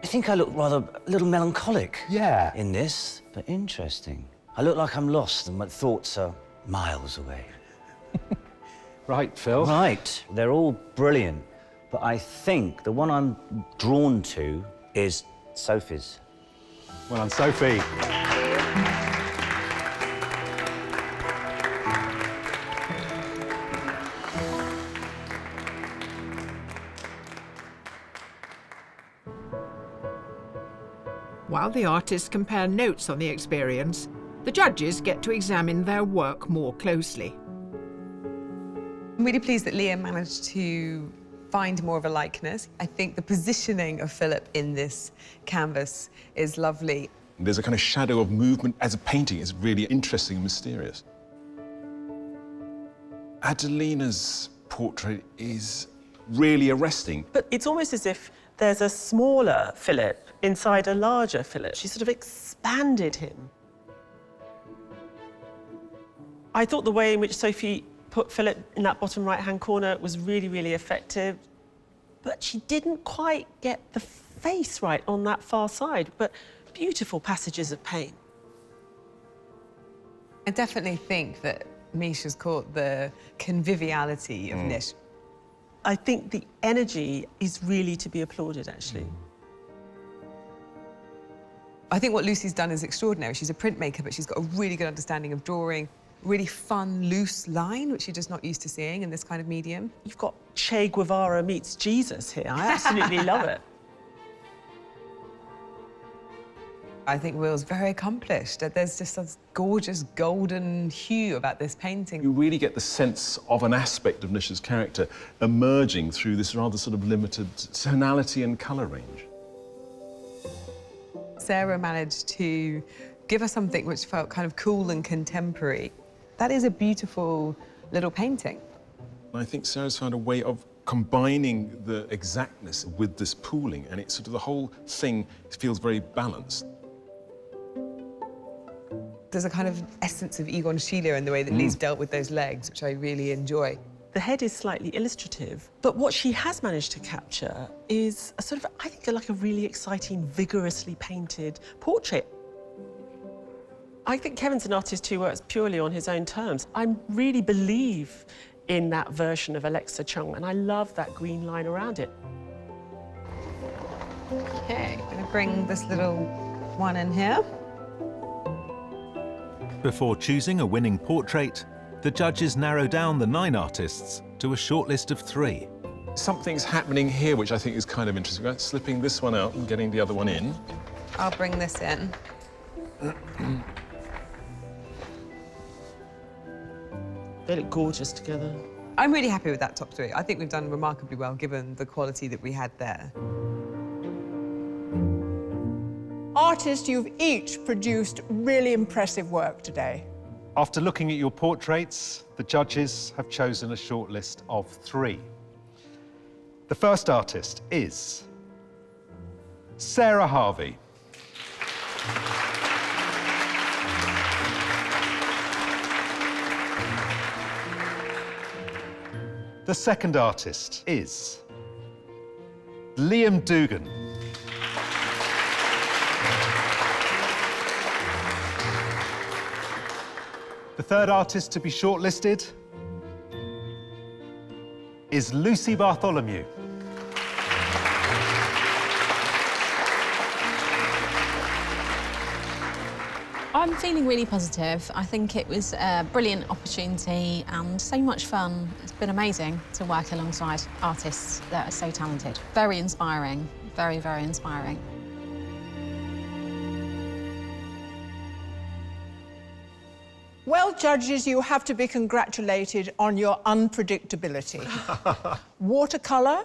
I think I look rather a little melancholic. Yeah. In this, but interesting. I look like I'm lost and my thoughts are miles away. Right, Phil. Right. They're all brilliant. But I think the one I'm drawn to is Sophie's. Well done, Sophie. While the artists compare notes on the experience, the judges get to examine their work more closely. I'm really pleased that Liam managed to find more of a likeness. I think the positioning of Philip in this canvas is lovely. There's a kind of shadow of movement as a painting. It's really interesting and mysterious. Adelina's portrait is really arresting. But it's almost as if there's a smaller Philip inside a larger Philip. She sort of expanded him. I thought the way in which Sophie put Philip in that bottom right-hand corner was really, really effective. But she didn't quite get the face right on that far side, but beautiful passages of paint. I definitely think that Misha's caught the conviviality of Nish. I think the energy is really to be applauded, actually. I think what Lucy's done is extraordinary. She's a printmaker, but she's got a really good understanding of drawing, really fun, loose line, which you're just not used to seeing in this kind of medium. You've got Che Guevara meets Jesus here. I absolutely love it. I think Will's very accomplished. There's just a gorgeous golden hue about this painting. You really get the sense of an aspect of Nisha's character emerging through this rather sort of limited tonality and colour range. Sarah managed to give us something which felt kind of cool and contemporary. That is a beautiful little painting. I think Sarah's found a way of combining the exactness with this pooling, and it's sort of the whole thing feels very balanced. There's a kind of essence of Egon Schiele in the way that Lee's dealt with those legs, which I really enjoy. The head is slightly illustrative, but what she has managed to capture is a sort of, I think, like a really exciting, vigorously painted portrait. I think Kevin's an artist who works purely on his own terms. I really believe in that version of Alexa Chung, and I love that green line around it. Okay, I'm gonna bring this little one in here. Before choosing a winning portrait, the judges narrow down the 9 artists to a shortlist of 3. Something's happening here which I think is kind of interesting. Right? Slipping this one out and getting the other one in. I'll bring this in. They look gorgeous together. I'm really happy with that top 3. I think we've done remarkably well given the quality that we had there. Artists, you've each produced really impressive work today. After looking at your portraits, the judges have chosen a shortlist of 3. The first artist is Sarah Harvey. The second artist is Liam Dugan. The third artist to be shortlisted is Lucy Bartholomew. I'm feeling really positive. I think it was a brilliant opportunity and so much fun. It's been amazing to work alongside artists that are so talented. Very inspiring, very, very inspiring. Well, judges, you have to be congratulated on your unpredictability. Watercolour,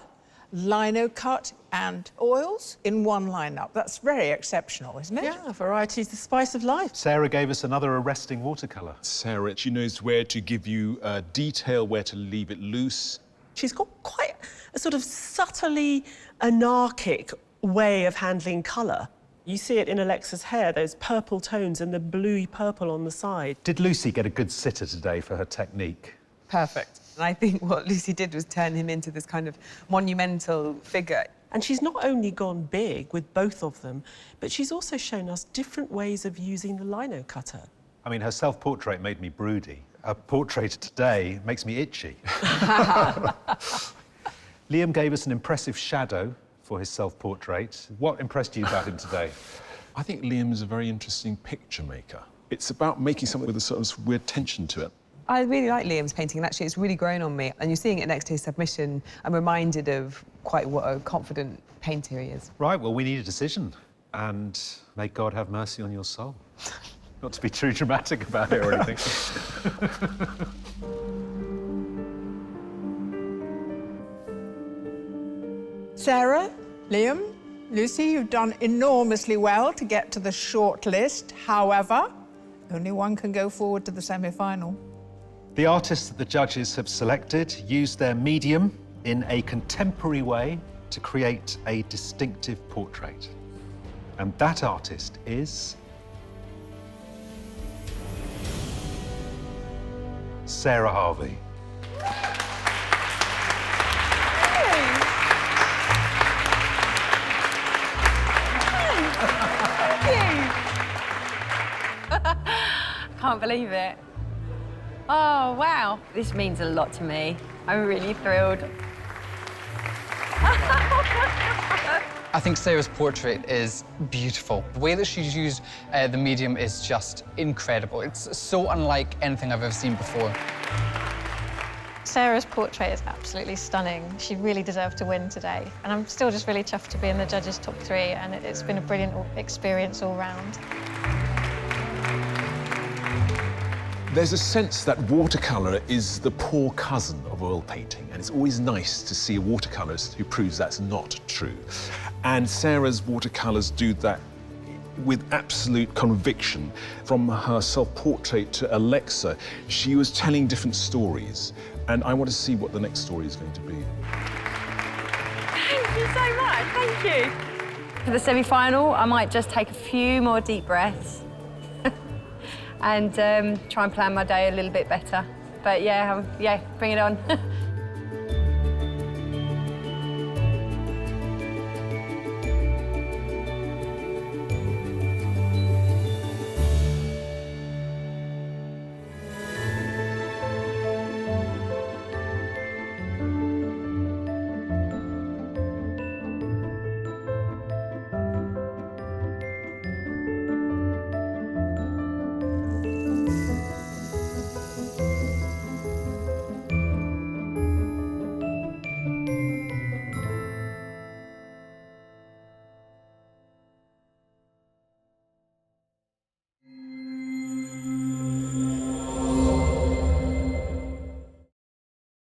lino cut and oils in one lineup. That's very exceptional, isn't it? Yeah, variety is the spice of life. Sarah gave us another arresting watercolour. Sarah, she knows where to give you detail, where to leave it loose. She's got quite a sort of subtly anarchic way of handling colour. You see it in Alexa's hair, those purple tones and the bluey purple on the side. Did Lucy get a good sitter today for her technique? Perfect. And I think what Lucy did was turn him into this kind of monumental figure. And she's not only gone big with both of them, but she's also shown us different ways of using the lino cutter. I mean, her self-portrait made me broody. Her portrait today makes me itchy. Liam gave us an impressive shadow for his self-portrait. What impressed you about him today? I think Liam's a very interesting picture maker. It's about making something with a sort of weird tension to it. I really like Liam's painting, and actually it's really grown on me. And you're seeing it next to his submission. I'm reminded of quite what a confident painter he is. Right, well, we need a decision. And may God have mercy on your soul. Not to be too dramatic about it or anything. Sarah, Liam, Lucy, you've done enormously well to get to the shortlist. However, only one can go forward to the semi-final. The artists that the judges have selected used their medium in a contemporary way to create a distinctive portrait. And that artist is Sarah Harvey. Can't believe it. Oh, wow. This means a lot to me. I'm really thrilled. I think Sarah's portrait is beautiful. The way that she's used the medium is just incredible. It's so unlike anything I've ever seen before. Sarah's portrait is absolutely stunning. She really deserved to win today. And I'm still just really chuffed to be in the judges' top 3, and it's been a brilliant experience all round. There's a sense that watercolour is the poor cousin of oil painting, and it's always nice to see a watercolourist who proves that's not true. And Sarah's watercolours do that with absolute conviction. From her self-portrait to Alexa, she was telling different stories, and I want to see what the next story is going to be. Thank you so much, thank you. For the semi-final, I might just take a few more deep breaths and try and plan my day a little bit better. But yeah, bring it on.